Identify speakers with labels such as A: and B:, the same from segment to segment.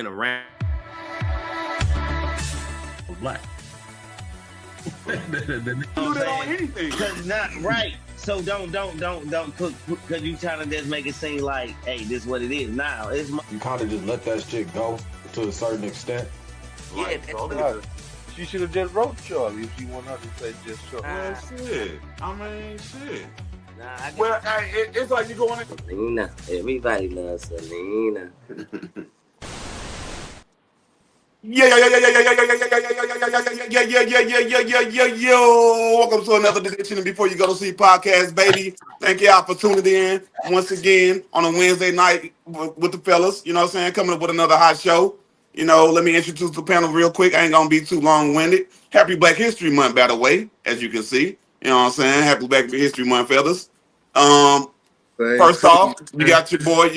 A: around black.
B: Do that on anything.
C: Cause not right. So don't put because you trying to just make it seem like, hey, this is what it is. Now it's my.
D: You kind of just let that shit go to a certain extent.
B: Like,
E: She should have just wrote Charlie if she wanted her to say just Charlie.
B: well, shit. I mean, shit.
C: Nah,
B: Well, it's like you going in.
C: Selena. Everybody loves Selena.
B: Welcome to another edition of Before You Go to Sleep podcast, baby. Thank y'all for tuning in once again on a Wednesday night with the fellas. You know what I'm saying? Coming up with another hot show. You know, let me introduce the panel real quick. I ain't gonna be too long-winded. Happy Black History Month, by the way, as you can see. You know what I'm saying? Happy Black History Month, fellas. First off, you got your boy,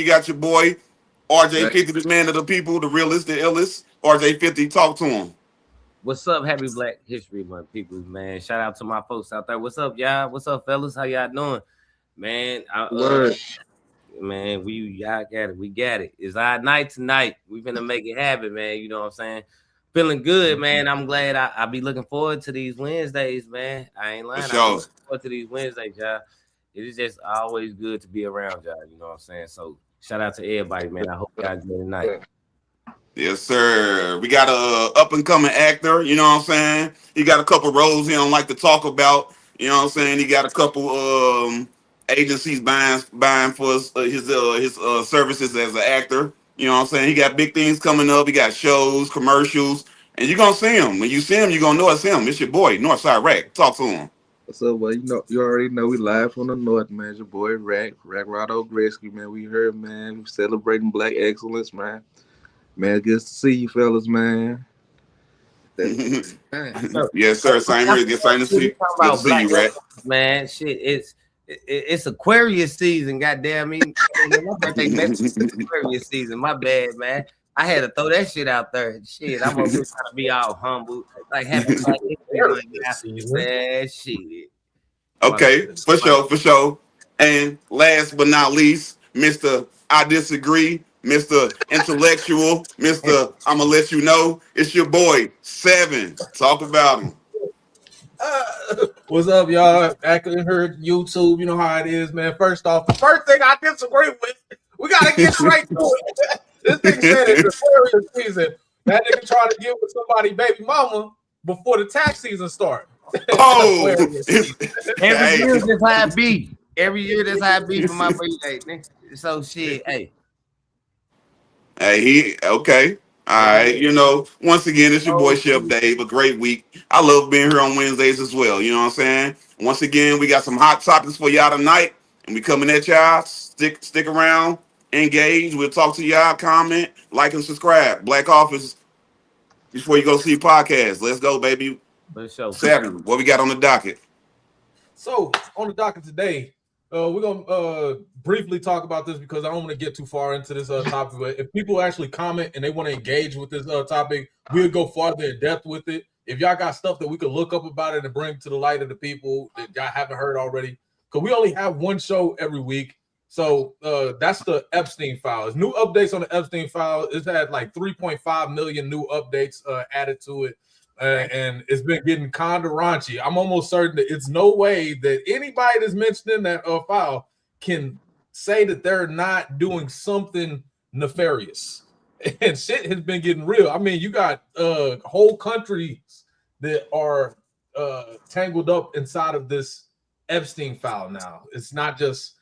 B: RJ50, the man of the people, the realest, the illest. RJ50, talk to him.
A: What's up? Happy Black History Month, people, man. Shout out to my folks out there. What's up, y'all? What's up, fellas? How y'all doing? Man, man, y'all got it. We got it. It's our night tonight. We finna make it happen, man. You know what I'm saying? Feeling good, man. I'm glad I be looking forward to these Wednesdays, man. I ain't lying.
B: For
A: I
B: sure.
A: look forward to these Wednesdays, y'all. It is just always good to be around y'all. You know what I'm saying? So shout out to everybody, man. I hope y'all enjoy the night.
B: Yes, sir. We got a up and coming actor. You know what I'm saying? He got a couple roles he don't like to talk about. You know what I'm saying? He got a couple agencies buying for his services as an actor. You know what I'm saying? He got big things coming up. He got shows, commercials, and you're gonna see him. When you see him, you're gonna know it's him. It's your boy, Northside Rack. Talk to him.
E: What's up, well, you already know we live from the north, man. It's your boy Rack Rado Gretzky, man. We heard, man, we celebrating Black excellence, man. Man, good to see you, fellas, man.
B: Yes, sir. Same here. Good to see you. Good to see you, Rack.
A: Man, shit, it's Aquarius season, goddamn me. My birthday next week, Aquarius season. My bad, man. I had to throw that shit out there. Shit, I'm over here trying to be all humble, like happy Black History Month, man. Shit.
B: Okay, for sure. And last but not least, Mr. I Disagree, Mr. Intellectual, Mr. I'ma let you know, it's your boy, Seven. Talk about him.
F: What's up, y'all? Acting heard YouTube, you know how it is, man. First off, the first thing I disagree with, we gotta get straight to it. This thing said it's Aquarius season. That nigga trying to get with somebody baby mama before the tax season starts.
B: Oh,
A: Every year that's how it be. Every year that's how it be for my birthday. So shit, hey.
B: Hey, okay. All right. You know, once again, it's your boy Chef Dave. A great week. I love being here on Wednesdays as well. You know what I'm saying? Once again, we got some hot topics for y'all tonight, and we coming at y'all. Stick around, engage. We'll talk to y'all, comment, like, and subscribe. Black Office Before You Go See podcast. Let's go, baby. Seven. What we got on the docket?
F: So on the docket today, we're gonna briefly talk about this because I don't want to get too far into this topic. But if people actually comment and they want to engage with this topic, we'll go farther in depth with it. If y'all got stuff that we could look up about it and bring to the light of the people that y'all haven't heard already, because we only have one show every week. So that's the Epstein files. New updates on the Epstein file. It's had like 3.5 million new updates added to it. And it's been getting kind of raunchy. I'm almost certain that it's no way that anybody that's mentioned in that file can say that they're not doing something nefarious. And shit has been getting real. I mean, you got whole countries that are tangled up inside of this Epstein file now. It's not just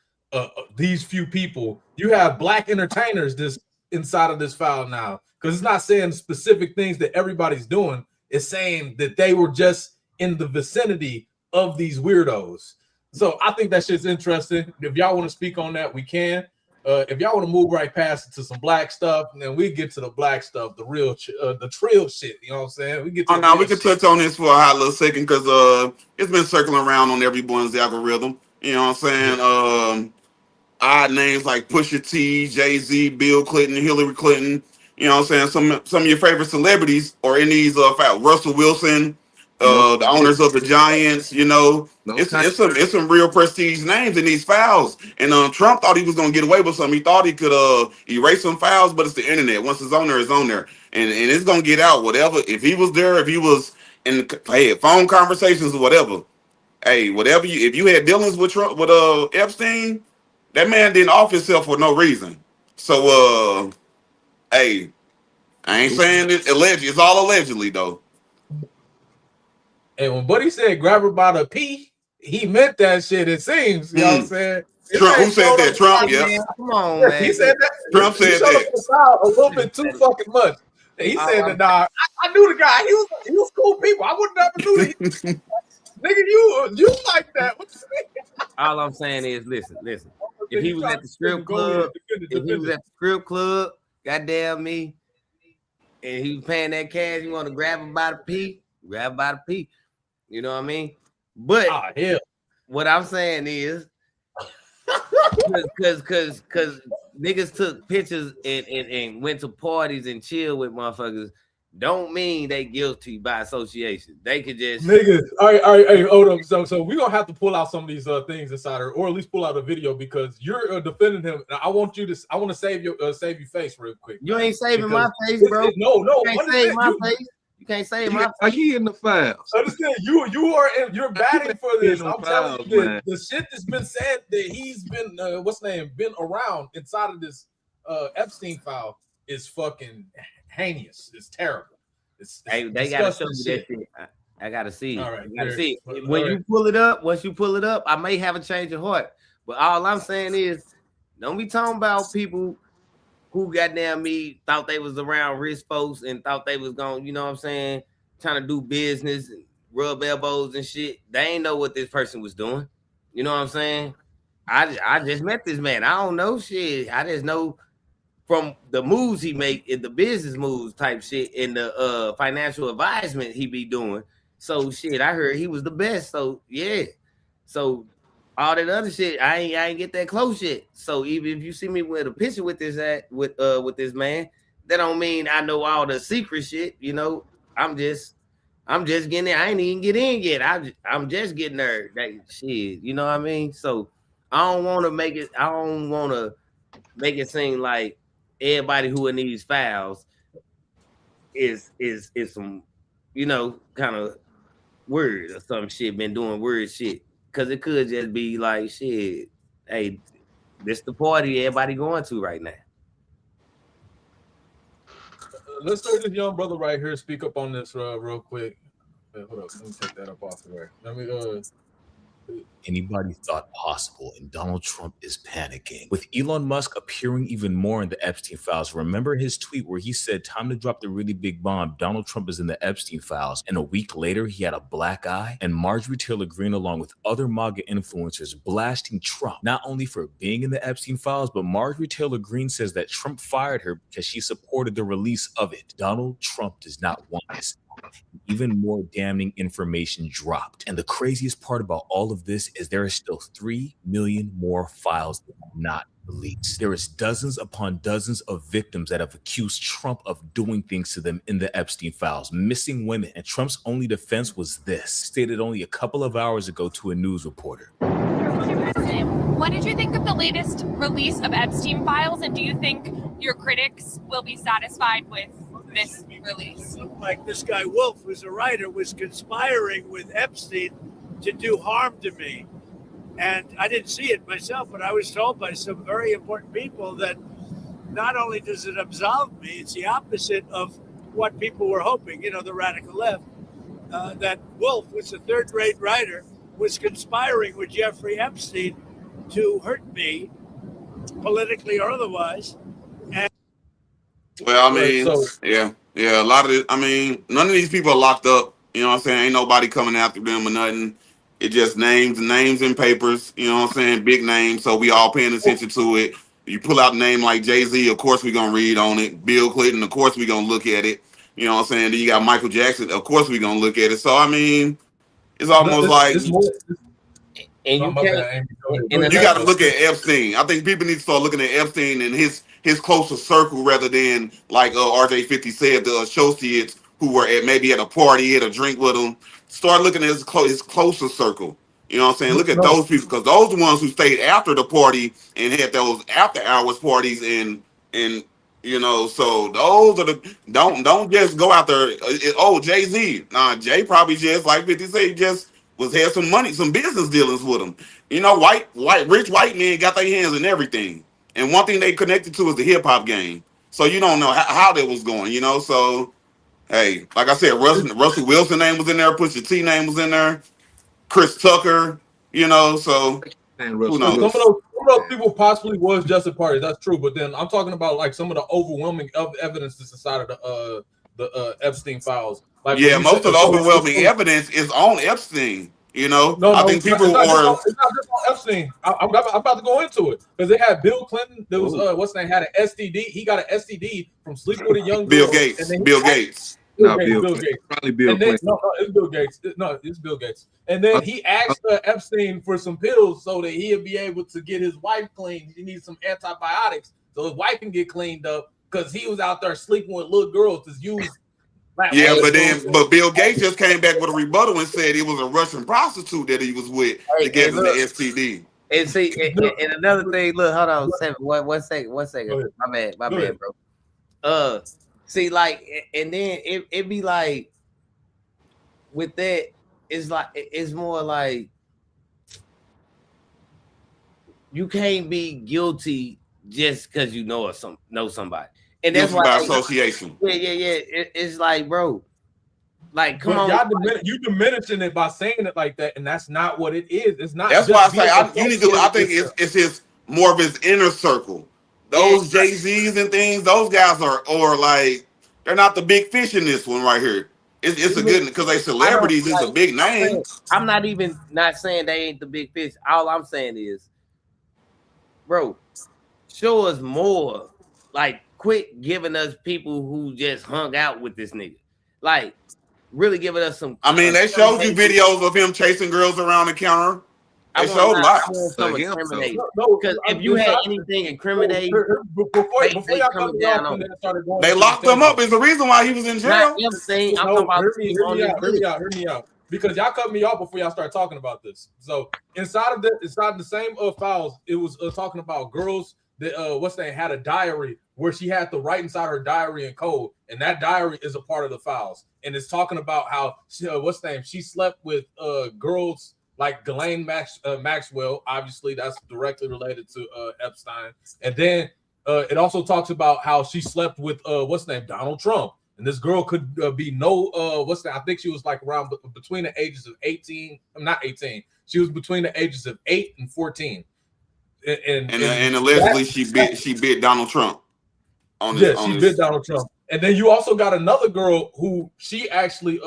F: these few people. You have black entertainers this inside of this file now, because it's not saying specific things that everybody's doing. It's saying that they were just in the vicinity of these weirdos. So I think that shit's interesting. If y'all want to speak on that, we can. If y'all want to move right past it to some black stuff, then we get to the black stuff, the real, the trill shit. You know what I'm saying? We get. To
B: we can touch on this for a hot little second because it's been circling around on everyone's algorithm. You know what I'm saying? Odd names like Pusha T, Jay-Z, Bill Clinton, Hillary Clinton. You know what I'm saying? Some of your favorite celebrities are in these files. Russell Wilson, the owners of the Giants. You know,
E: No
B: it's some real prestige names in these fouls. And Trump thought he was gonna get away with something. He thought he could erase some fouls, but it's the internet. Once it's on there, it's on there, and it's gonna get out. Whatever. If he was there, if he was in phone conversations or whatever. Hey, whatever if you had dealings with Trump, with Epstein, that man didn't off himself for no reason. So hey, I ain't saying it allegedly. It's all allegedly though.
F: And when Buddy said grab her by the P, he meant that shit, it seems. You know what I'm saying?
B: Trump, who said that? Trump, yeah.
A: Man, come on, man.
F: He said that.
B: Trump said
F: that. A little bit too fucking much. And he said that, nah, I knew the guy. He was cool people. I would never knew that. Nigga, you like that. What you mean?
A: All I'm saying is, listen. If he was at the strip club, goddamn me, and he was paying that cash, you want to grab him by the P, grab him by the P. You know what I mean? But what I'm saying is, because niggas took pictures and went to parties and chill with motherfuckers, don't mean they guilty by association. They could just
F: niggas. All right, hey, hold up. So we're gonna have to pull out some of these things inside her, or at least pull out a video because you're defending him. I want to save your face real quick.
A: You ain't saving my face, bro.
F: No.
A: You can't save my face. You can't save my face.
E: Are you in the files?
F: Understand? You're batting for this. I'm telling you, the shit that's been said that he's been been around inside of this Epstein file is fucking heinous. It's terrible.
A: Hey, they gotta show me that shit. I gotta see.
F: All right,
A: I gotta see. When you pull it up, once you pull it up, I may have a change of heart. But all I'm saying is, don't be talking about people who goddamn me thought they was around rich folks and thought they was going, you know what I'm saying, trying to do business and rub elbows and shit. They ain't know what this person was doing. You know what I'm saying? I just met this man. I don't know shit. I just know from the moves he make in the business moves type shit in the financial advisement he be doing. So shit, I heard he was the best. So yeah. So all that other shit, I ain't get that close yet. So even if you see me with a picture with this with this man, that don't mean I know all the secret shit. You know, I'm just getting in. I ain't even get in yet. I'm just getting there. That shit, you know what I mean? So I don't want to make it seem like everybody who in these files is some, you know, kind of weird or some shit, been doing weird shit. Because it could just be like, shit, hey, this the party everybody going to right now.
F: Let's let this young brother right here speak up on this real quick. Hold up, let me take that up off the way. Let me
G: anybody thought possible, and Donald Trump is panicking. With Elon Musk appearing even more in the Epstein files, remember his tweet where he said, time to drop the really big bomb, Donald Trump is in the Epstein files, and a week later he had a black eye? And Marjorie Taylor Greene, along with other MAGA influencers, blasting Trump, not only for being in the Epstein files, but Marjorie Taylor Greene says that Trump fired her because she supported the release of it. Donald Trump does not want this. Even more damning information dropped. And the craziest part about all of this is there is still 3 million more files that are not released. There is dozens upon dozens of victims that have accused Trump of doing things to them in the Epstein files, missing women. And Trump's only defense was this, stated only a couple of hours ago to a news reporter.
H: What did you think of the latest release of Epstein files? And do you think your critics will be satisfied with this release?
I: It looked like this guy Wolf, who's a writer, was conspiring with Epstein to do harm to me. And I didn't see it myself, but I was told by some very important people that not only does it absolve me, it's the opposite of what people were hoping, you know, the radical left, that Wolf was a third-rate writer, was conspiring with Jeffrey Epstein to hurt me politically or otherwise.
B: Well, I mean, a lot of it. I mean, none of these people are locked up. You know what I'm saying? Ain't nobody coming after them or nothing. It just names and papers. You know what I'm saying? Big names. So we all paying attention to it. You pull out a name like Jay-Z, of course we're gonna read on it. Bill Clinton, of course we're gonna look at it. You know what I'm saying? Then you got Michael Jackson, of course we're gonna look at it. So I mean, it's almost like.
A: And you
B: got to look at Epstein. I think people need to start looking at Epstein and his closer circle rather than like RJ50 said, the associates who were maybe at a party, had a drink with him, start looking at his closer circle. You know what I'm saying? Look at those people, because those are the ones who stayed after the party and had those after hours parties and you know, so those are the don't just go out there. Jay-Z. Nah, Jay probably just like 50 said, just had some money, some business dealings with him. You know, rich white men got their hands in everything. And one thing they connected to is the hip hop game. So you don't know how that was going, you know. So hey, like I said, Russell Wilson name was in there, Pusha T name was in there. Chris Tucker, you know, so who knows?
F: Some of those people possibly was Justin parties. That's true, but then I'm talking about like some of the overwhelming evidence that's inside of the Epstein files. Like,
B: yeah, most of the overwhelming evidence is on Epstein. You know, I think people
F: it's not just on Epstein. I'm about to go into it because they had Bill Clinton. There was what's name had an STD. He got an STD from sleeping with a young girl.
B: Bill Gates.
F: Bill Gates. Probably Bill Clinton. No, it's Bill Gates. No, it's Bill Gates. And then he asked Epstein for some pills so that he'd be able to get his wife clean. He needs some antibiotics so his wife can get cleaned up because he was out there sleeping with little girls to use.
B: Yeah, but Bill Gates just came back with a rebuttal and said it was a Russian prostitute that he was with to get him the STD.
A: And see, and another thing, look, hold on, one second. My bad, bro. See, like, and then it be like with that, it's more like you can't be guilty just because you know somebody, and that's why
B: by association.
A: Yeah. It's like, bro, like, come on,
F: you diminishing it by saying it like that, and that's not what it is. It's not.
B: That's why I say I think it's his more of his inner circle. Those Jay-Z's and things, those guys are like, they're not the big fish in this one right here. It's a good, because they celebrities, it's a big name.
A: I'm not even not saying they ain't the big fish. All I'm saying is, bro, show us more. Like, quit giving us people who just hung out with this nigga. Like, really giving us some.
B: I mean, they showed you videos of him chasing girls around the counter. They showed lots.
A: Because if you had anything incriminating,
F: before y'all come down on
B: they locked him up. Is the reason why he was in jail.
F: Hear me out. Because y'all cut me off before y'all start talking about this. So inside the same files, it was talking about girls that had a diary where she had to write inside her diary in code, and that diary is a part of the files, and it's talking about how she slept with girls like Ghislaine Maxwell. Obviously, that's directly related to Epstein. And then it also talks about how she slept with Donald Trump. And this girl could be I think she was like around between the ages of 18. I'm not 18. She was between the ages of 8 and 14.
B: And allegedly she bit Donald Trump.
F: She bit Donald Trump. And then you also got another girl who she actually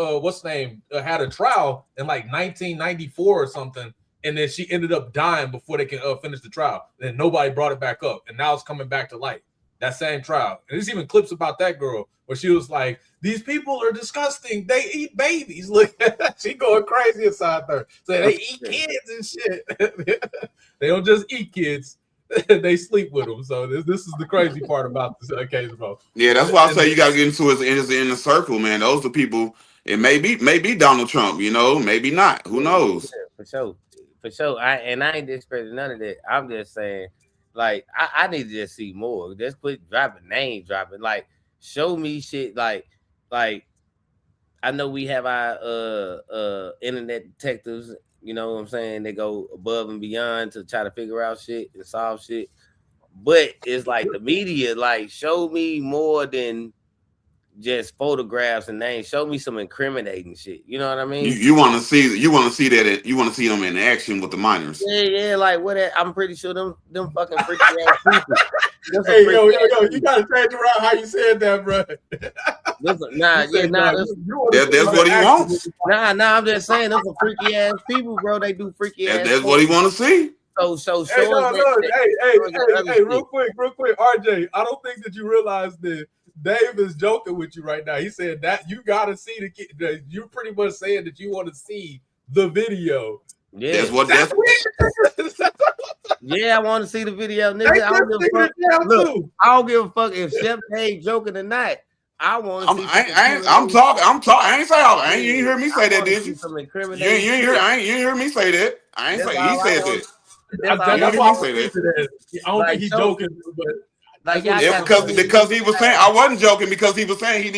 F: had a trial in like 1994 or something, and then she ended up dying before they can finish the trial. And nobody brought it back up, and now it's coming back to light. That same trial. And there's even clips about that girl where she was like, "These people are disgusting. They eat babies." Look, she going crazy inside there. So they eat kids and shit. They don't just eat kids. They sleep with them. So this is the crazy part about this case, bro.
B: Yeah, that's why I say you got to get into his inner circle, man. Those are people. It may be Donald Trump, you know, maybe not. Who knows?
A: Yeah, for sure. I ain't discrediting none of that. I'm just saying, like, I need to just see more. Just quit dropping names, like, show me shit. Like I know we have our internet detectives. You know what I'm saying? They go above and beyond to try to figure out shit and solve shit. But it's like the media, like, show me more than just photographs and names. Show me some incriminating shit. You know what I mean?
B: You want to see them in action with the minors.
F: Yeah.
A: Like what? I'm pretty sure them fucking freaky ass people.
F: Hey, yo, you gotta change around how you said that, bro.
B: That's what he wants.
A: Nah, I'm just saying, those are freaky ass people, bro. They do freaky ass.
B: That's what he want to see.
A: So
F: hey, real quick, RJ. I don't think that you realize that Dave is joking with you right now. He said that you gotta see the kid. You pretty much saying that you want to see the video.
A: Yeah, I want to see the video, nigga. I don't give a fuck if Chef K joking or not. I want
B: I'm talking. I ain't say all. You ain't hear me say that, did you?
A: Some
B: You ain't
A: incriminating.
B: hear me say that. I ain't
A: That's
B: say.
A: all
B: He
A: I
B: said
A: want.
B: that.
F: That's
B: You
F: why I
B: hear me say
F: was
B: that.
F: that. I don't
A: Like,
F: think he's
A: so-
F: joking, but
A: Like
F: that's
A: y'all
F: what-
A: got
B: because he was saying I wasn't joking because he was saying he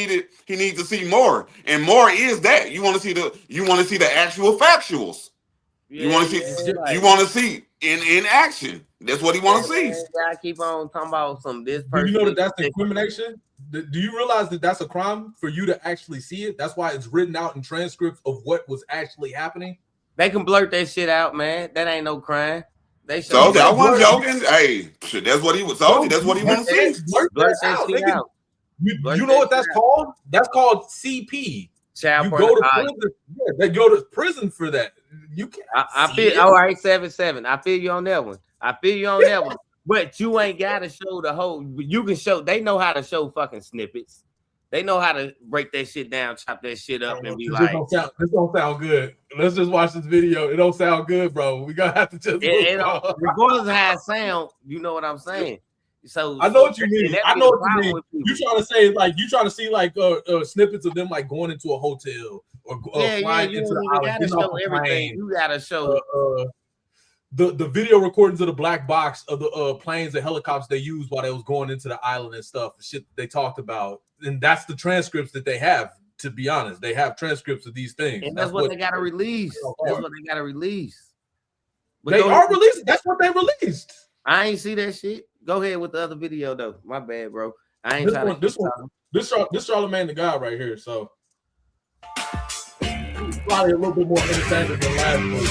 B: needs to see more, and more is that you want to see the actual factuals. You want to see in action. That's what he want to see.
A: Y'all keep on talking about this
F: do
A: person.
F: you know that's incrimination? Do you realize that that's a crime for you to actually see it? That's why it's written out in transcripts of what was actually happening.
A: They can blurt that shit out, man. That ain't no crime. They
B: So I wasn't joking. Hey, shit, that's what he was told you. That's what he want to see.
F: Blurt that shit out. You know what that's called? That's called CP.
A: Child
F: you go to prison. Yeah, they go to prison for that. You can't.
A: I feel all right. 7-7. I feel you on that one. But you ain't gotta show the whole. You can show. They know how to show fucking snippets. They know how to break that shit down, chop that shit up, and be like,
F: "This don't sound good. Let's just watch this video. It don't sound good, bro. We gonna have to just."
A: Regardless of how it sound, you know what I'm saying. So
F: I know what you mean. I know what you mean. You trying to say you trying to see snippets of them like going into a hotel or flying into the island.
A: You gotta show everything. You gotta show
F: the video recordings of the black box of the planes and helicopters they used while they was going into the island and stuff. The shit they talked about, and that's the transcripts that they have. To be honest, they have transcripts of these things,
A: and that's what they gotta release. That's what they gotta release. But
F: they are releasing. That's what they released.
A: I ain't see that shit. Go ahead with the other video though. My bad, bro. I ain't trying to.
F: This Charlamagne the God right here. So probably a little bit more entertaining than last one.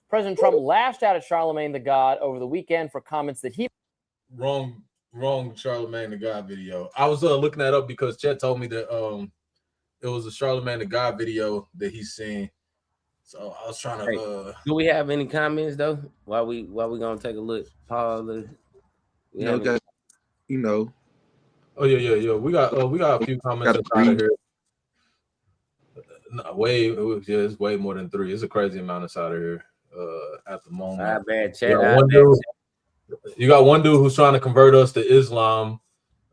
J: President Trump lashed out at Charlamagne the God over the weekend for comments that he
F: wrong Charlamagne the God video. I was looking that up because Chet told me that it was a Charlamagne the God video that he's seen. So I was trying to.
A: Do we have any comments though? While we gonna take a look, Paul.
F: Oh yeah. We got a few comments out of here. No, it's way more than 3. It's a crazy amount inside of here at the moment.
A: Not bad chat.
F: You got one dude who's trying to convert us to Islam.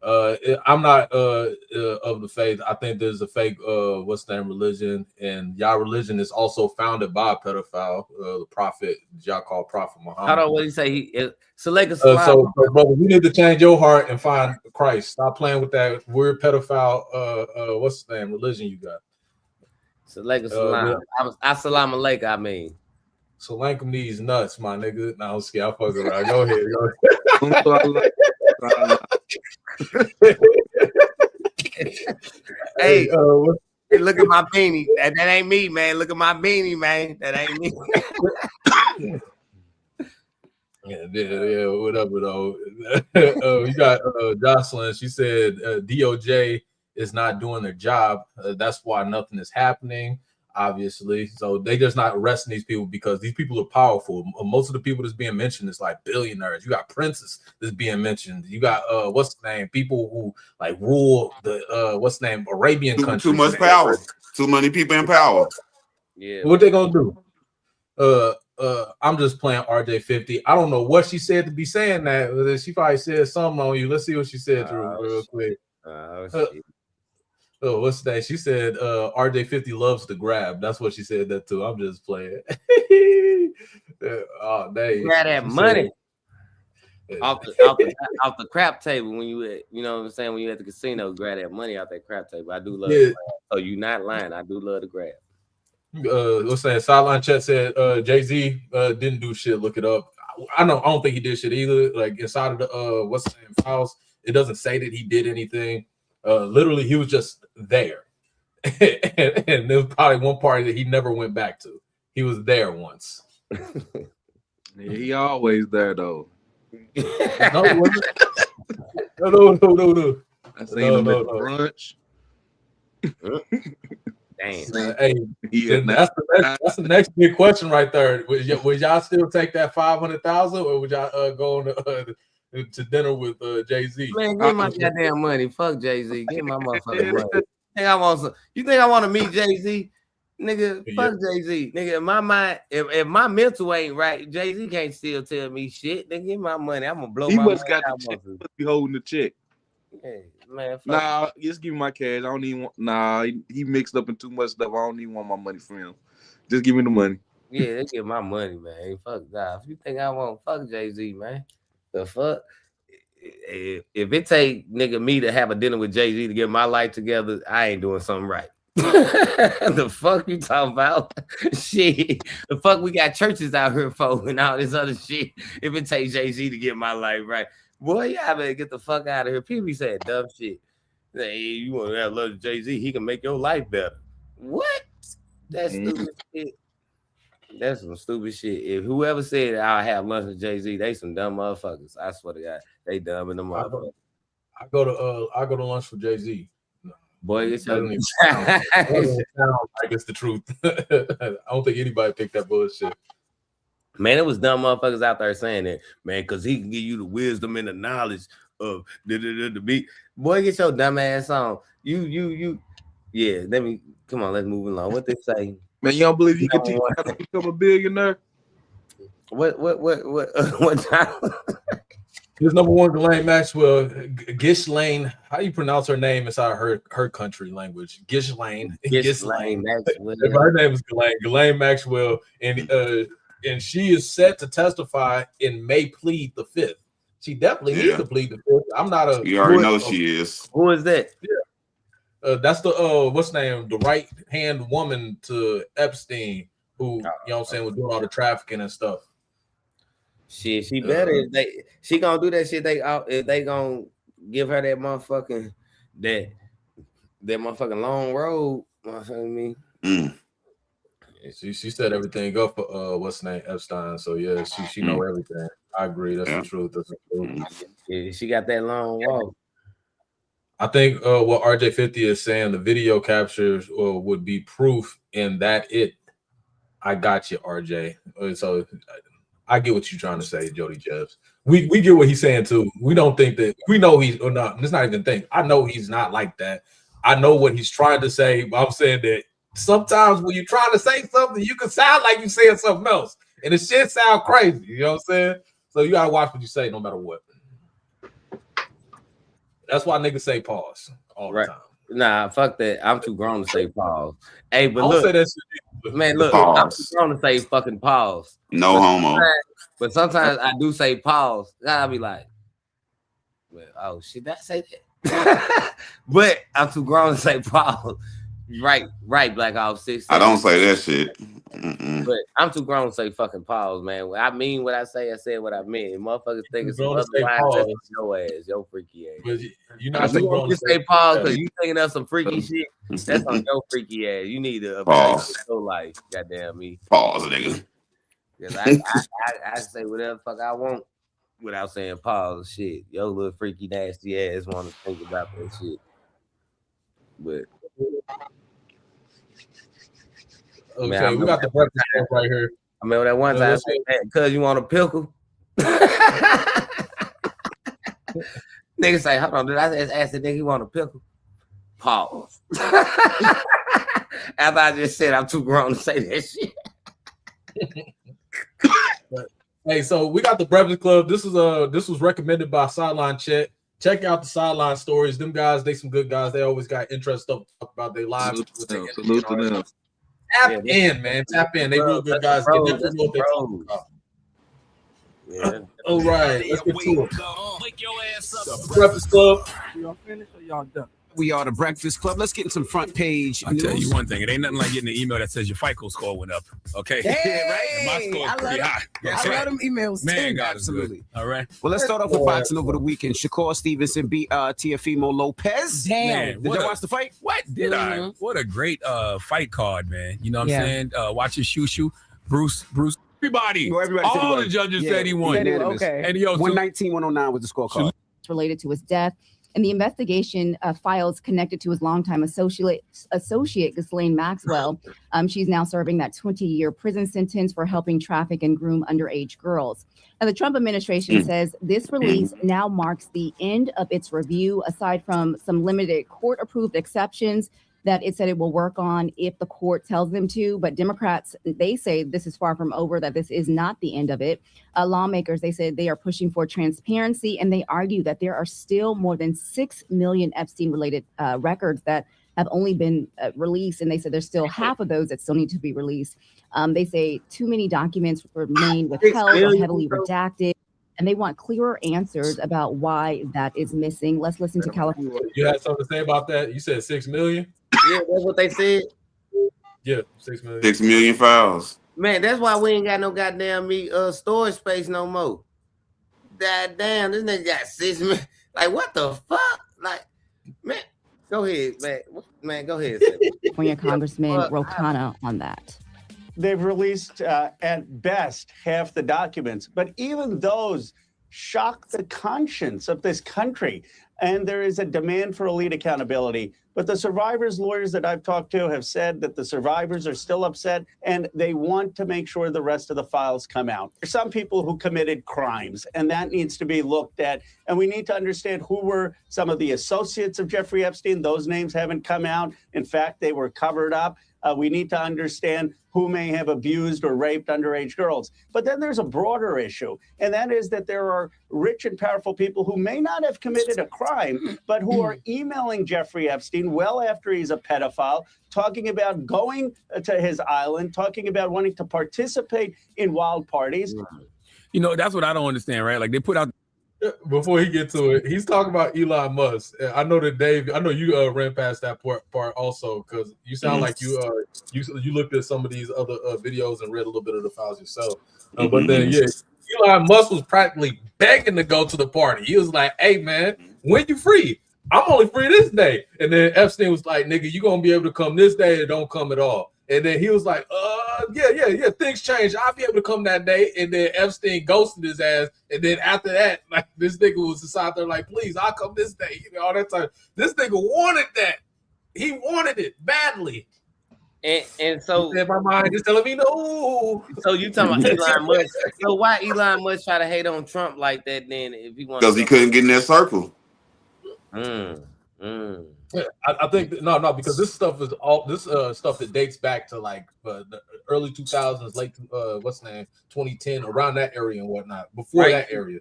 F: I'm not of the faith. I think there's a fake religion, and y'all religion is also founded by a pedophile, the prophet y'all call Prophet Muhammad.
A: Hold on, what did he say? So
F: brother, you need to change your heart and find Christ. Stop playing with that weird pedophile. What's the name? Religion you got?
A: Salam. Assalamu alaikum. I mean,
F: Salam these nuts, my nigga. No, I'm scared. I'll fuck around. Go ahead.
A: Hey, look at my beanie. That ain't me, man. Look at my beanie, man. That ain't me.
F: Yeah, whatever though. You got Jocelyn. She said DOJ is not doing their job. That's why nothing is happening. Obviously, so they just not arresting these people because these people are powerful. Most of the people that's being mentioned is like billionaires. You got princes that's being mentioned. You got what's the name? People who like rule the what's the name? Arabian countries.
B: Too much power. Too many people in power.
F: Yeah. What they gonna do? I'm just playing RJ50. I don't know what she said to be saying that. She probably said something on you. Let's see what she said real quick. Oh, what's that? She said RJ50 loves to grab. That's what she said that too. I'm just playing. Oh, dang.
A: Grab that money off the crap table when you know what I'm saying, when you at the casino, grab that money off that crap table. I do love it. So you not lying. I do love to grab.
F: What's that? Sideline Chat said Jay-Z didn't do shit. Look it up. I don't think he did shit either. Like inside of the what's the name files, it doesn't say that he did anything. Literally, he was just there, and there was probably one party that he never went back to. He was there once.
E: Yeah, he always there though.
F: No.
E: I seen him at brunch.
A: Damn.
F: Hey, that's the next big question right there. Would y'all still take that 500,000, or would y'all go on to dinner with Jay-Z?
A: Man, give my goddamn money. Fuck Jay-Z. Give my motherfucking money. You think I want to meet Jay-Z? Nigga, fuck Jay-Z. Nigga, in my mind, if my mental ain't right, Jay-Z can't still tell me shit. Nigga, give my money. I'm gonna blow my money.
E: He must be holding the check.
A: Yeah, Man, fuck.
E: Nah, just give me my cash. I don't even want. Nah, he mixed up in too much stuff. I don't even want my money from him. Just give me the money.
A: Yeah, they get my money, man. Fuck that. If you think I want fuck Jay-Z, man, the fuck. If it take nigga me to have a dinner with Jay-Z to get my life together, I ain't doing something right. The fuck you talking about? Shit. The fuck we got churches out here for and all this other shit. If it takes Jay-Z to get my life right. Boy, y'all better get the fuck out of here. People be saying dumb shit. Hey, you want to have love to Jay-Z, he can make your life better. What? That's stupid shit. That's some stupid shit. If whoever said I'll have lunch with Jay-Z, they some dumb motherfuckers. I swear to God, they dumb in the motherfucker.
F: I go to lunch with Jay-Z.
A: Boy, it's
F: sound like it's the truth. I don't think anybody picked that bullshit.
A: Man, it was dumb motherfuckers out there saying that, man, because he can give you the wisdom and the knowledge of the beat. Boy, get your dumb ass on. You. Yeah, come on, let's move along. What they say?
E: Man, you don't believe you can teach him how to become a billionaire?
A: What time?
F: His number one, Ghislaine Maxwell. Ghislaine, how do you pronounce her name inside her country language? Ghislaine Maxwell. Her name is Ghislaine Maxwell, and she is set to testify and may plead the fifth. She definitely needs to plead the fifth. I'm not a.
B: You already know she is.
A: Who is that?
F: Yeah. That's the what's the name? The right hand woman to Epstein, who you know what I'm saying was doing all the trafficking and stuff.
A: Shit, she better if she gonna do that shit. If they gonna give her that motherfucking long road. Motherfucking me.
F: She set everything up for what's the name, Epstein. So yeah, she know everything. I agree. That's the truth. That's the truth.
A: Yeah, she got that long walk.
F: I think what RJ50 is saying, the video captures would be proof in that I got you, RJ. So I get what you're trying to say, Jody Jeffs. We get what he's saying too. We don't think that we know he's or not. It's not even think. I know he's not like that. I know what he's trying to say, but I'm saying that sometimes when you're trying to say something, you can sound like you're saying something else, and the shit sound crazy. You know what I'm saying? So you gotta watch what you say, no matter what. That's why niggas say pause all the time.
A: Nah, fuck that. I'm too grown to say pause. Hey, but
F: look, say that
A: shit. Man, look, I'm too grown to say fucking pause.
B: No homo.
A: But sometimes I do say pause. I'll be like, well, oh shit, did I say that? But I'm too grown to say pause. Right, Black Ops 6.
B: I don't say that shit.
A: But I'm too grown to say fucking pause, man. I mean what I say. I said what I meant. And motherfuckers think it's some other line. Your ass, your freaky ass.
F: You're not too grown
A: to say pause because you thinking of some freaky shit. That's on your freaky ass. You need to
B: pause
A: your life. Goddamn me.
B: Pause, nigga.
A: Because I say whatever the fuck I want without saying pause. Shit, your little freaky nasty ass want to think about that shit. But
F: okay, man, we got the breakfast club right here.
A: I remember that one time because you want a pickle. Nigga say, hold on, did I ask the nigga you want a pickle? Pause. After I just said I'm too grown to say that shit.
F: Hey, so we got the breakfast club. This was recommended by Sideline Chat. Check out the Sideline Stories. Them guys, they some good guys. They always got interesting stuff to talk about their lives.
E: Salute to them.
F: Tap in, man. Tap in. They real good guys. They definitely know what they're talking about.
A: Yeah.
F: All right, let's get to it. Breakfast Club.
K: Y'all finished or y'all done?
L: We are the Breakfast Club. Let's get in some front page.
M: I'll tell you one thing. It ain't nothing like getting an email that says your FICO score went up. Okay.
L: Hey,
M: my score is pretty high.
L: I love them emails.
M: Man,
L: too.
M: God
L: Absolutely.
M: All right.
L: Well, let's start off with boxing over the weekend. Shakur Stevenson beat Teofimo Lopez.
M: Damn. Man,
L: did y'all watch the fight?
M: What did I? What a great fight card, man. You know what I'm saying? Watching Shushu, Bruce. Everybody. All the judges said he won.
L: Okay.
M: And he also
L: 119-109 was the scorecard.
N: Related to his death. And the investigation files connected to his longtime associate Ghislaine Maxwell. She's now serving that 20-year prison sentence for helping traffic and groom underage girls. Now, the Trump administration says this release now marks the end of its review. Aside from some limited court-approved exceptions, that it said it will work on if the court tells them to. But Democrats, they say this is far from over, that this is not the end of it. Lawmakers, they said they are pushing for transparency, and they argue that there are still more than 6 million Epstein-related records that have only been released, and they said there's still half of those that still need to be released. They say too many documents remain withheld or heavily redacted, and they want clearer answers about why that is missing. Let's listen to California.
F: You had something to say about that? You said 6 million?
A: Yeah, that's what they said.
F: Yeah, 6 million.
B: 6 million files.
A: Man, that's why we ain't got no goddamn storage space no more. God damn, this nigga got 6 million. Like, what the fuck? Like, man, go ahead, man. Man, go ahead.
N: California Congressman Rokana on that.
K: They've released, at best, half the documents, but even those shock the conscience of this country. And there is a demand for elite accountability. But the survivors' lawyers that I've talked to have said that the survivors are still upset and they want to make sure the rest of the files come out. There's some people who committed crimes, and that needs to be looked at. And we need to understand who were some of the associates of Jeffrey Epstein. Those names haven't come out. In fact, they were covered up. We need to understand who may have abused or raped underage girls. But then there's a broader issue, and that is that there are rich and powerful people who may not have committed a crime, but who are emailing Jeffrey Epstein well after he's a pedophile, talking about going to his island, talking about wanting to participate in wild parties.
M: You know, that's what I don't understand, right? Like, they put out.
F: Before he get to it, he's talking about Elon Musk. I know that Dave. I know you ran past that part also, because you sound like you looked at some of these other videos and read a little bit of the files yourself. But then Elon Musk was practically begging to go to the party. He was like, "Hey man, when you free? I'm only free this day." And then Epstein was like, "Nigga, you gonna be able to come this day or don't come at all." And then he was like, yeah, things changed. I'll be able to come that day. And then Epstein ghosted his ass. And then after that, like, this nigga was just out there like, please, I'll come this day. You know, all that time. This nigga wanted that. He wanted it badly.
A: And so
F: in my mind is telling me no.
A: So you talking about Elon Musk? So why Elon Musk try to hate on Trump like that then? If he wants,
B: because he couldn't get in that circle.
F: I think no, because this stuff is all this stuff that dates back to like the early 2000s, late 2010, around that area and whatnot. Before that area.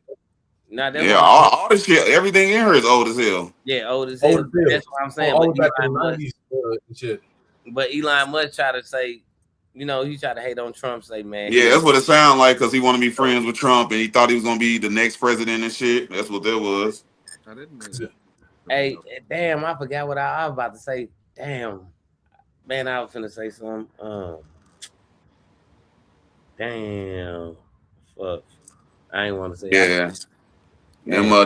B: All this shit, everything in her is old as hell.
A: Yeah, old as hell. That's what I'm saying.
F: Shit.
A: But Elon Musk try to say, you know, he tried to hate on Trump, say, man.
B: Yeah, that's what it sounded like, because he wanted to be friends with Trump and he thought he was gonna be the next president and shit. That's what that was.
E: I didn't know.
A: Hey, damn, I forgot what I was about to say. Damn. Man, I was finna say something. Damn. Fuck. I ain't want to say
B: that.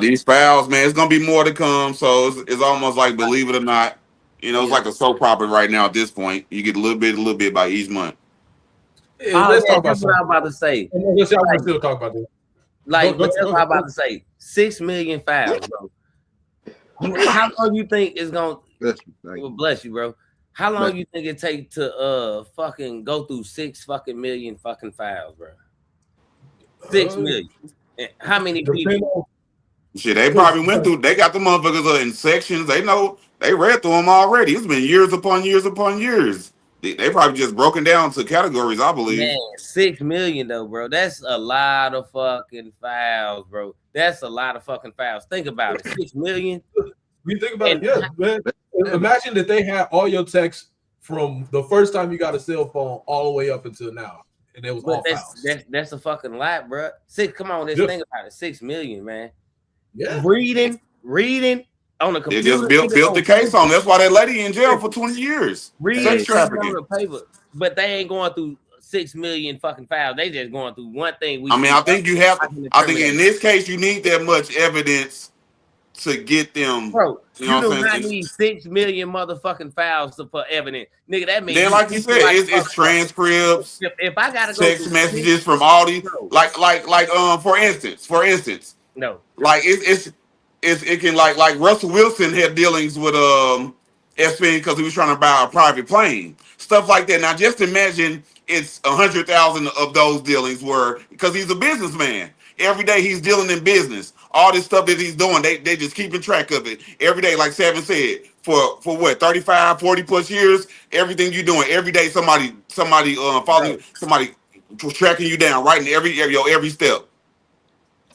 B: These files, man, it's gonna be more to come. So it's almost like, believe it or not, you know, it's like a soap opera right now at this point. You get a little bit by each month.
F: Let's talk about
A: that's what I'm about to say.
F: Y'all still talk about this.
A: Like, that's what I'm about to say. 6 million files, bro. How long you think it's gonna bless you, bro? How long you think it take to fucking go through 6 fucking million fucking files, bro? 6 million. How many people?
B: Shit, they probably went through. They got the motherfuckers in sections. They know they read through them already. It's been years upon years upon years. They probably just broken down to categories, I believe.
A: Man, 6 million though, bro. That's a lot of fucking files, bro. That's a lot of fucking files. Think about it. 6 million.
F: You think about it, yeah, man. Imagine that they had all your texts from the first time you got a cell phone all the way up until now, and it was all files.
A: That's a fucking lot, bro. Come on, let's think about it. 6 million, man.
F: Yeah.
A: Reading on a computer.
B: They just built the case on. That's why that lady in jail for 20 years.
A: Reading on the paper, but they ain't going through 6 million fucking files. They just going through one thing.
B: I think you have. I think in this case you need that much evidence to get them.
A: Bro,
B: you know
A: do not need 6 million motherfucking files to put evidence, nigga. That means
B: then, like you said, it's transcripts.
A: If I gotta go
B: text messages from all these, like for instance,
A: no,
B: like it can like Russell Wilson had dealings with Epstein because he was trying to buy a private plane, stuff like that. Now just imagine it's 100,000 of those dealings were because he's a businessman. Every day he's dealing in business. all this stuff that he's doing, they just keeping track of it every day. Like Seven said, for what 35, 40 plus years, everything you're doing every day, somebody following, somebody tracking you down, writing every step.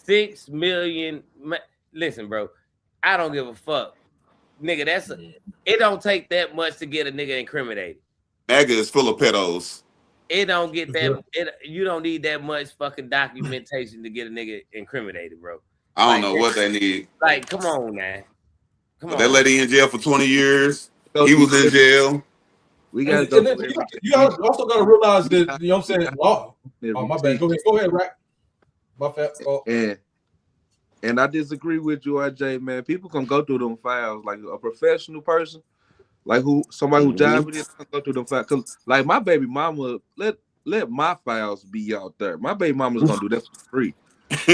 A: 6 million. Listen, bro, I don't give a fuck, nigga. It don't take that much to get a nigga incriminated.
B: MAGA is full of pedos.
A: It don't get that. You don't need that much fucking documentation to get a nigga incriminated, bro.
B: I don't know what they need.
A: Like, come on, man. Come on.
B: That lady in jail for 20 years. He was in jail.
E: We got
F: you also got to realize that, you know what I'm saying? Oh, my bad. Go ahead, Rack. My fat.
E: And I disagree with you, RJ, man. People can go through them files like a professional person, like somebody who died with it, can go through them files. Cause like my baby mama, let my files be out there. My baby mama's gonna do that for free.
A: She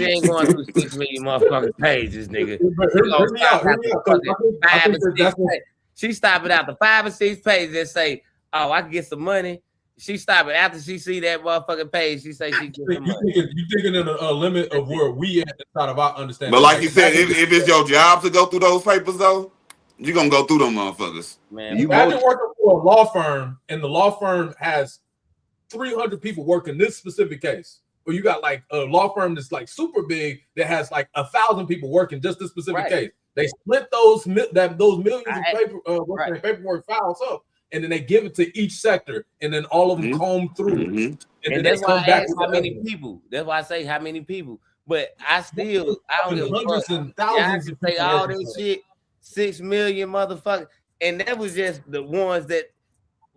A: ain't going through 6 million motherfucking pages, nigga. She stop it out the 5 or 6 pages and say, "Oh, I can get some money." She stop it after she see that motherfucking page. She say she get some money.
F: You thinking in a limit of where we at inside of our understanding.
B: But like you said, if it's your job to go through those papers, though, you're gonna go through them motherfuckers.
A: Man,
F: imagine working for a law firm, and the law firm has 300 people working this specific case. Or you got like a law firm that's like super big that has like 1,000 people working just this specific case. They split those millions of paperwork files up, and then they give it to each sector, and then all of them comb through it.
A: And that's why I ask how many people. That's why I say how many people. But I don't give a fuck.
F: And thousands of
A: say all this shit, 6 million motherfuckers, and that was just the ones that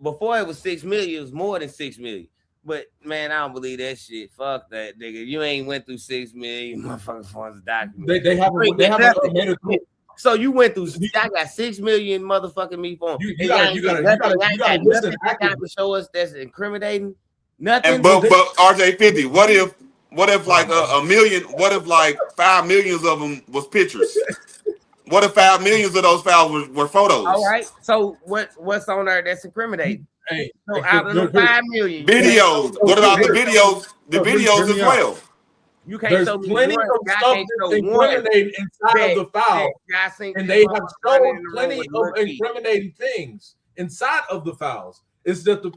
A: before it was 6 million, it was more than 6 million. But man, I don't believe that shit. Fuck that, nigga. You ain't went through 6 million motherfuckers for the document.
F: They haven't made it through.
A: So you went through. I got 6 million motherfucking me phone.
F: You gotta listen.
A: I got to show us that's incriminating. Nothing.
B: And but RJ50, what if like a million? What if like 5 millions of them was pictures? What if 5 millions of those files were photos?
A: All right. So what's on there that's incriminating?
F: Hey,
A: so out of the 5 million
B: videos. What about the videos? The videos as well.
A: You can't
F: There's
A: show
F: plenty of stuff that's incriminating inside of the file, and they have shown plenty of incriminating things inside of the files. It's that the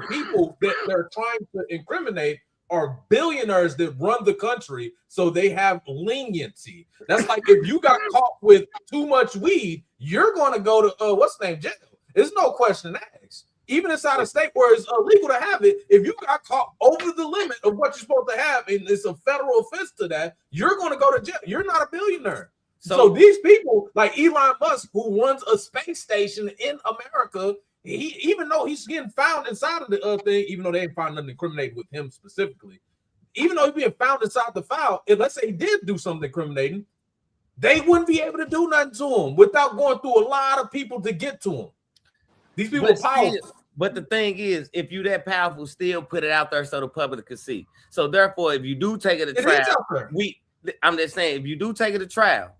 F: people that they're trying to incriminate are billionaires that run the country, so they have leniency. That's like if you got caught with too much weed, you're going to go to what's the name, jail. There's no question asked. Even inside a state where it's illegal to have it, if you got caught over the limit of what you're supposed to have, and it's a federal offense to that, you're going to go to jail. You're not a billionaire. So these people, like Elon Musk, who runs a space station in America, even though he's getting found inside of the thing, even though they ain't found nothing incriminating with him specifically, even though he's being found inside the file, if let's say he did do something incriminating, they wouldn't be able to do nothing to him without going through a lot of people to get to him. These people are powerful.
A: But the thing is, if you that powerful, still put it out there so the public can see. So therefore, if you do take it to trial, I'm just saying, if you do take it to trial,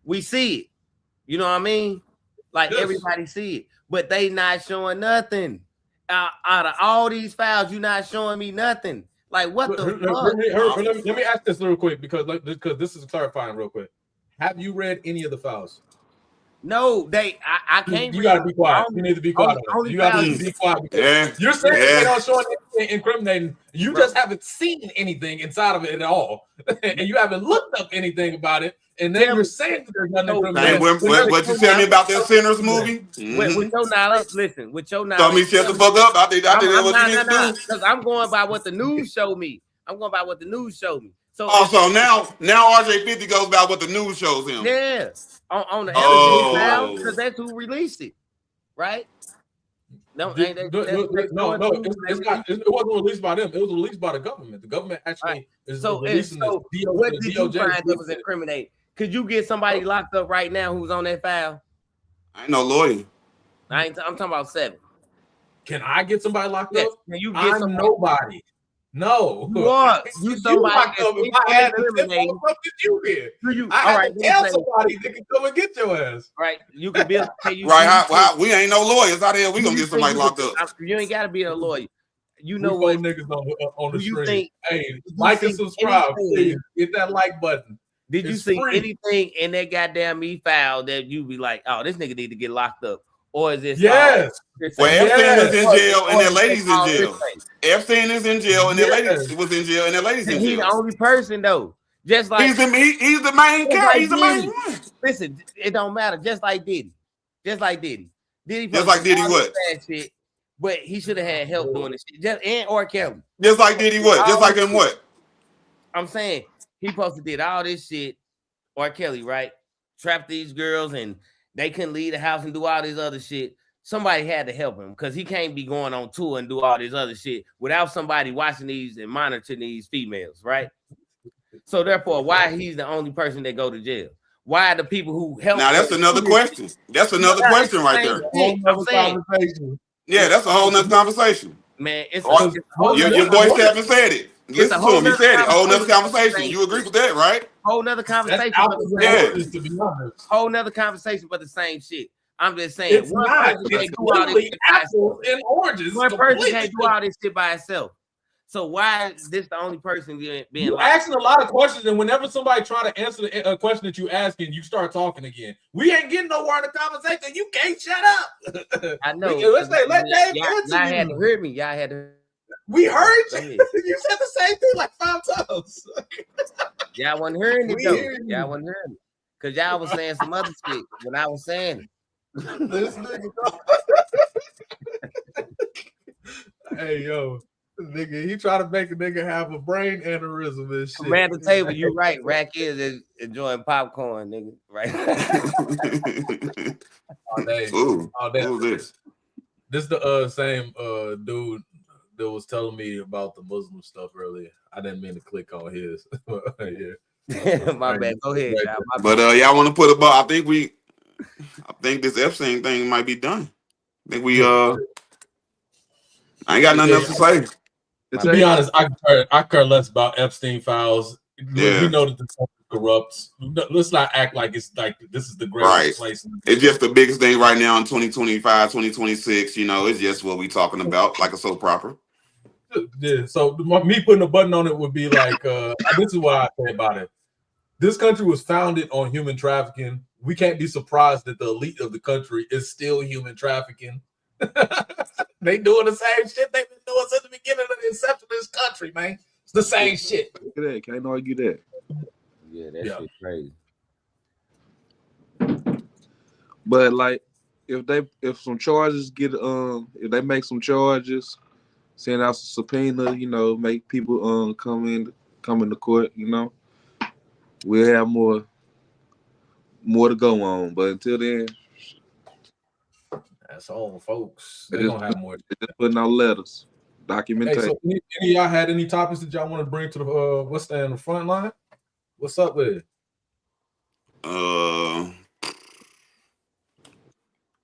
A: we see it. You know what I mean? Like everybody see it, but they not showing nothing. Out of all these files, you not showing me nothing. Like what the fuck?
F: Let me ask this real quick because this is clarifying real quick. Have you read any of the files?
A: No, I can't.
F: You gotta be quiet. You need to be quiet. You gotta be quiet because you're saying they don't show anything incriminating. You just haven't seen anything inside of it at all, and you haven't looked up anything about it. And then you're saying that there's nothing incriminating.
B: What you tell me about that Sinners movie?
A: With your knowledge, listen. With your knowledge,
B: tell me shut the fuck up. I did what you need to do.
A: Because I'm going by what the news showed me. So
B: now RJ50 goes by what the news shows him.
A: Yeah. On the energy because that's who released it, right?
F: No, it's not. It wasn't released by them. It was released by the government. The government actually is releasing this.
A: What did you find that was incriminating? Could you get somebody locked up right now who's on that file?
B: I ain't no lawyer.
A: I'm talking about 7.
F: Can I get somebody locked up?
A: Can you get
F: nobody? No.
A: What? You somebody
F: locked up. If I had to you here. I had to tell somebody that can come and get your ass.
A: Right. You can be
B: right. We ain't no lawyers. How the hell we gonna get somebody locked up?
A: You ain't gotta be a lawyer. you know
F: four
A: what?
F: niggas on the
A: Do you
F: stream.
A: think-
F: Hey,
A: you
F: like and
A: see
F: subscribe,
A: anything-
F: please. Hit that like button.
A: Did you
F: It's
A: see
F: free.
A: anything in that goddamn e-file that you be like, oh, this nigga need to get locked up? Or is it
F: Yes.
B: Well, Epstein is in jail and that lady's in
A: all
B: jail.
A: this thing?
B: Epstein is in jail and that lady
F: Yes.
B: was in jail and that lady's in
A: He's the
B: jail.
A: only person though. Just like
B: He's the main
A: just
B: character.
A: like
B: He's the main
A: Diddy.
B: one.
A: Listen, it don't matter. Just like Diddy. Just like Diddy.
B: Just like Diddy what?
A: Bad shit, but he should have had help doing this shit. Just and or Kelly.
B: Just like Diddy what? Just like him what?
A: I'm saying he supposed to did all this shit, or Kelly, right? Trap these girls and they couldn't leave the house and do all this other shit. Somebody had to help him because he can't be going on tour and do all this other shit without somebody watching these and monitoring these females, right? So therefore, why he's the only person that go to jail? Why the people who help?
B: Now that's another question. That's another question right there.
A: I'm saying,
B: Yeah, that's a whole nother conversation.
A: man, it's
B: Your boy Stephen said it. Listen to
A: whole
B: him. He
A: nother
B: said it. Whole nother
A: conversation.
B: conversation. You agree with that, right?
A: whole nother conversation.
B: Yeah.
F: To be honest.
A: Whole nother conversation, but the same shit. I'm just saying,
F: It's
A: one
F: not.
A: person can't
F: It's
A: do all this
F: literally
A: shit by
F: apples and oranges.
A: One person
F: Completely
A: can't do all this shit by itself. So why is this the only person being
F: You
A: locked
F: asking a lot of questions, and whenever somebody try to answer a question that you asking, you start talking again. We ain't getting nowhere in the conversation. You can't shut up.
A: I know.
F: Let's say, let Dave
A: y'all
F: answer
A: had to
F: you.
A: hear me. Y'all had to.
F: We heard
A: Go
F: you.
A: ahead.
F: You said the same thing like 5 times.
A: Y'all wasn't hearing it
F: We
A: though.
F: hear you.
A: Y'all wasn't hearing it because y'all was saying some other shit when I was saying it.
F: This nigga. Hey yo, nigga, he try to make a nigga have a brain aneurysm and shit.
A: Man, the table, you're right. Rack is enjoying popcorn, nigga. Right.
F: All day.
B: Ooh,
F: All day.
B: who's this?
F: This the same dude that was telling me about the Muslim stuff earlier. I didn't mean to click on his. Yeah.
A: My bad. Go ahead.
F: Right.
A: Y'all. My
B: But
A: bad.
B: y'all want to put about? I think this Epstein thing might be done. I think we I ain't got nothing else to say.
F: To be honest, I care less about Epstein files.
B: Yeah.
F: We know that the country corrupts. Let's not act like it's like this is the greatest
B: Right.
F: place.
B: It's just the biggest thing right now in 2025, 2026. You know, it's just what we talking about, like a soap opera.
F: Yeah. So me putting a button on it would be like, this is what I say about it. This country was founded on human trafficking. We can't be surprised that the elite of the country is still human trafficking. They doing the same shit they've been doing since the beginning of the inception of this country, man. It's the same shit.
E: Look at that. Can't argue that.
A: Yeah, that shit crazy.
E: But like, if some charges get if they make some charges, send out some subpoena, you know, make people come into court, you know, we'll have more to go on. But until then,
F: That's all, folks. They
E: they just,
F: gonna have more.
E: they just putting out letters,
F: Hey,
E: documentation.
F: so any of y'all had any topics that y'all want to bring to the what's that in the front line? What's up with it?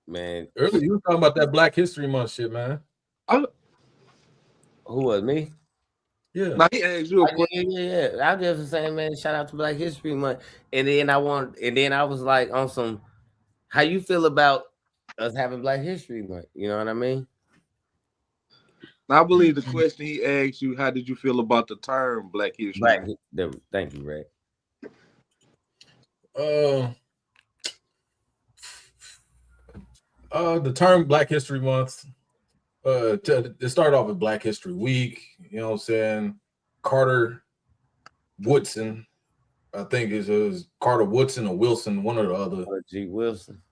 A: Man,
F: Earlier you were talking about that Black History Month shit, man.
A: who was me?
F: Yeah.
E: Now he asked you a question.
A: Yeah. I was just saying, man, shout out to Black History Month. And then I was like on some, how you feel about us having Black History Month? You know what I mean?
E: I believe the question he asked you, how did you feel about the term Black History?
A: Thank you, Ray.
F: The term Black History Month, it started off with Black History Week, you know what I'm saying? Carter Woodson, I think it was Carter Woodson or Wilson, one or the other.
A: G. Wilson.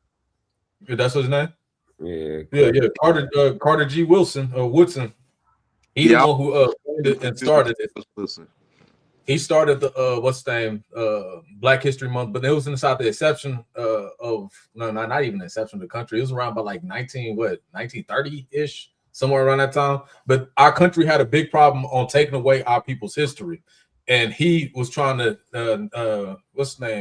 F: That's his name?
A: Yeah.
F: Carter G. Wilson or Woodson. He's the one who and started it.
E: Listen.
F: He started the what's the name Black History Month, but it was inside the exception of not even the exception of the country. It was around by like 1930-ish, somewhere around that time. But our country had a big problem on taking away our people's history, and he was trying to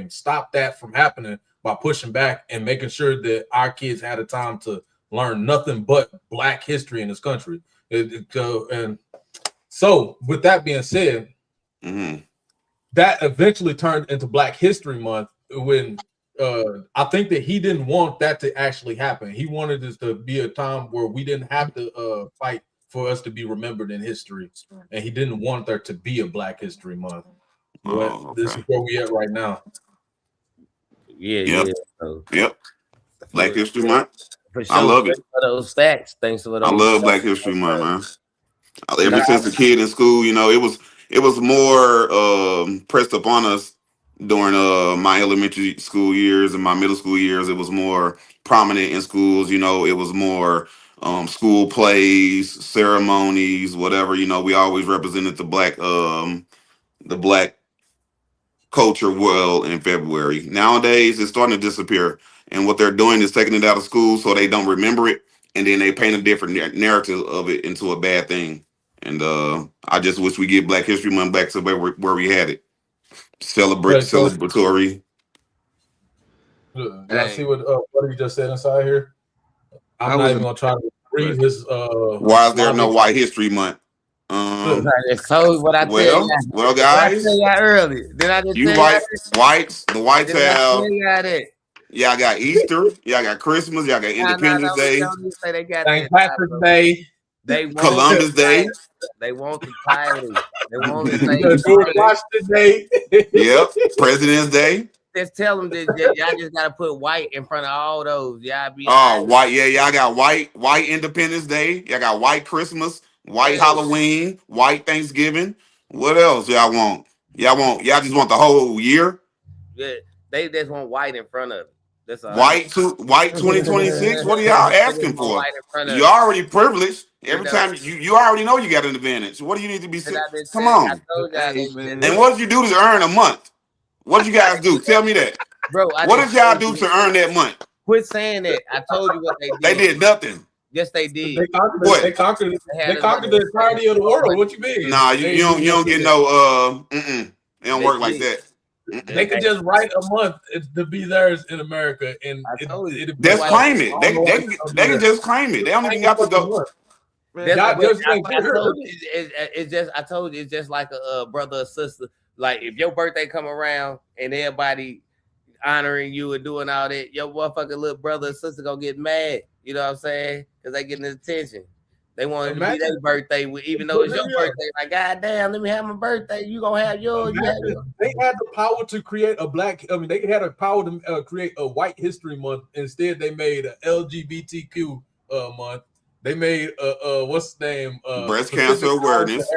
F: stop that from happening by pushing back and making sure that our kids had a time to learn nothing but Black history in this country. And so, with that being said.
B: Mm-hmm.
F: That eventually turned into Black History Month when I think that he didn't want that to actually happen. He wanted this to be a time where we didn't have to fight for us to be remembered in history, and he didn't want there to be a Black History Month. But this is where we at right now.
A: Yeah.
B: Yep. Black History Month.
A: For sure.
B: I love it.
A: Thanks for those facts. Thanks for those.
B: I love Black History Month, man. Ever since a kid in school, you know, it was more pressed upon us during my elementary school years and my middle school years. It was more prominent in schools. You know, it was more school plays, ceremonies, whatever. You know, we always represented the black culture well in February. Nowadays, it's starting to disappear, and what they're doing is taking it out of school so they don't remember it, and then they paint a different narrative of it into a bad thing. And I just wish we get Black History Month back to where we had it. Celebratory.
F: Did I see what he just said inside here? I'm not even gonna try to read his.
B: Why is there no White History Month?
A: I just told you what I tell you.
B: Well, guys.
A: I tell you earlier. Did I just
B: you
A: tell
B: whites, the whites have.
A: Y'all
B: got Easter. Y'all got Christmas. Y'all got Independence Day.
F: St. Patrick's Day.
B: Columbus Day.
A: They want the title. They want the
F: Washington Day.
B: Yep. President's Day.
A: Just tell them that y'all just gotta put white in front of all those. Y'all be
B: white. Yeah, y'all got white Independence Day. Y'all got white Christmas, white Halloween, white Thanksgiving. What else y'all want? Y'all just want the whole year?
A: Yeah, they just want white in front of it. That's all.
B: White 2026. What are y'all asking for? You already privileged. Every time you already know you got an advantage. What do you need to be saying? Come on. And what did you do to earn a month? What did you guys do? Tell me that.
A: Bro,
B: what did y'all do to earn that month?
A: Quit saying that. I told you what they did.
B: They did nothing.
A: Yes, they did.
F: They conquered the entirety of the world. What you mean?
B: Nah, you don't get no It don't work like that.
F: They could just write a month to be theirs in America, and
B: just claim it. They can just claim it. They don't even got to go.
A: I told you it's just like a brother or sister. Like if your birthday come around and everybody honoring you and doing all that, your motherfucking little brother or sister gonna get mad. You know what I'm saying? Because they getting attention. They want it to be their birthday, even though it's your birthday. Like, goddamn, let me have my birthday. You gonna have yours.
F: They had the power to create they had a power to create a White History Month. Instead, they made a LGBTQ month. They made what's the name?
B: Breast cancer awareness.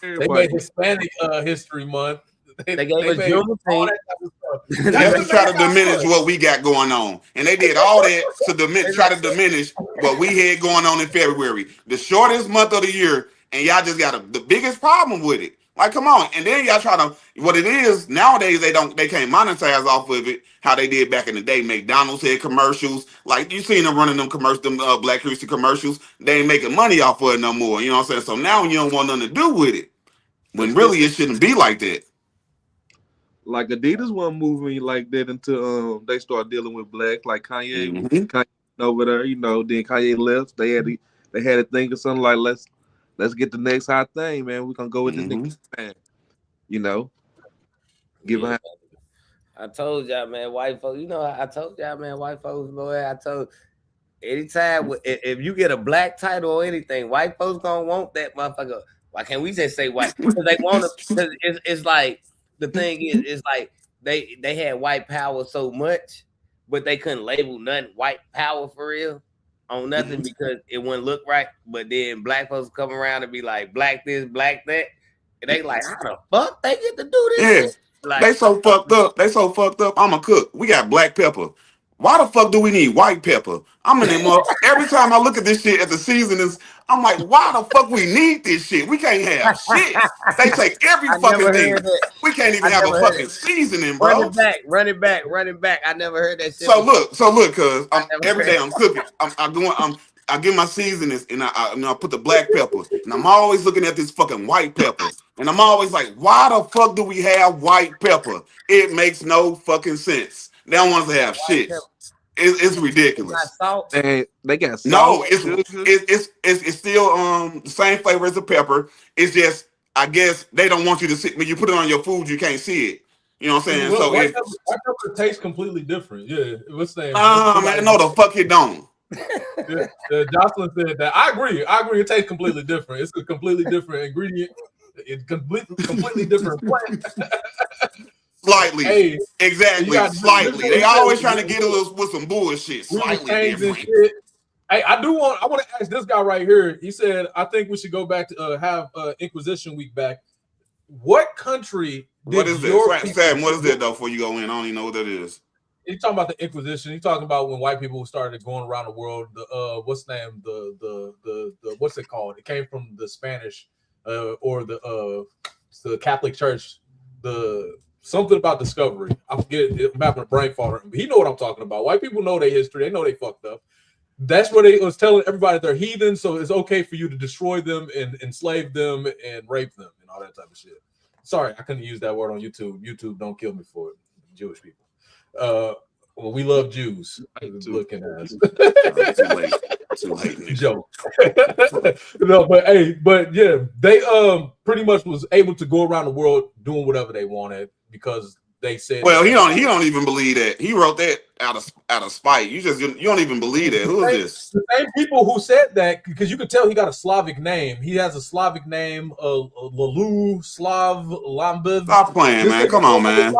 F: They made Hispanic History Month.
A: They gave us Juneteenth.
B: Just to try to diminish what we got going on, and they did all that to try to diminish what we had going on in February, the shortest month of the year, and y'all just got the biggest problem with it. Like, come on, and then y'all try to what it is nowadays. They can't monetize off of it how they did back in the day. McDonald's had commercials, like you seen them running them Black History commercials. They ain't making money off of it no more. You know what I'm saying? So now you don't want nothing to do with it, when really it shouldn't be like that.
E: Like Adidas wasn't moving like that until they start dealing with black, like Kanye. Kanye over there, you know. Then Kanye left. They had to think of something like let's get the next hot thing, man. We're gonna go with this thing, man. You know,
A: I told y'all, man, white folks. You know, I told y'all, man, white folks, boy. I told anytime if you get a black title or anything, white folks gonna want that motherfucker. Why can't we just say white? Because they want to. Because it's like. The thing is like they had white power so much, but they couldn't label nothing white power for real on nothing because it wouldn't look right. But then black folks come around and be like black this, black that, and they like, how the fuck they get to do this?
B: Yeah, like, they so fucked up. I'm a cook. We got black pepper. Why the fuck do we need white pepper? I'm in them up. Every time I look at this shit at the seasonings, I'm like, why the fuck we need this shit? We can't have shit. They take every fucking thing. We can't even have a fucking seasoning, bro.
A: Run it back. I never heard that shit.
B: So look, cause every day I'm cooking. I get my seasonings and I put the black pepper, and I'm always looking at this fucking white pepper, and I'm always like, why the fuck do we have white pepper? It makes no fucking sense. They don't want us to have shit. It's ridiculous.
E: They got salt.
B: No, it's still the same flavor as the pepper. It's just, I guess they don't want you to see when you put it on your food, you can't see it. You know what I'm saying?
F: Well,
B: so
F: white pepper tastes completely different. Yeah, what's the name?
B: Man, no, the fuck it don't.
F: Jocelyn said that. I agree. It tastes completely different. It's a completely different ingredient. It's completely different plant.
B: Slightly.
F: Hey,
B: exactly. Slightly. They always trying to get us with some bullshit. Slightly different.
F: Hey, I want to ask this guy right here. He said, I think we should go back to have Inquisition Week back. What country
B: what is that? Sam, what is that though? Before you go in, I don't even know what that is.
F: He's talking about the Inquisition. He's talking about when white people started going around the world. The what's the name? The what's it called? It came from the Spanish or the Catholic Church. The something about discovery. I forget. I'm having a brain fart. He know what I'm talking about. White people know their history. They know they fucked up. That's where they was telling everybody they're heathens, so it's okay for you to destroy them and enslave them and rape them and all that type of shit. Sorry, I couldn't use that word on YouTube. YouTube don't kill me for it. Jewish people. Well, we love Jews. Looking at us.
B: Too late.
F: Joke. No, but yeah, they pretty much was able to go around the world doing whatever they wanted because they said.
B: Well, he don't even believe that. He wrote that out of spite. You don't even believe that. Who is this?
F: The same people who said that, because you could tell he got a Slavic name. He has a Slavic name, Lalu, Slav, Lambiv.
B: Stop playing, man. Come on, man.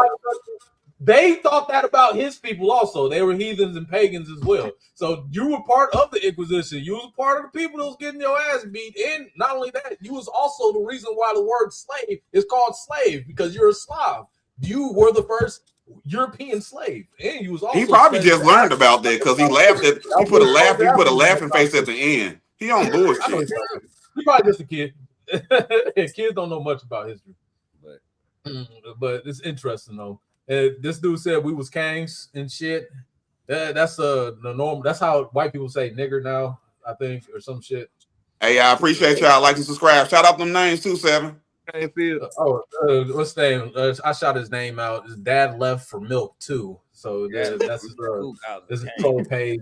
F: They thought that about his people also. They were heathens and pagans as well. So you were part of the Inquisition. You was part of the people that was getting your ass beat. And not only that, you was also the reason why the word slave is called slave, because you're a Slav. You were the first European slave. And you was also
B: he probably just learned about that because he laughed at he put a laughing face at the end. He on bullshit.
F: He probably just a kid. Kids don't know much about history. But it's interesting though. This dude said we was kangs and shit. That's the norm. That's how white people say nigger now, I think, or some shit.
B: Hey, I appreciate y'all. Like and subscribe. Shout out them names too, Seven.
F: What's his name? I shot his name out. His dad left for milk too. So that's his troll page.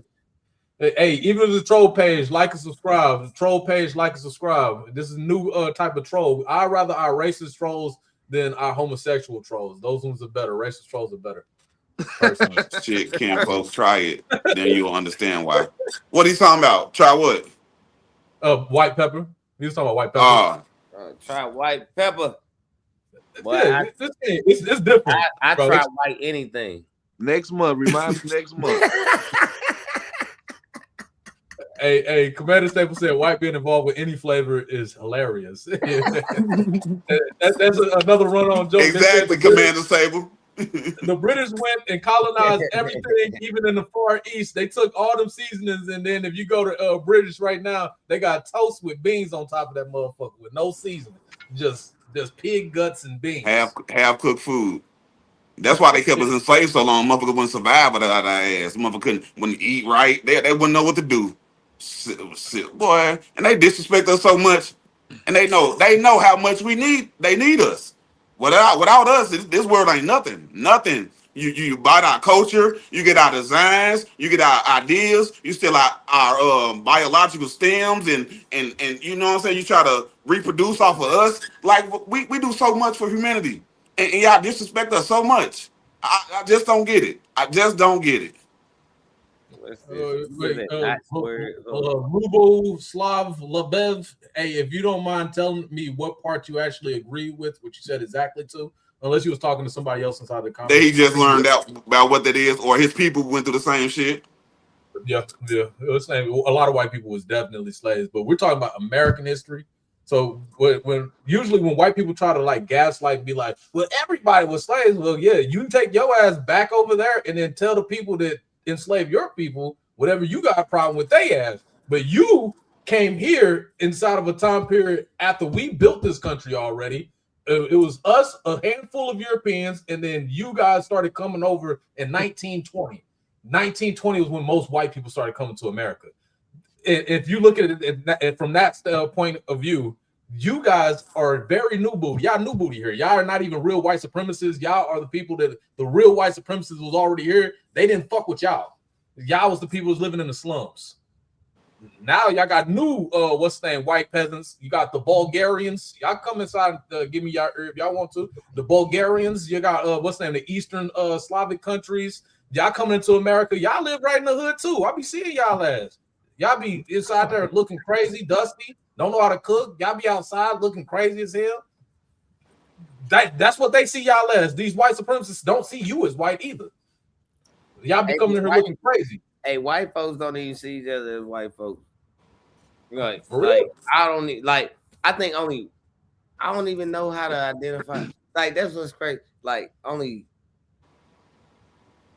F: Hey, even if it's a troll page, like and subscribe. The troll page, like and subscribe. This is a new type of troll. I'd rather our racist trolls than our homosexual trolls. Those ones are better. Racist trolls are better.
B: Shit, can folks try it? Then you'll understand why. What he's talking about? Try what?
F: White pepper. He was talking about white pepper.
A: Try white pepper.
F: Boy, it's different.
A: I try white anything.
E: Next month. Remind me next month.
F: Hey, Commander Staples said white being involved with any flavor is hilarious. That's another run-on joke.
B: Exactly, Commander Staples.
F: The British went and colonized everything, even in the Far East. They took all them seasonings, and then if you go to British right now, they got toast with beans on top of that motherfucker with no seasoning, just pig guts and beans.
B: Half cooked food. That's why they kept us enslaved so long. Motherfucker wouldn't survive without our ass. Motherfucker wouldn't eat right. They wouldn't know what to do. Boy, and they disrespect us so much, and they know how much we need. They need us. Without us, this world ain't nothing. You buy our culture, you get our designs, you get our ideas, you steal our biological stems, and you know what I'm saying. You try to reproduce off of us. Like we do so much for humanity, and y'all disrespect us so much. I just don't get it.
F: Rubo Slav Labev. Hey, if you don't mind telling me what part you actually agree with, what you said exactly to, unless you was talking to somebody else inside the comments.
B: He just learned out about what that is, or his people went through the same shit.
F: Yeah. A lot of white people was definitely slaves, but we're talking about American history. So when white people try to like gaslight, be like, well, everybody was slaves. Well, yeah, you can take your ass back over there and then tell the people that enslave your people whatever you got a problem with they ass. But you came here inside of a time period after we built this country already. It was us, a handful of Europeans, and then you guys started coming over in 1920. 1920 was when most white people started coming to America. If you look at it from that point of view, you guys are very new booty. Y'all new booty here. Y'all are not even real white supremacists. Y'all are the people that the real white supremacists was already here. They didn't fuck with y'all. Y'all was the people who's living in the slums. Now y'all got new white peasants. You got the Bulgarians. Y'all come inside, give me y'all if y'all want to. The Bulgarians. You got the Eastern Slavic countries. Y'all coming into America. Y'all live right in the hood too. I be seeing y'all ass. Y'all be inside there looking crazy, dusty, don't know how to cook. Y'all be outside looking crazy as hell. That's what they see y'all as. These white supremacists don't see you as white either. Y'all be coming in here looking crazy.
A: Hey, white folks don't even see each other as white folks. Like,
F: For real?
A: I don't need, like, I don't even know how to identify. Like, that's what's crazy. Like, only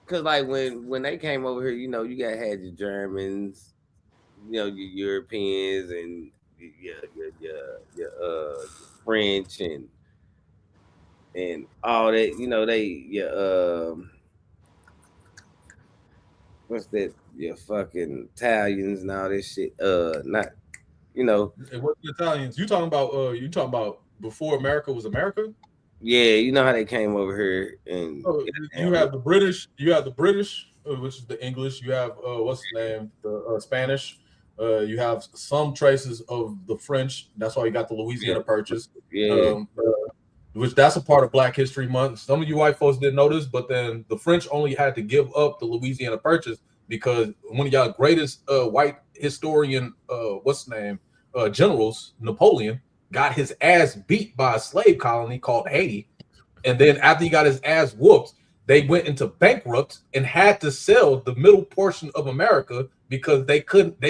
A: because, like, when they came over here, you know, you had your Germans, you know, your Europeans, and your French and all that. You know, what's that? Your fucking Italians and all this shit. Not, you know.
F: And what the Italians? You talking about before America was America?
A: Yeah, you know how they came over here, and
F: you have the British. You have the British, which is the English. You have what's the name? The Spanish. You have some traces of the French. That's why you got the Louisiana Purchase.
A: Yeah.
F: Which that's a part of Black History Month. Some of you white folks didn't know this, but then the French only had to give up the Louisiana Purchase because one of y'all greatest white historian, generals, Napoleon, got his ass beat by a slave colony called Haiti. And then after he got his ass whooped, they went into bankrupt and had to sell the middle portion of America because they couldn't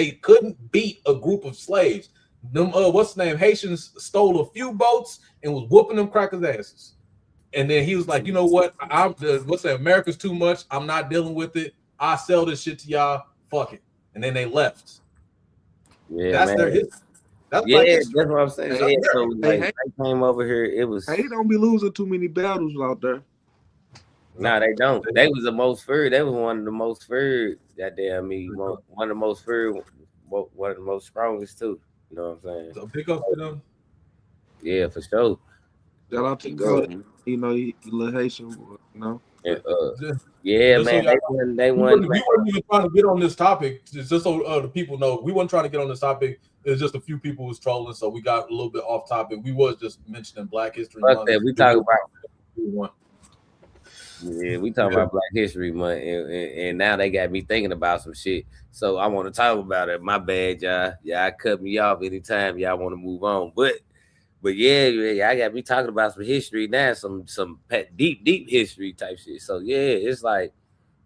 F: beat a group of slaves. Them Haitians stole a few boats and was whooping them crackers' asses. And then he was like, you know what? America's too much. I'm not dealing with it. I sell this shit to y'all. Fuck it. And then they left.
A: Yeah,
F: that's
A: man.
F: their history.
A: That's what I'm saying. Yeah, so like, they came over here. It was
E: they don't be losing too many battles out there.
A: No, they don't. They was the most feared. They was one of the most feared. Goddamn me, one of the most feared, one of the most strongest too. You know what I'm saying?
F: So pick up for them.
A: Yeah, for sure.
E: Shout out to God. You know, he little Haitian, you know.
A: Yeah, man.
F: So
A: they
F: we weren't even trying to get on this topic. It's just so the people know we weren't trying to get on this topic. It's just a few people was trolling, so we got a little bit off topic. We was just mentioning Black History Month.
A: We talk about. Yeah, we talking about Black History Month, and now they got me thinking about some shit. So I want to talk about it. My bad, y'all. Y'all cut me off anytime y'all want to move on. But yeah, I got me talking about some history now, some deep history type shit. So yeah, it's like,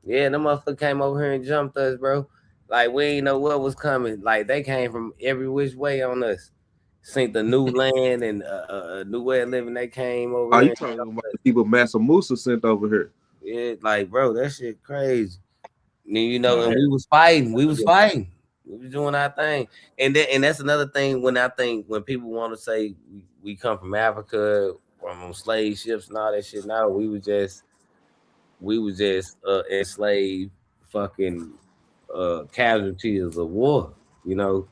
A: yeah, them motherfuckers came over here and jumped us, bro. Like we ain't know what was coming. Like they came from every which way on us. Seen the new land and a new way of living. They came over.
E: Are you talking about the people Mansa Musa sent over here?
A: Yeah, like bro, that shit crazy. And you know, and we was fighting. We was doing our thing. And that's another thing when people want to say we come from Africa, from slave ships and all that shit. No, we was just enslaved fucking casualties of war. You know,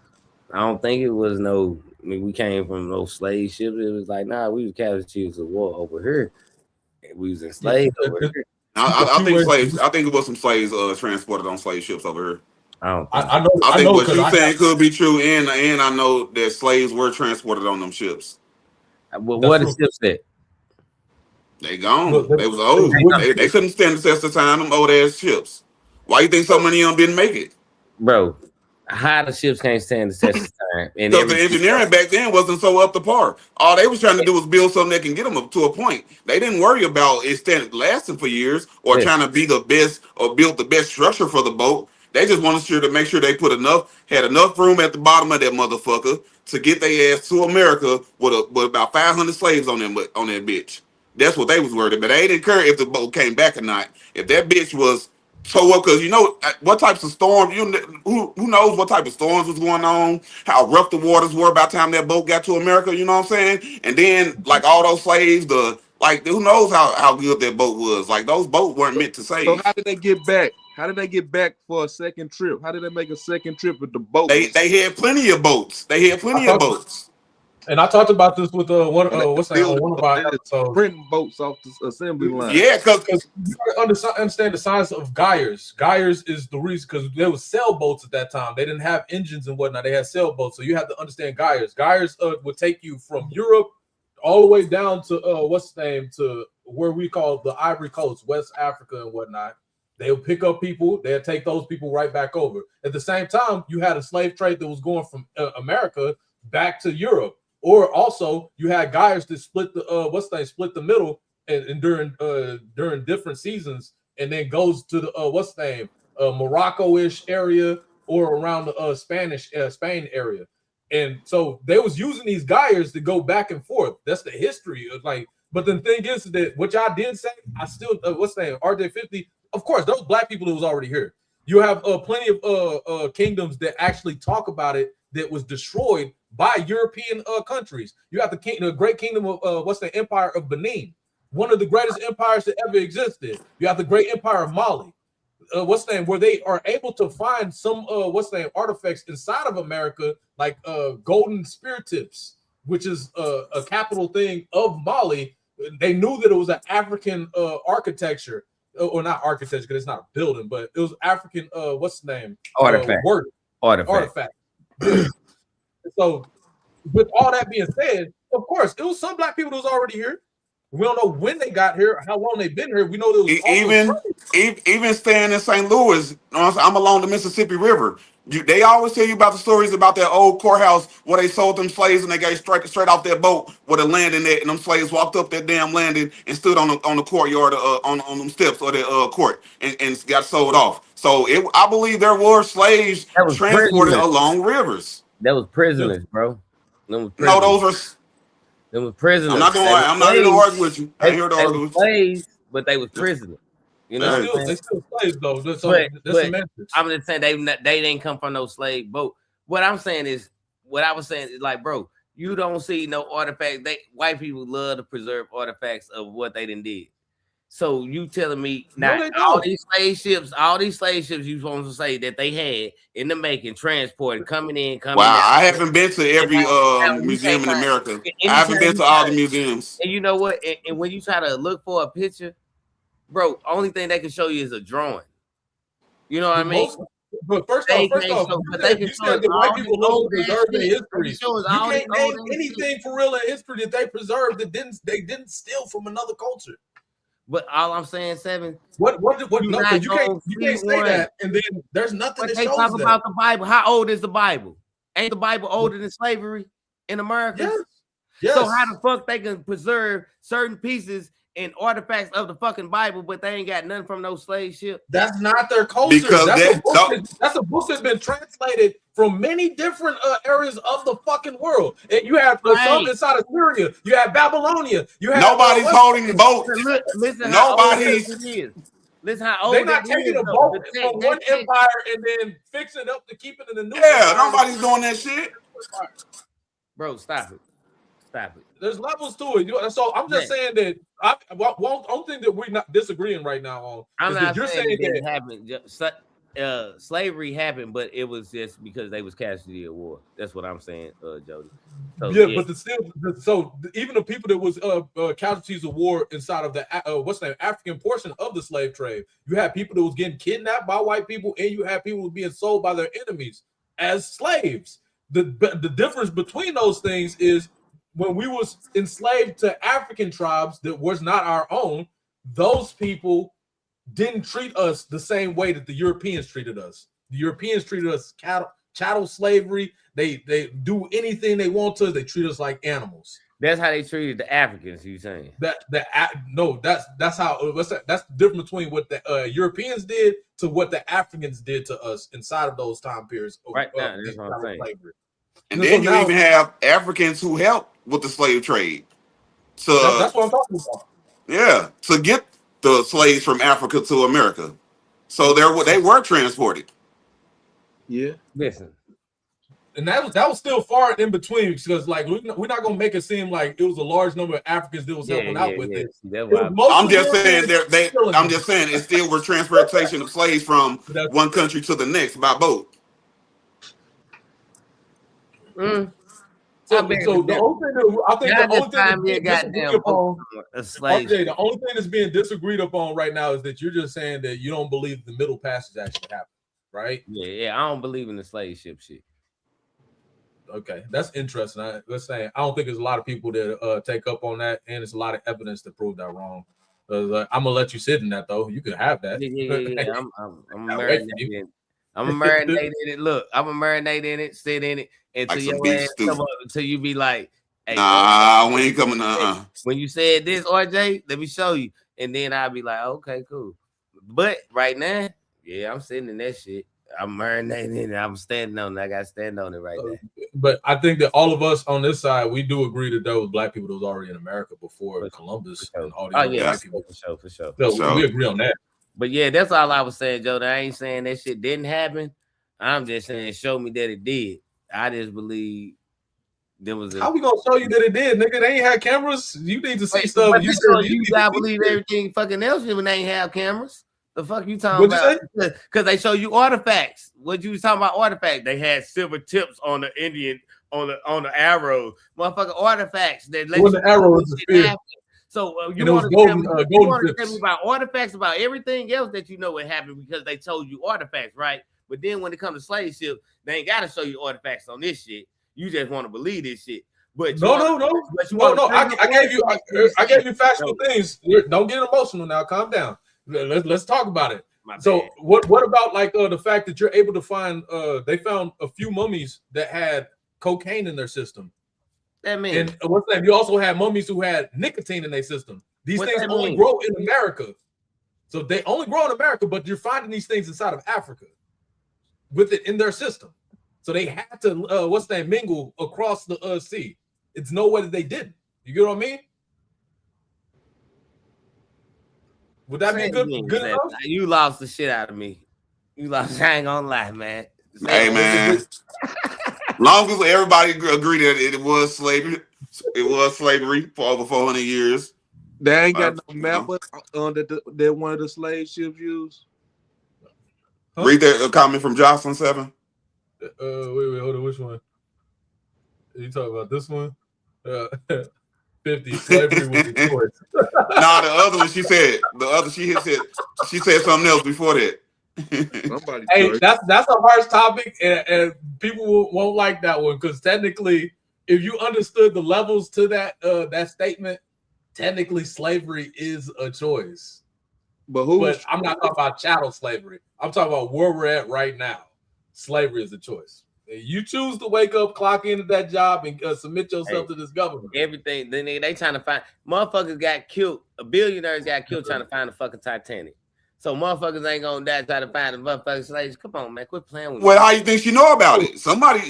A: I don't think it was no. I mean, we came from no slave ships. It was like, nah, we was casualties of war over here. We was enslaved over here.
B: I think slaves. I think it was some slaves transported on slave ships over here.
F: I
B: think
F: know
B: what you saying could be true, and I know that slaves were transported on them ships.
A: Well, what is ships that?
B: They gone. They was old. They couldn't stand the test of time. Them old ass ships. Why you think so many of them didn't make it,
A: bro? How the ships can't stand the test of time? And
B: because the engineering back then wasn't so up to par. All they was trying to do was build something that can get them up to a point. They didn't worry about it lasting for years or trying to be the best or build the best structure for the boat. They just wanted to make sure they had enough room at the bottom of that motherfucker to get their ass to America with about 500 slaves on that bitch. That's what they was worried about. They didn't care if the boat came back or not. If that bitch was towed up, because you know what types of storms, who knows what type of storms was going on, how rough the waters were by the time that boat got to America, you know what I'm saying? And then like all those slaves, who knows how good that boat was. Like those boats weren't meant to save.
E: So how did they get back? How did they get back for a second trip? How did they make a second trip with the boat?
B: They had plenty of boats.
F: And I talked about this with one of our episodes.
E: Printing boats off the assembly line.
B: Yeah, because
F: you understand the size of Gyres. Gyres is the reason, because there was sailboats at that time. They didn't have engines and whatnot. They had sailboats. So you have to understand Gyres. Gyres would take you from Europe all the way down to to where we call the Ivory Coast, West Africa and whatnot. They'll pick up people. They'll take those people right back over. At the same time, you had a slave trade that was going from America back to Europe. Or also, you had guys that split the middle and during different seasons, and then goes to the Morocco-ish area or around the Spain area. And so they was using these guys to go back and forth. That's the history of But the thing is that what y'all did say, I still RJ50. Of course, those black people that was already here. You have plenty of kingdoms that actually talk about it that was destroyed by European countries. You have the great kingdom of Empire of Benin, one of the greatest empires that ever existed. You have the great empire of Mali. Where they are able to find some artifacts inside of America, like golden spear tips, which is a capital thing of Mali. They knew that it was an African architecture, or not architecture because it's not a building, but it was African artifact. So with all that being said, of course, it was some black people that was already here. We don't know when they got here, how long they've been here. We know there was
B: even staying in St. Louis. I'm along the Mississippi River. They always tell you about the stories about that old courthouse where they sold them slaves and they got straight off their boat with a landing net, and them slaves walked up that damn landing and stood on the courtyard on them steps of the court and got sold off. So I believe there were slaves transported along rivers.
A: That was prisoners, bro.
B: No, those are.
A: They were prisoners.
B: I'm not here to argue with you. I ain't here to argue with you.
A: Slaves, but they were prisoners. You know,
F: they still slaves though.
A: I'm just saying they didn't come from no slave boat. What I was saying is like, bro, you don't see no artifact. White people love to preserve artifacts of what they done did. So you telling me now all these slave ships you supposed to say that they had in the making, transported, coming in.
B: I haven't been to every museum in America. I haven't been to all the museums.
A: And you know what? And when you try to look for a picture, bro, only thing they can show you is a drawing. You know what I mean?
F: But first off, you said that white people don't preserve their history. You can't name anything for real in history that they preserved that they didn't steal from another culture.
A: But all I'm saying, Seven.
F: What? No, you can't say that, and then there's nothing that
A: they
F: shows
A: talk
F: that.
A: about the Bible. How old is the Bible? Ain't the Bible older than slavery in America?
F: Yes.
A: So how the fuck they can preserve certain pieces and artifacts of the fucking Bible, but they ain't got nothing from no slave ship?
F: That's not their culture.
B: Because
F: that's a book that's been translated from many different areas of the fucking world. And you have some inside of Syria. You have Babylonia. You have
B: nobody's holding the boat.
A: Listen, listen how old
F: they're not taking a boat from one empire and then fixing it up to keep it in the new.
B: Yeah, nobody's doing that shit.
A: Bro, stop it.
F: There's levels to it. So I'm just saying that one thing that we're not disagreeing right now on.
A: I'm not saying it happened. Slavery happened, but it was just because they was casualty of war. That's what I'm saying, Jody. So,
F: so even the people that was casualties of war inside of the African portion of the slave trade, you had people that was getting kidnapped by white people, and you had people being sold by their enemies as slaves. The difference between those things is when we was enslaved to African tribes that was not our own, those people didn't treat us the same way that the Europeans treated us. The Europeans treated us chattel slavery. They do anything they want to. They treat us like animals.
A: That's how they treated the Africans. You saying
F: that's how that's the difference between what the Europeans did to what the Africans did to us inside of those time periods.
A: Right now, that's what I'm saying.
F: Slavery.
B: And then you even have Africans who helped with the slave trade. So
F: that's what I'm talking about.
B: Yeah, to get the slaves from Africa to America. So they were transported.
E: Yeah.
A: Listen.
F: And that was still far in between, because like we're not gonna make it seem like it was a large number of Africans that was helping out with it.
B: I'm just saying it still was transportation of slaves from one country to the next by boat.
F: So the only thing the only thing that's being disagreed upon right now is that you're just saying that you don't believe the Middle Passage actually happened, right?
A: Yeah, I don't believe in the slave ship shit.
F: Okay, that's interesting. Let's say I don't think there's a lot of people that take up on that, and there's a lot of evidence to prove that wrong. I'm gonna let you sit in that though. You can have that.
A: Yeah. I'm marinating in it. I'm marinating in it. Look, I'm gonna marinate in it, sit in it until
B: Like some
A: your
B: beef
A: ass
B: stew.
A: come up, until you be like, hey,
B: nah, we ain't coming.
A: When you said this, RJ, let me show you, and then I'll be like, okay, cool. But right now, yeah, I'm sitting in that shit. I'm marinating in it. I'm standing on it. I got to stand on it right now.
F: But I think that all of us on this side, we do agree that there was black people that was already in America before Columbus and all these black people.
A: For sure.
F: So we agree on that.
A: But yeah, that's all I was saying, Joe. I ain't saying that shit didn't happen. I'm just saying, show me that it did. I just believe there was.
F: How we gonna show you that it did, nigga? They ain't had cameras. You need to see stuff.
A: You said you gotta believe everything fucking else when they ain't have cameras. The fuck you talking about? Because they show you artifacts. What you talking about? Artifacts? They had silver tips on the Indian on the arrow, motherfucking artifacts that let you
F: the arrow was the spear.
A: So you
F: want
A: to tell me about artifacts, about everything else that you know what happened because they told you artifacts, right? But then when it comes to slave ship, they ain't got to show you artifacts on this shit. You just want to believe this shit. But
F: no. I gave you factual things. Don't get emotional now. Calm down. Let's talk about it. So what about like the fact that you're able to find? They found a few mummies that had cocaine in their system.
A: That means,
F: and what's that? You also had mummies who had nicotine in their system. These things only grow in America. So they only grow in America, but you're finding these things inside of Africa with it in their system. So they had to mingle across the sea. It's no way that they didn't. You get what I mean? Would that be good enough?
A: You lost the shit out of me. You lost. I ain't gonna lie, man.
B: Hey, man. Long as everybody agree that it was slavery, for over 400 years.
E: They ain't got no map that one of the slave ships used.
B: Huh? Read that comment from Jocelyn 7.
F: Wait, hold on. Which one? Are you talking about this one? 50 slavery was a choice.
B: Nah, the other one she said something else before that.
F: Hey, that's a harsh topic, and people won't like that one because technically, if you understood the levels to that statement, technically slavery is a choice. But I'm not talking about chattel slavery. I'm talking about where we're at right now. Slavery is a choice. You choose to wake up, clock into that job, and submit yourself to this government.
A: Everything. Then they trying to find motherfuckers got killed. Billionaires got killed trying to find the fucking Titanic. So motherfuckers ain't gonna die trying to find the motherfucking slaves. Come on, man, quit playing with me.
B: Well, how you think she know about it?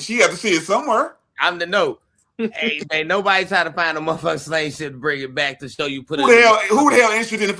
B: She had to see it somewhere.
A: I'm the no. Hey, man, nobody trying to find a motherfucking slave ship to bring it back to show you.
B: Who the hell interested in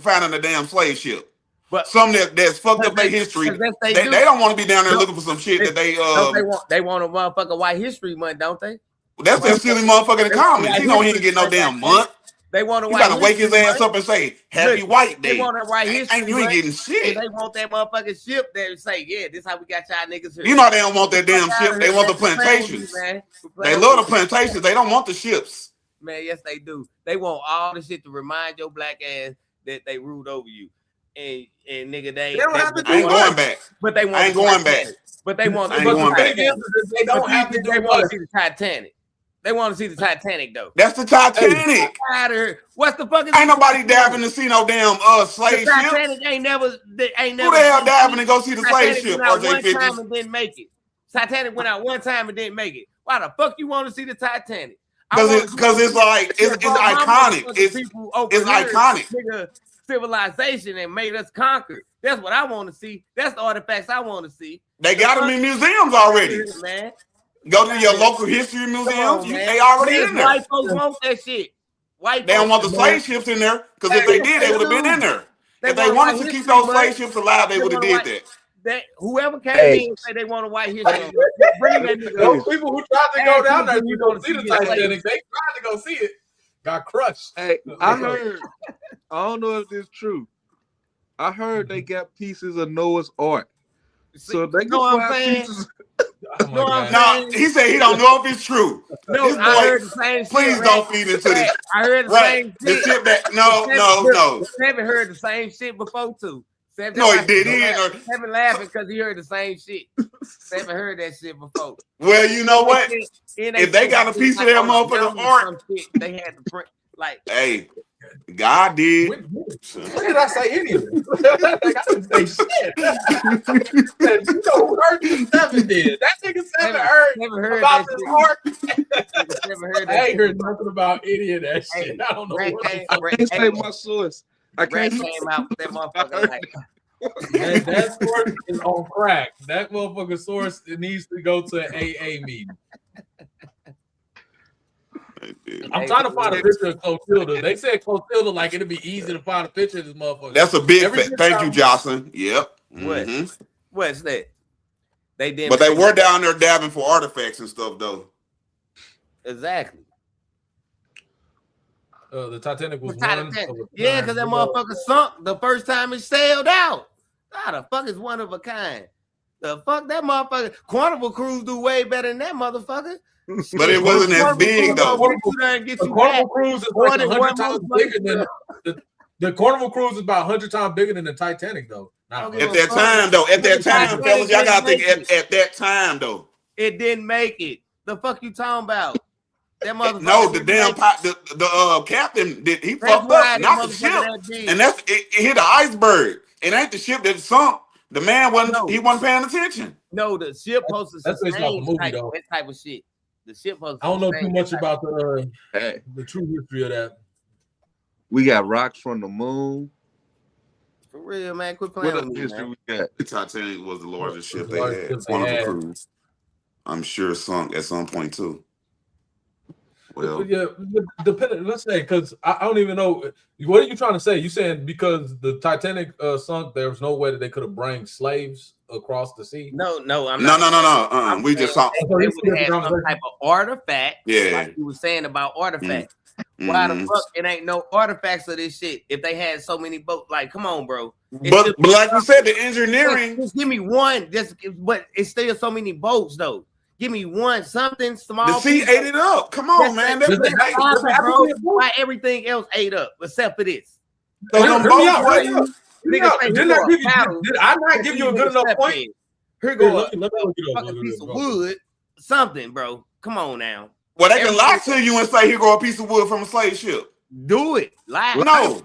B: finding a damn slave ship? But some that's fucked up their history. They don't want to be down there looking for some shit that they
A: want a motherfucking White History Month, don't they?
B: That's that silly motherfucker in the comments. He know he ain't get no damn month.
A: They want a
B: you gotta wake his ass up and say Happy White Day.
A: They want a White History.
B: You ain't getting shit.
A: They want that motherfucking ship that say, yeah, this how we got y'all niggas here.
B: You know they don't want that damn ship. They want the plantations. They love the plantations. They don't want the ships.
A: Man, yes, they do. They want all the shit to remind your black ass that they ruled over you. And nigga, they
B: don't have to do ain't going back.
A: But they want
B: I ain't going back.
A: But they want
B: I ain't going back.
A: They don't have to do. They want to see the Titanic. They want to see the Titanic though.
B: That's the Titanic.
A: What's the fucking?
B: Ain't nobody diving to see no damn slave ship.
A: Titanic ain't never. Who
B: the hell diving to go see the slave ship?
A: RJ time and didn't make it. Titanic went out one time and didn't make it. Why the fuck you want to see the Titanic?
B: Because it's like it's iconic. It's iconic.
A: Nigga, civilization and made us conquer. That's what I want to see. That's the artifacts I want to see.
B: They got them in museums already.
A: Man.
B: Go to your local history museums. They already in there.
A: White folks want that shit.
B: They don't want the slave ships in there because if they did, they would have been in there. If they wanted to keep those slave ships alive, they would have did that.
A: That whoever came in and said they want a White History, bring that nigga.
F: Those people who tried to go down there, you don't see the Titanic. They tried to go see it, got crushed.
E: Hey, I heard. I don't know if this is true. I heard they got pieces of Noah's Ark, so they can find pieces.
B: No, he said he don't know if it's true.
A: No, I heard the same shit.
B: Please don't feed into this.
A: I heard the same shit.
B: The shit that no.
A: Seven heard the same shit before too.
B: No, he did. He ain't.
A: Seven laughing because he heard the same shit. Seven heard that shit before.
B: Well, you know what? If they got a piece of that motherfucking art,
A: they had to print like.
B: Hey, God did.
F: When did I say Indian? I didn't say shit. You know who heard this? Seven did. That nigga Seven heard about this heart. I ain't heard nothing about any of that shit. I don't know what the fuck.
E: I can't say my source. I can't
A: came out with that motherfucker like.
F: That source is on crack. That motherfucker source needs to go to an AA meeting. I'm trying to find a picture of Clotilda. They said Clotilda like it'd be easy to find a picture of this motherfucker.
B: That's a big thank you, Jocelyn. Yep.
A: What? What's that? They did,
B: but they were down there dabbing for artifacts and stuff, though.
A: Exactly.
F: The Titanic was
A: yeah, because that motherfucker sunk the first time it sailed out. How the fuck is one of a kind? The fuck that motherfucker? Carnival Cruise do way better than that motherfucker.
B: But it wasn't as big though.
F: Carnival Cruise is like 100 times bigger than the Carnival Cruise is about 100 times bigger than the Titanic though.
B: At that time, fellas, y'all gotta think at that time though.
A: It didn't make it. The fuck you talking about? That motherfucker.
B: No, the damn the captain did he fucked up, not the ship, and it hit an iceberg. It ain't the ship that sunk. The man wasn't. He wasn't paying attention.
A: No, the ship posted
F: that's based off a movie though.
A: That type of shit. The ship posted.
F: I don't know too much about the true history of that.
E: We got rocks from the moon.
A: For real, man. Quit playing with me, man.
E: We got?
B: The Titanic was the largest ship they had. One of the cruise. I'm sure sunk at some point too. Well,
F: yeah, depending. Let's say because I don't even know what are you trying to say. You saying because the Titanic sunk, there was no way that they could have brought slaves across the sea?
A: No, I'm
B: no,
A: not.
B: no. We just saw.
A: They would have some type of artifact.
B: Yeah,
A: like you were saying about artifacts. Why the fuck it ain't no artifacts of this shit? If they had so many boats, like, come on, bro.
B: But like you said, the engineering.
A: Just give me one. But it's still so many boats though. Give me one, something small.
B: The sea ate it up. Come on, man.
A: Why everything else ate up except for this?
F: Did I not give you a good enough point?
A: Here goes a piece of wood, something, bro. Come on now.
B: Well, they can lie to you and say, here go a piece of wood from a slave ship.
A: Do it. Lie.
B: No.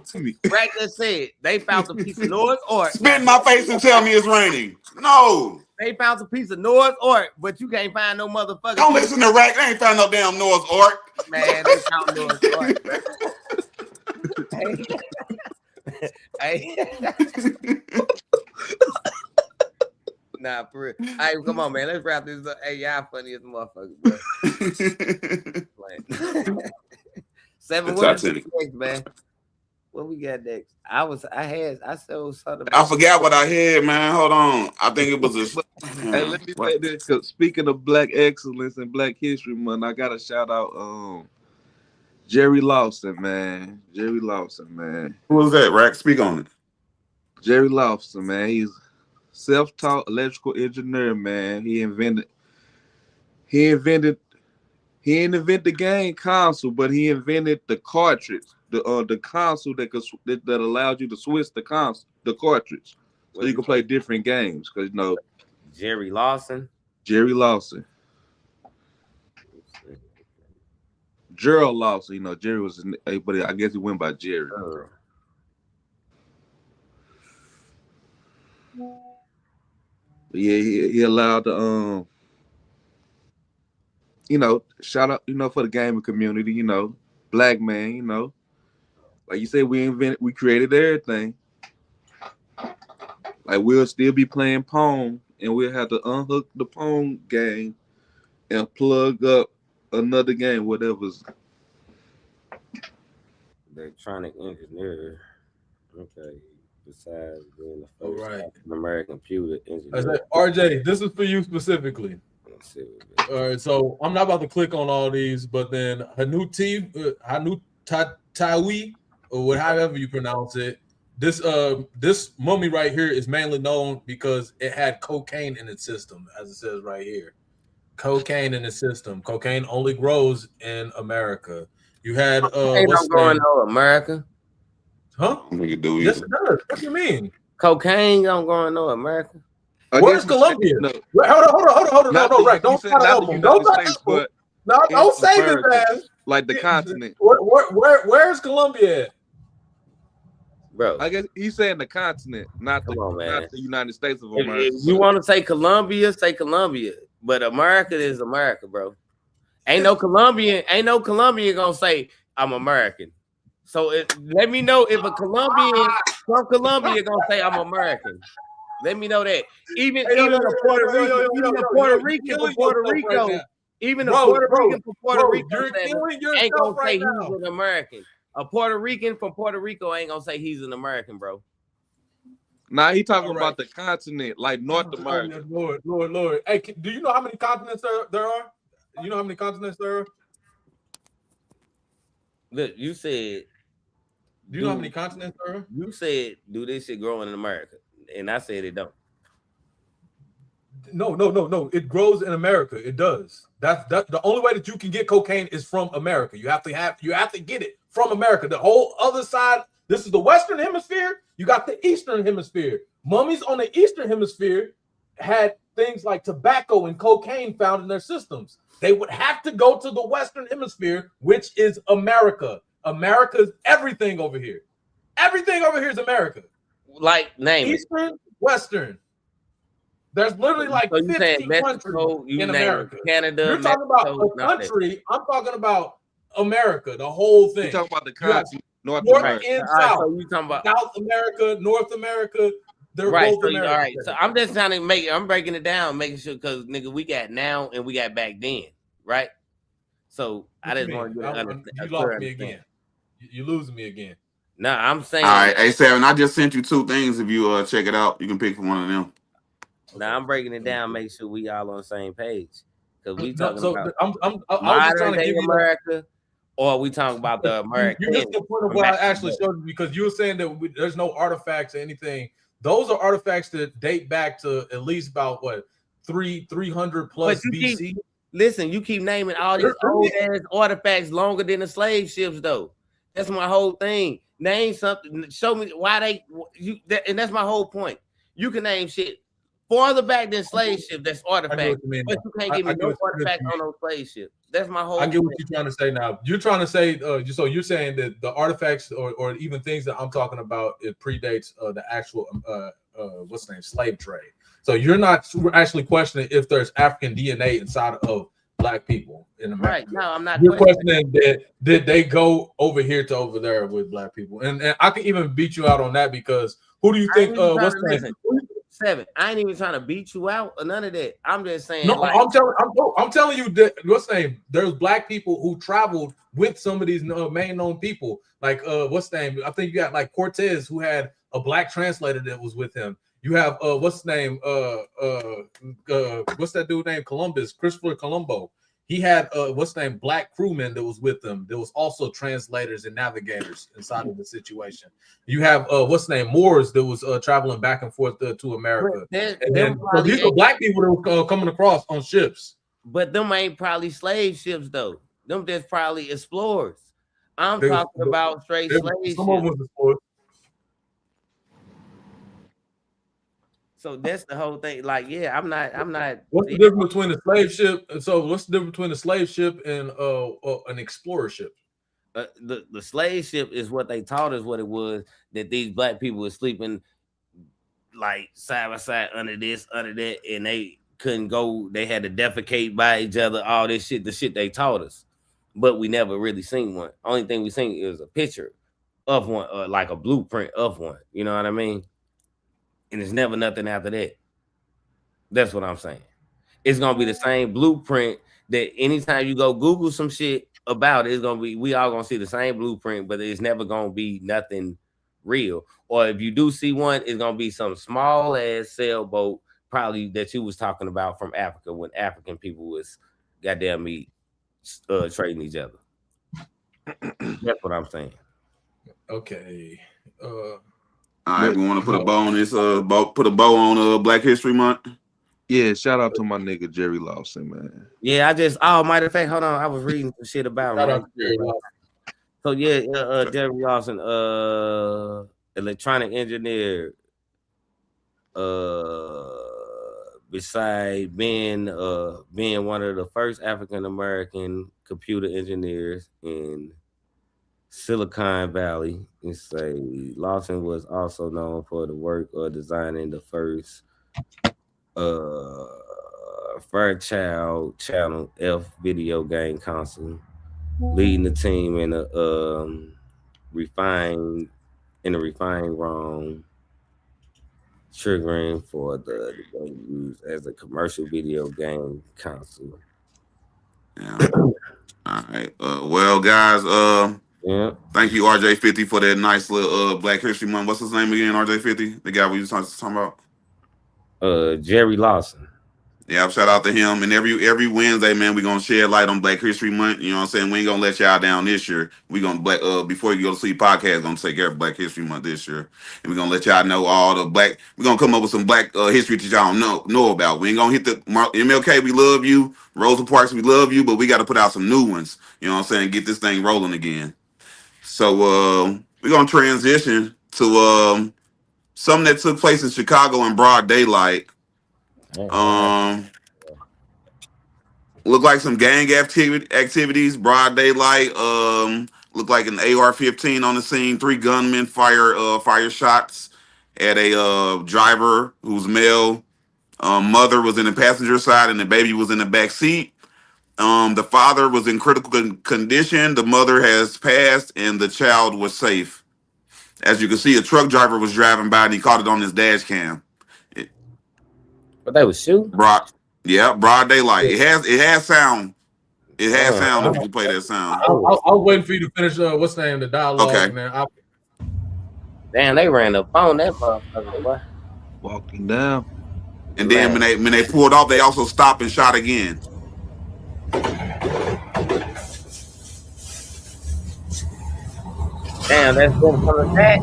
A: Right, just said they found a piece of Noah's Ark.
B: Spit in my face and tell me it's raining. No.
A: They found a piece of Noah's Ark, but you can't find no motherfucker.
B: Don't listen to Rack. They ain't found no damn Noah's Ark.
A: Man, they found Noah's Ark. Hey. Nah, for real. Hey, come on, man. Let's wrap this up. Hey, y'all funny as a motherfucker, bro. 7 what next, man? What we got next? I saw something.
B: I forgot what I had, man. Hold on. I think it was a.
E: Hey, let me say this. Cause speaking of Black excellence and Black History Month, I gotta shout out Jerry Lawson, man. Jerry Lawson, man.
B: Who was that, Rack? Speak on it.
E: Jerry Lawson, man. He's self-taught electrical engineer, man. He invented He didn't invent the game console, but he invented the cartridge, the console that allowed you to switch the cartridge, so you can play different games. Because
A: Jerry Lawson.
E: Jerry Lawson. Gerald Lawson. Jerry was, but I guess he went by Jerry. But yeah, he allowed the shout out, for the gaming community, Black man, like you said, we created everything. Like we'll still be playing Pong, and we'll have to unhook the Pong game and plug up another game, whatever's.
A: Electronic engineer. Okay. Besides being the first American computer engineer.
F: RJ, this is for you specifically. All right, so I'm not about to click on all these, but then Hanuti Tawi, or however you pronounce it, this mummy right here is mainly known because it had cocaine in its system, as it says right here. Cocaine in its system. Cocaine only grows in America. You had
A: what's going on, America?
F: Huh? Yes, it does. What do you mean?
A: Cocaine don't go in no America.
F: Where's Colombia? No. Hold on. No, right. Don't try to help him. Don't save his ass.
E: Like the continent.
F: Where's Colombia at?
A: bro.
E: I guess he's saying the continent, not the United States of America.
A: If you want to say Colombia, say Colombia. But America is America, bro. Ain't no Colombian gonna say I'm American. So let me know if a Colombian from Colombia gonna say I'm American. Let me know that. Even a Puerto Rican from Puerto Rico, even a Puerto Rican from Puerto Rico ain't gonna say he's an American. A Puerto Rican from Puerto Rico ain't gonna say he's an American, bro.
E: Nah, he talking about the continent, like North America.
F: Lord. Hey, do you know how many continents there are? You know how many continents there are?
A: Look, you said.
F: Do you know how many continents there are?
A: You said, do this shit growing in America, and I said it don't.
F: No. It grows in America. It does. That's the only way that you can get cocaine is from America. You have to get it from America. The whole other side. This is the Western Hemisphere. You got the Eastern Hemisphere. Mummies on the Eastern Hemisphere had things like tobacco and cocaine found in their systems. They would have to go to the Western Hemisphere, which is America. America's everything over here. Everything over here is America.
A: Like name
F: Eastern, Western. There's literally like 15
A: Mexico,
F: countries in America.
A: Canada.
F: You're talking about a country. I'm talking about America, the whole thing.
E: You're talking about the continent, North
F: America and South.
A: So you talking about
F: South America, North America. They're
A: right.
F: both America.
A: All right. So I'm just trying to I'm breaking it down, making sure because nigga, we got now and we got back then, right? So I just want to
F: you lost me again. You losing me again.
A: Nah, I'm saying.
B: All right, A7. I just sent you 2 things. If you check it out, you can pick from one of them.
A: Now I'm breaking it down, make sure we all on the same page because we talking about
F: I was just trying to
A: modern day
F: give you
A: America, or we talking about the American.
F: You missed the point of what I actually showed you because you were saying that there's no artifacts or anything. Those are artifacts that date back to at least about 300 plus BC.
A: Listen, you keep naming all these old ass artifacts longer than the slave ships, though. That's my whole thing. Name something. Show me why and that's my whole point. You can name shit farther back than slave ship. That's artifact, but you can't give me no artifact on those slave ships. That's my whole.
F: I get what you're trying to say now. You're trying to say so you're saying that the artifacts or even things that I'm talking about it predates the actual what's the name slave trade. So you're not actually questioning if there's African DNA inside of Black people in America.
A: Right. No, I'm not.
F: You're questioning that did they go over here to over there with Black people, and I can even beat you out on that because who do you think? What's the name?
A: 7. I ain't even trying to beat you out or none of that. I'm just saying.
F: No, I'm telling you that what's the name? There's Black people who traveled with some of these main known people. Like what's the name? I think you got like Cortez who had a Black translator that was with him. You have what's the name? What's that dude named Columbus? Christopher Colombo. He had what's the name? Black crewmen that was with them. There was also translators and navigators inside of the situation. You have what's the name? Moors that was traveling back and forth to America. So these are Black people that were coming across on ships.
A: But them ain't probably slave ships though. Them just probably explorers. I'm talking about straight slave ships.
F: Some of them was explorers.
A: So that's the whole thing. Like, yeah, I'm not.
F: What's the difference between a slave ship? So what's the difference between a slave ship and an explorer ship?
A: The slave ship is what they taught us what it was, that these Black people were sleeping like side by side under this, under that, and they couldn't go. They had to defecate by each other. All this shit, the shit they taught us, but we never really seen one. Only thing we seen is a picture of one, or like a blueprint of one. You know what I mean? And it's never nothing after that. That's what I'm saying. It's gonna be the same blueprint that anytime you go Google some shit about it, it's gonna be, we all gonna see the same blueprint, but it's never gonna be nothing real. Or if you do see one, it's gonna be some small ass sailboat, probably that you was talking about from Africa when African people was goddamn me trading each other. That's what I'm saying.
F: Okay.
B: All right, we want to put a bow on this. Put a bow on Black History Month.
E: Yeah, shout out to my nigga Jerry Lawson, man.
A: Yeah, matter of fact, hold on, I was reading some shit about him. So yeah, Jerry Lawson, electronic engineer, beside being one of the first African American computer engineers in Silicon Valley. You say Lawson was also known for the work of designing the first Fairchild Channel F video game console, leading the team in a refined ROM, triggering for the use as a commercial video game console.
B: Yeah. All right. Well, guys,
A: yeah.
B: Thank you, RJ50, for that nice little Black History Month. What's his name again, RJ50? The guy we was talking about?
A: Jerry Lawson.
B: Yeah, shout out to him. And every Wednesday, man, we're gonna shed light on Black History Month. You know what I'm saying? We ain't gonna let y'all down this year. We gonna before you go to sleep podcast, gonna take care of Black History Month this year. And we're gonna let y'all know all the black. We're gonna come up with some black history that y'all don't know about. We ain't gonna hit the MLK, we love you. Rosa Parks, we love you, but we gotta put out some new ones. You know what I'm saying? Get this thing rolling again. So we're gonna transition to something that took place in Chicago in broad daylight. Look like some gang activities, broad daylight. Look like an AR-15 on the scene. 3 gunmen fire shots at a driver whose male mother was in the passenger side and the baby was in the back seat. The father was in critical condition. The mother has passed, and the child was safe. As you can see, a truck driver was driving by, and he caught it on his dash cam.
A: But they was shooting?
B: Broad daylight. It has sound. It has sound if you play that sound.
F: I was waiting for you to finish. What's the name? The dialogue.
B: Okay.
F: Man.
A: Damn, they ran up on that motherfucker. Boy.
E: Walking down.
B: And then when they pulled off, they also stopped and shot again.
A: Damn, that's going from back.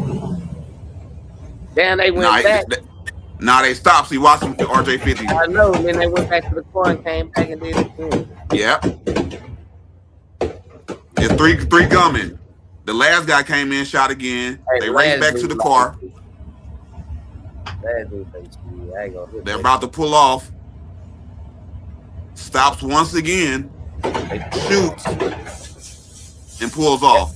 A: Damn, they went back.
B: They stopped. See, watch them to RJ50.
A: I know. Then they went back to the car and came back and did it again.
B: Yeah. It's three gunmen. The last guy came in, shot again. They raced back to the car. They're about to pull off. Stops once again. Shoots and pulls off.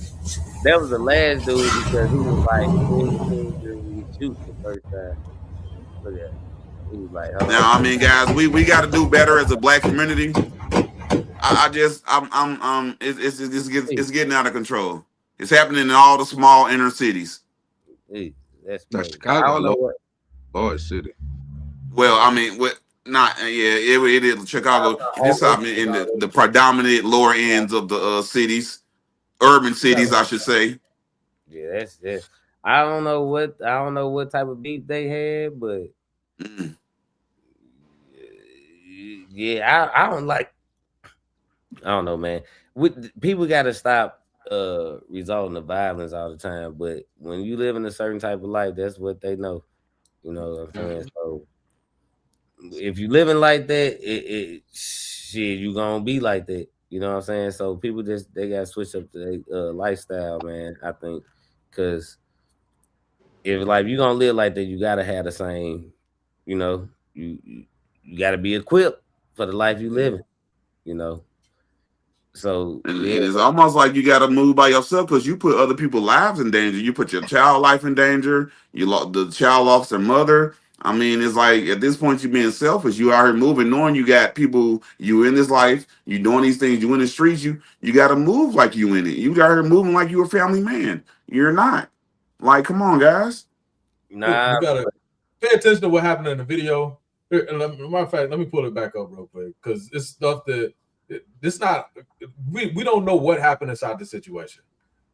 A: That was the last dude because he was like, he shoot the first time. Look at it. He was like,
B: now, I mean, guys, we got to do better as a black community. It's getting out of control. It's happening in all the small inner cities.
A: Hey, that's
E: Chicago, large city.
B: Well, I mean, it is Chicago. This happening in the predominant lower ends of the cities, urban cities, I should say.
A: Yeah, that's. I don't know what type of beef they had, but yeah, I don't like. I don't know, man. People got to stop resorting to violence all the time. But when you live in a certain type of life, that's what they know. You know what I'm saying? So if you living like that, shit, you gonna be like that. You know what I'm saying? So people they gotta switch up their lifestyle, man. I think because if like you gonna live like that, you gotta have the same. You know, you gotta be equipped for the life you living. You know. So
B: it's almost like you got to move by yourself because you put other people's lives in danger. You put your child life in danger. You lost the child lost their mother. I mean, it's like at this point you're being selfish. You out here moving, knowing you got people. You in this life. You doing these things. You in the streets. You got to move like you in it. You out here moving like you a family man. You're not. Like, come on, guys.
F: Nah, you gotta pay attention to what happened in the video. Here, matter of fact, let me pull it back up real quick because it's stuff that. It's not. We don't know what happened inside the situation,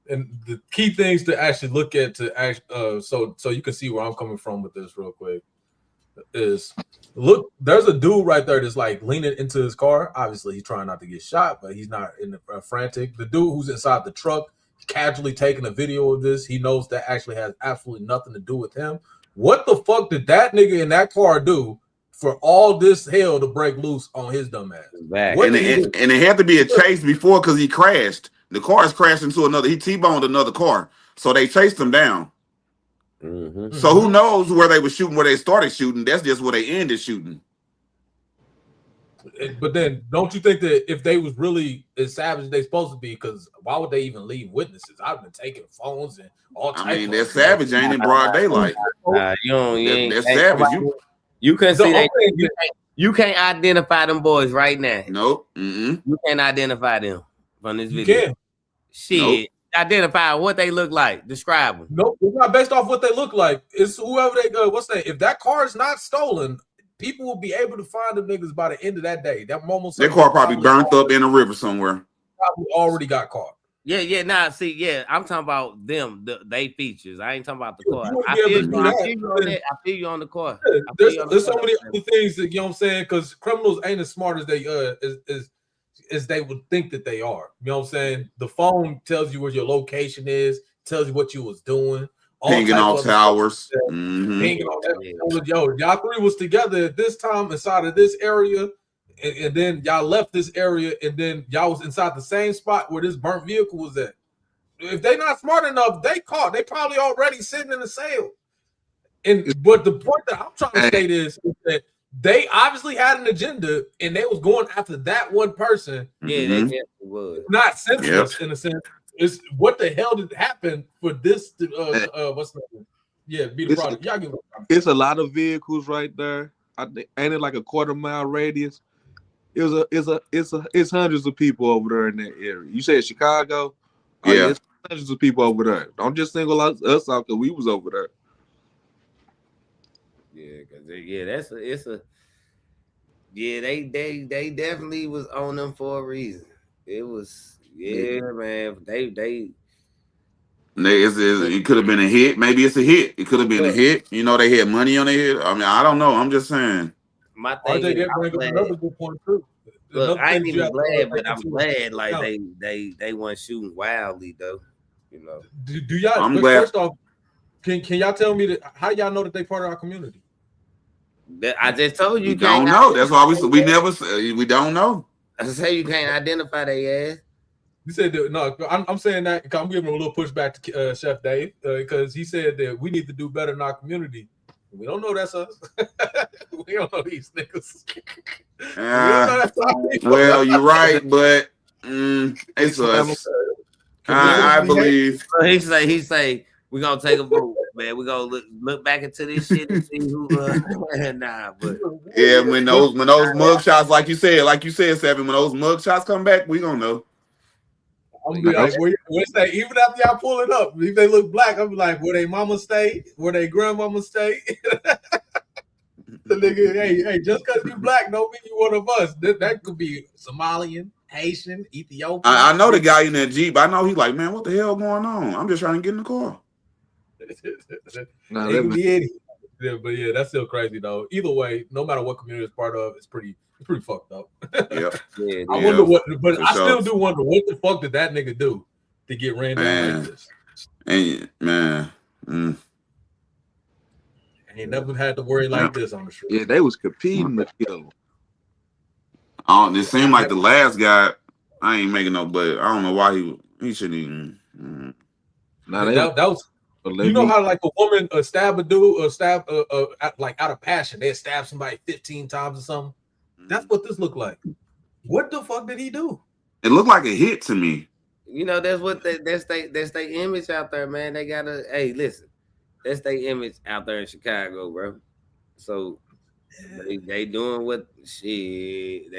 F: and the key things to actually look at so you can see where I'm coming from with this real quick is look. There's a dude right there that's like leaning into his car. Obviously, he's trying not to get shot, but he's not in the frantic. The dude who's inside the truck casually taking a video of this. He knows that actually has absolutely nothing to do with him. What the fuck did that nigga in that car do? For all this hell to break loose on his dumb ass.
B: And it had to be a chase before because he crashed. The car is crashed into another. He T-boned another car. So they chased him down.
A: Mm-hmm.
B: So who knows where they were shooting, where they started shooting. That's just where they ended shooting.
F: But then, don't you think that if they was really as savage as they supposed to be, because why would they even leave witnesses? I've been taking phones and all types.
B: I mean, they're savage, ain't in broad daylight.
A: You
B: They're savage.
A: You can
F: So,
A: see that.
F: okay,
A: You can't identify them boys right now.
B: Nope. Mm-mm.
A: You can't identify them from this
F: you
A: video.
F: can.
A: Shit.
B: Nope.
A: Identify what they look like. Describe them.
F: Nope, it's not based off what they look like. It's whoever they go. What's that? If that car is not stolen, people will be able to find them niggas by the end of that day. That moment,
B: Their car probably burnt up in a river somewhere.
F: Probably already got caught.
A: I'm talking about them, they features. I ain't talking about the car.
F: You
A: I
F: wouldn't be
A: feel
F: able to
A: you
F: do
A: on
F: that.
A: that. I feel you on the car.
F: There's so many other things that, you know what I'm saying, because criminals ain't as smart as they as they would think that they are. You know what I'm saying? The phone tells you where your location is, tells you what you was doing.
B: Pinging off towers. Mm-hmm.
F: Pinging off that. Yo, y'all three was together at this time inside of this area, and then y'all left this area, and then y'all was inside the same spot where this burnt vehicle was at. If they not smart enough, they probably already sitting in the sale. But the point that I'm trying to state is that they obviously had an agenda, and they was going after that one person.
A: Yeah, they definitely was.
F: Not senseless in a sense. It's what the hell did happen for this? What's the name? Yeah, be the product. Y'all give
E: It's a lot of vehicles right there. I think, ain't it like a quarter-mile radius? It's hundreds of people over there in that area. You said Chicago?
B: Yeah.
E: It's hundreds of people over there. Don't just single us out because we was over there.
A: They definitely was on them for a reason. It was man.
B: It could have been a hit. Maybe it's a hit. It could have been a hit. You know, they had money on their head. I mean, I don't know. I'm just saying.
A: My thing is,
F: another good point too.
A: Look, I ain't even glad, but I'm glad like they weren't shooting wildly though. You know.
F: Do y'all?
B: I'm glad.
F: First off, can y'all tell me how y'all know that they part of our community?
A: I just told you.
B: We don't know. That's why we never say we don't know.
A: I say you can't identify their ass.
F: You said that, no. I'm saying that I'm giving a little pushback to Chef Dave because he said that we need to do better in our community. We don't know that's us. We don't know these niggas.
B: Well, you're right, but it's us. I believe.
A: He say we're gonna take a vote, man. We're gonna look back into this shit and see who but
B: yeah, when those mug shots, like you said, Seven, when those mug shots come back, we gonna know.
F: Even after y'all pull it up, if they look black, I'm like, where they mama stay? Where they grandmama stay? The nigga, hey, just because you black don't mean you one of us. That could be Somalian, Haitian, Ethiopian.
B: I know the guy in that Jeep. I know he's like, man, what the hell going on? I'm just trying to get in the car.
F: Yeah, but yeah, that's still crazy though. Either way, no matter what community it's part of, it's pretty fucked up.
B: Yep.
F: I wonder what, but I still do wonder what the fuck did that nigga do to get ran down like this?
B: And man,
F: and he never had to worry like this on the street.
E: Yeah, they was competing to kill him.
B: It seemed like the last guy. I ain't making no, but I don't know why he shouldn't even.
F: That was. You know how like a woman stab a dude like out of passion, they stab somebody 15 times or something. That's what this looked like. What the fuck did he do?
B: It looked like a hit to me.
A: You know, that's what that's their image out there, man. They gotta listen. That's their image out there in Chicago, bro. So they doing what shit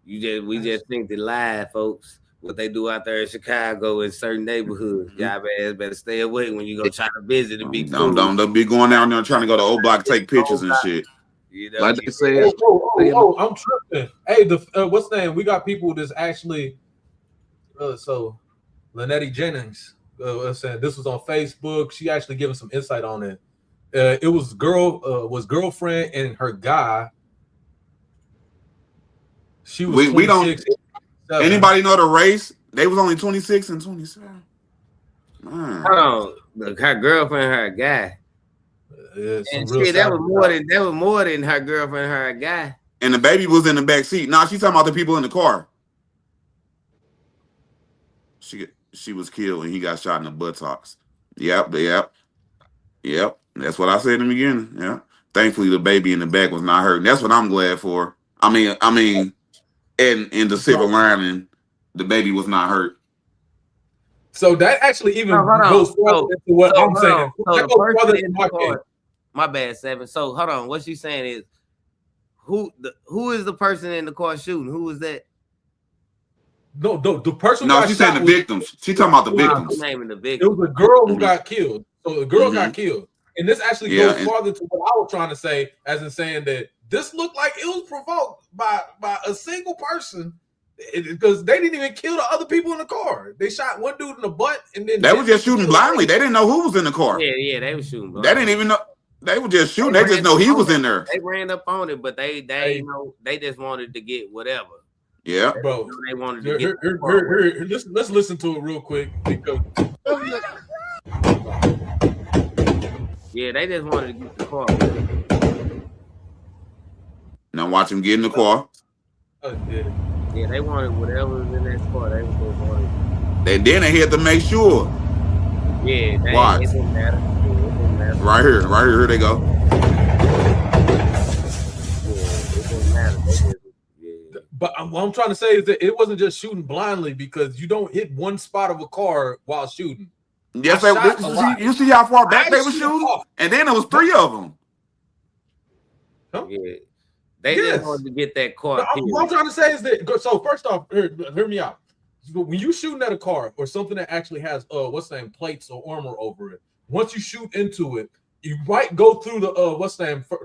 A: we just think they lie, folks. What they do out there in Chicago in certain neighborhoods. Y'all ass better stay away when you go try to visit and be cool.
B: Don't be going down there trying to go to O Block, take pictures and shit.
A: You know,
E: like they said,
F: I'm tripping. Hey, what's the name? We got people that's actually so Lynette Jennings saying this was on Facebook. She actually giving some insight on it. It was girlfriend and her guy. She was
B: we don't. Anybody know the race? They was only 26 and 27.
A: Hold on, her girlfriend, her guy. And shit, that was more than her girlfriend, her guy.
B: And the baby was in the back seat. Nah, she's talking about the people in the car. She was killed and he got shot in the buttocks. Yep. That's what I said in the beginning. Yeah. Thankfully, the baby in the back was not hurt. And that's what I'm glad for. I mean, in the silver lining, the baby was not hurt.
F: So that actually even
A: hold on.
F: goes further into what I'm saying.
A: So
F: That
A: the
F: goes further
A: person
F: in
A: in
F: my
A: the
F: case.
A: car, my bad, Seven. So hold on, what she's saying is, who is the person in the car shooting? Who is that?
F: No, the person.
B: No,
F: got
B: she's saying
F: shot
B: the
F: was-
B: victims. She talking about the
A: Wow,
B: victims.
A: she's naming the
F: It
A: victim.
F: was a girl who
B: Mhm.
F: got killed. So the girl got
B: Mhm.
F: killed. And this actually
B: Yeah,
F: goes
B: and-
F: farther to what I was trying to say, as in saying that this looked like it was provoked by a single person, because they didn't even kill the other people in the car. They shot one dude in the butt, and then
B: They was just shooting blindly. They didn't know who was in the car.
A: Yeah, they were shooting.
B: They didn't even know. They were just shooting. They just know he was in there.
A: They ran up on it, but they know they just wanted to get whatever.
B: Yeah,
F: bro.
A: They wanted to get.
F: Let's listen to it real quick because
A: Yeah, they just wanted to get the car.
B: Now watch him get in the car.
A: Yeah, they wanted whatever was in that car. They was gonna want it.
B: Then they had to make sure.
A: Yeah,
B: Watch.
A: it didn't matter. Yeah, it didn't matter.
B: Right here, here they go.
A: It didn't matter. They just,
F: But what I'm trying to say is that it wasn't just shooting blindly, because you don't hit one spot of a car while shooting.
B: Yes,
F: I shot a lot.
B: you see how far back
F: I
B: they were
F: shoot
B: shooting,
F: off.
B: and then there was 3 of them.
A: yeah. They
F: Yes.
A: just wanted to get that car.
F: What I'm trying to say is that, so first off, hear me out. When you shooting at a car or something that actually has plates or armor over it, once you shoot into it, you might go through the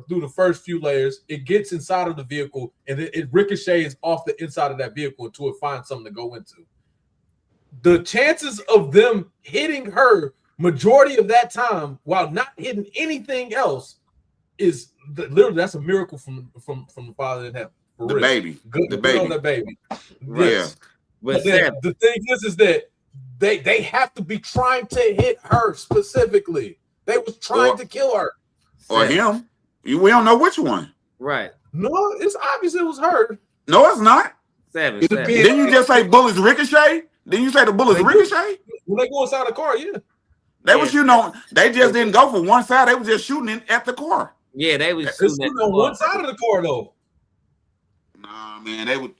F: through the first few layers. It gets inside of the vehicle, and then it ricochets off the inside of that vehicle until it finds something to go into. The chances of them hitting her majority of that time while not hitting anything else is literally, that's a miracle from the Father in heaven. For
B: The
F: real.
B: baby.
F: Good,
B: The
F: good on
B: baby.
F: the baby.
B: Right.
F: Yes.
A: But
F: But then
A: Sam,
F: the thing is that they have to be trying to hit her specifically. They was trying to kill her.
B: Or him. We don't know which one.
A: right?
F: No, it's obvious it was her.
B: No, it's not.
A: Seven.
B: Didn't you just say bullets ricochet? Didn't you say the bullets
F: They do.
B: ricochet?
F: When they go inside the car, yeah.
B: They were shooting on. They just didn't go for one side. They were just shooting at the car.
A: Yeah, they was
F: It's
A: shooting
F: shooting
A: at
F: on
A: the
F: one
A: car.
F: side of the car though.
B: Nah, man, they would.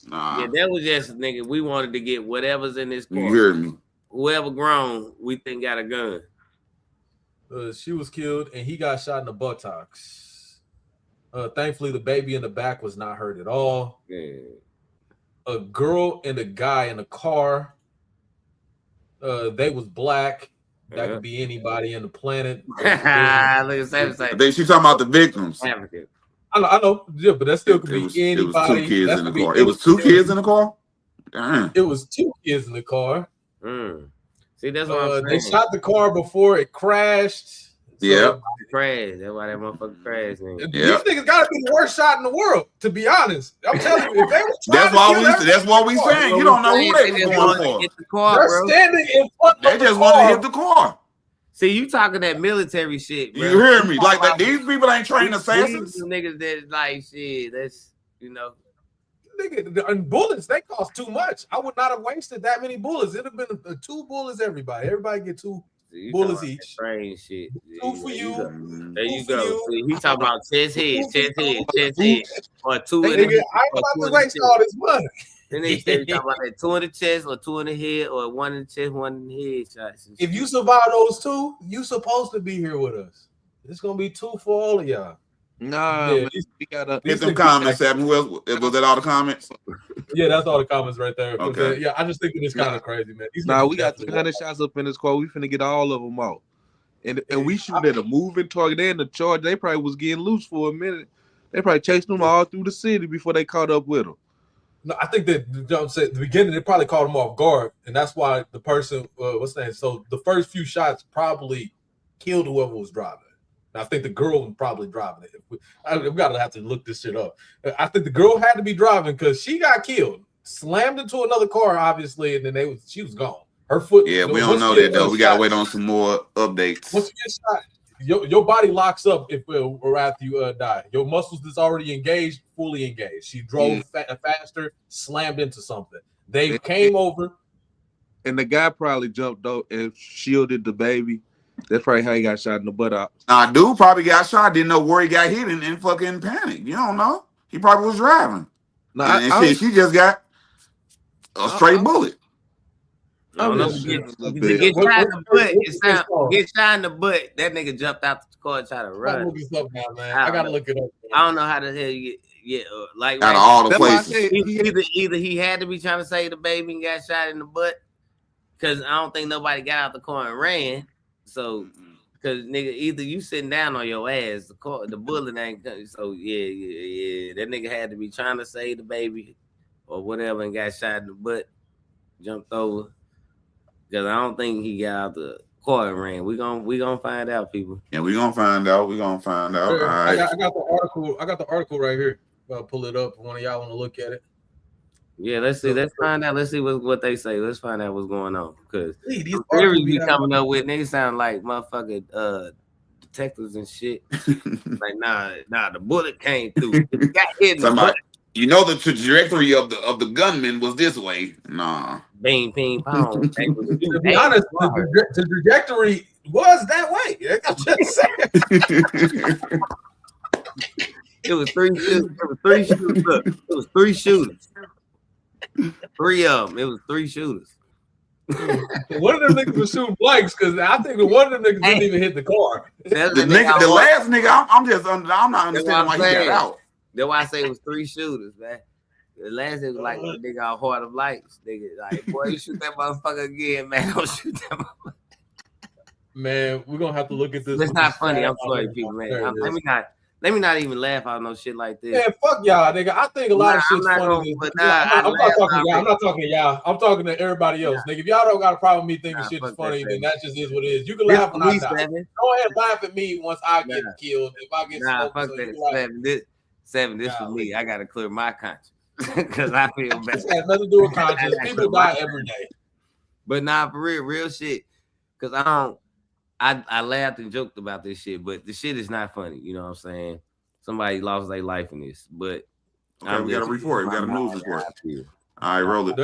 B: Nah,
A: Yeah, that was just nigga. We wanted to get whatever's in this car.
B: you heard me.
A: Whoever grown, we think got a gun.
F: She was killed and he got shot in the buttocks. Thankfully, the baby in the back was not hurt at all.
A: Yeah.
F: A girl and a guy in the car. They was black. That could be anybody in the planet.
A: Look at Seven say.
B: Then she talking about the victims.
A: African.
F: I know, yeah, but that still could be
B: It was
F: anybody.
B: 2 kids
F: That
B: in the
F: could be
B: car. It was 2 kids in the car. Damn.
F: It was 2 kids in the car.
A: See, that's what I'm
F: They
A: saying.
F: shot the car before it crashed.
B: Yeah.
A: Crash. That's why that motherfucker crashed. Nigga.
F: These niggas gotta be the worst shot in the world, to be honest. I'm telling you, if they were trying
B: That's why
F: to kill everybody
B: that's what we
F: in the car,
B: saying. You don't know who they
A: just
B: was
A: wanted
B: going
A: to
B: for.
A: hit the car,
F: they're
A: bro.
F: standing in front
B: They
F: of the
B: just want to
F: car.
B: hit the car.
A: See, you talking that military shit, bro.
B: You hear me? Like that. These people ain't trained assassins.
A: These niggas that like shit. That's
F: Nigga, and bullets, they cost too much. I would not have wasted that many bullets. It'd have been 2 bullets, everybody. Everybody get 2
A: you
F: bullets
A: talking
F: each.
A: that train shit.
F: 2 for you.
A: There you
F: 2 for
A: go.
F: you.
A: See, he talking about chest head, or 2 in
F: Nigga,
A: the
F: I ain't about to waste all this money.
A: Then they say you talking about that 2 in the chest or 2 in the head or 1 in the chest, 1 in the head shots.
F: If you survive those 2, you supposed to be here with us. It's gonna be 2 for all of y'all.
E: Nah,
F: Yeah,
E: man,
F: these-
E: we gotta
B: Hit them comments, Sam. Who else? Was that all the comments?
F: Yeah, that's all the comments right there.
B: Okay.
F: Yeah, I just think it's kind of crazy, man. These
E: Nah,
F: niggas
E: we got
F: definitely
E: 300 shots up in this car. We finna get all of them out. And we shoot at a moving target. They in the charge. They probably was getting loose for a minute. They probably chased them all through the city before they caught up with them.
F: No, I think that at the beginning they probably caught him off guard, and that's why the person, what's the name? So the first few shots probably killed whoever was driving. And I think the girl was probably driving it. We gotta have to look this shit up. I think the girl had to be driving because she got killed, slammed into another car, obviously, and then she was gone. Her foot.
B: Yeah, we don't know that though. We gotta wait on some more updates.
F: Once you get shot, your body locks up if or after you die. Your muscles that's already engaged, fully engaged. She drove faster, slammed into something. They came over,
E: and the guy probably jumped out and shielded the baby. That's probably how he got shot in the butt out.
B: Nah, dude probably got shot. Didn't know where he got hit and fucking panic. You don't know. He probably was driving.
E: No,
B: and shit, she just got a straight bullet.
A: I don't know. Get shot in the butt. Get shot in the butt. That nigga jumped out the car and tried to run.
F: Look this up now, man. I gotta look it up.
A: I don't know how the hell you get like
B: out of all the places.
A: Either he had to be trying to save the baby and got shot in the butt, because I don't think nobody got out the car and ran. So, because nigga, either you sitting down on your ass, the bullet ain't coming. So yeah. That nigga had to be trying to save the baby or whatever and got shot in the butt, jumped over. Because I don't think he got out the car and ran. We gonna find out, people.
B: Yeah, we gonna find out. We gonna find out.
F: Sure.
B: All right.
F: I got the article. I got the article right here. I'll pull it up. If one of y'all want to look at it.
A: Yeah, let's see. Let's find out. Let's see what they say. Let's find out what's going on. Because these theories be coming up with, they sound like motherfucking detectives and shit. Like nah, the bullet came through. It got hit in the butt.
B: You know the trajectory of the gunman was this way. Nah.
A: Bing, ping, pong.
F: To be honest, the trajectory was that way. I'm just saying.
A: It was three shooters. Look, it was three shooters. Three of them. It was three shooters.
F: One of them niggas was shooting blanks because I think that one of them niggas didn't even hit the car.
B: The last nigga, I'm not understanding why he got out.
A: That's why I say it was three shooters, man. The last nigga was like a nigga out Heart of Lights. Nigga, like, boy, you shoot that motherfucker again, man. Don't shoot that motherfucker.
F: Man, we're gonna have to look at this.
A: It's not funny. I'm sorry, people, man. Let me not even laugh out no shit like this.
F: Man, fuck y'all, nigga. I think a lot of shit's funny. I'm not talking to y'all. I'm talking to everybody else. Nigga, if y'all don't got a problem with me thinking shit is funny, then that just is what it is. You can laugh when I die. Go ahead and laugh at me once I get killed. If I get smoked,
A: fuck that. Seven, this for me. I gotta clear my conscience because I feel bad.
F: This has nothing to do with conscience. People die every day.
A: But nah, for real shit. Because I laughed and joked about this shit, but the shit is not funny. You know what I'm saying? Somebody lost their life in this, but
B: okay, we got a report. We got a news report. All right, roll it.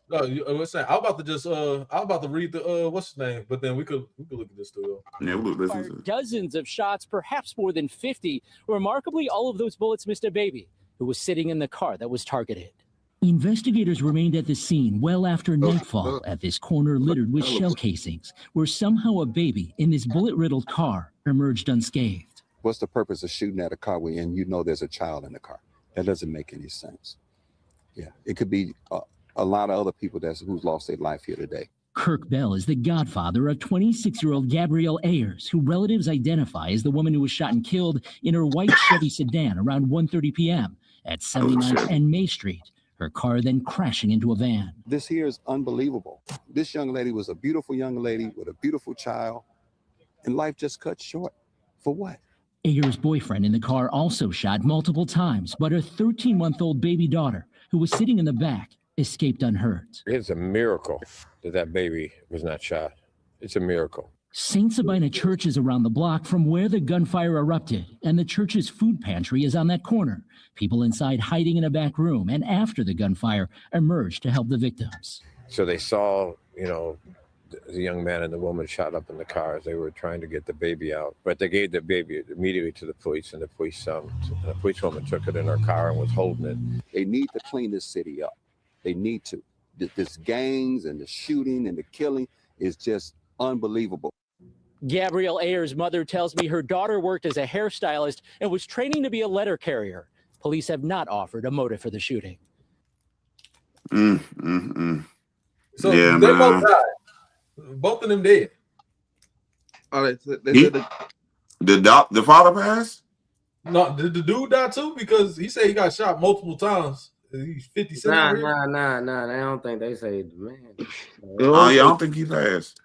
F: What's that? I'm about to read the what's his name, but then we could look at this too.
B: Yeah, we'll listen to it.
O: Dozens of shots, perhaps more than 50. Remarkably, all of those bullets missed a baby who was sitting in the car that was targeted.
P: Investigators remained at the scene well after nightfall at this corner littered with shell casings, where somehow a baby in this bullet-riddled car emerged unscathed.
Q: What's the purpose of shooting at a car when you know there's a child in the car? That doesn't make any sense. Yeah, it could be a lot of other people who's lost their life here today.
P: Kirk Bell is the godfather of 26-year-old Gabrielle Ayers, who relatives identify as the woman who was shot and killed in her white Chevy sedan around 1:30 p.m. at 79th and May Street. Her car then crashing into a van.
Q: This here is unbelievable. This young lady was a beautiful young lady with a beautiful child, and life just cut short. For what?
P: Ayers' boyfriend in the car also shot multiple times, but her 13-month-old baby daughter, who was sitting in the back, escaped unhurt.
R: It's a miracle that baby was not shot. It's a miracle.
P: St. Sabina Church is around the block from where the gunfire erupted, and the church's food pantry is on that corner. People inside hiding in a back room, and after the gunfire, emerged to help the victims.
R: So they saw, the young man and the woman shot up in the car as they were trying to get the baby out. But they gave the baby immediately to the police, and the policewoman took it in her car and was holding it.
Q: They need to clean this city up. They need to. This gangs and the shooting and the killing is just unbelievable.
O: Gabrielle Ayers' mother tells me her daughter worked as a hairstylist and was training to be a letter carrier. Police have not offered a motive for the shooting.
F: So
B: yeah,
F: they
B: man.
F: both died. Both of them dead.
E: All right,
B: the father passed?
F: No, did the dude die too? Because he said he got shot multiple times. He's 57.
A: Nah. I don't think they say the man.
B: Oh, yeah, I don't think he passed.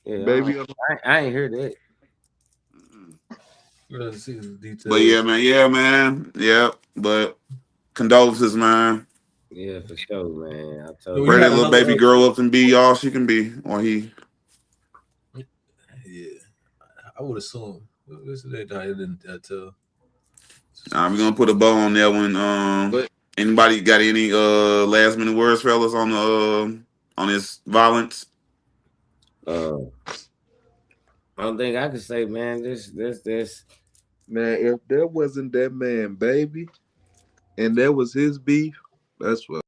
A: Yeah,
E: Baby,
A: I ain't heard that.
F: Let's see the details.
B: But yeah, man. Yeah, but condolences, man.
A: Yeah, for sure, man. I told
B: Pray that little baby grow up and be all she can be, or he.
F: Yeah, I would assume. This is that I didn't tell.
B: We're gonna put a bow on that one. Anybody got any last minute words, fellas, on this violence?
A: I don't think I could say, man. This.
E: Man, if there wasn't that man, baby, and that was his beef. That's what.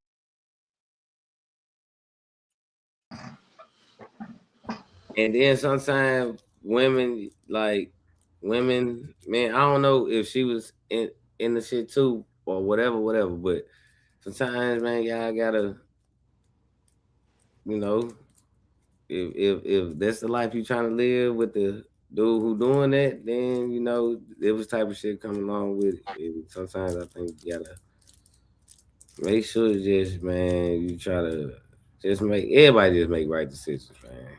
A: And then sometimes women, man, I don't know if she was in the shit too or whatever. But sometimes, man, y'all gotta, if that's the life you trying to live with the dude who doing that, then there was type of shit coming along with it. Sometimes I think you gotta make sure you try to everybody make right decisions, man.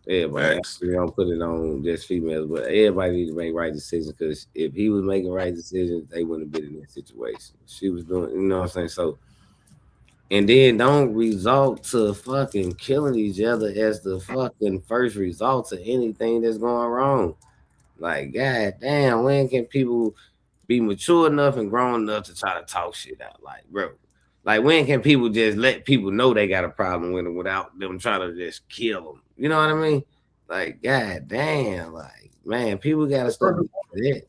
A: Everybody, we don't put it on just females, but everybody needs to make right decisions, because if he was making right decisions, they wouldn't have been in that situation. She was doing, you know what I'm saying? So, and then don't result to fucking killing each other as the fucking first result to anything that's going wrong. Like, god damn, when can people be mature enough and grown enough to try to talk shit out? Like, bro, like, when can people just let people know they got a problem with them without them trying to just kill them? You know what I mean? Like, god damn, like, man, people gotta stop that.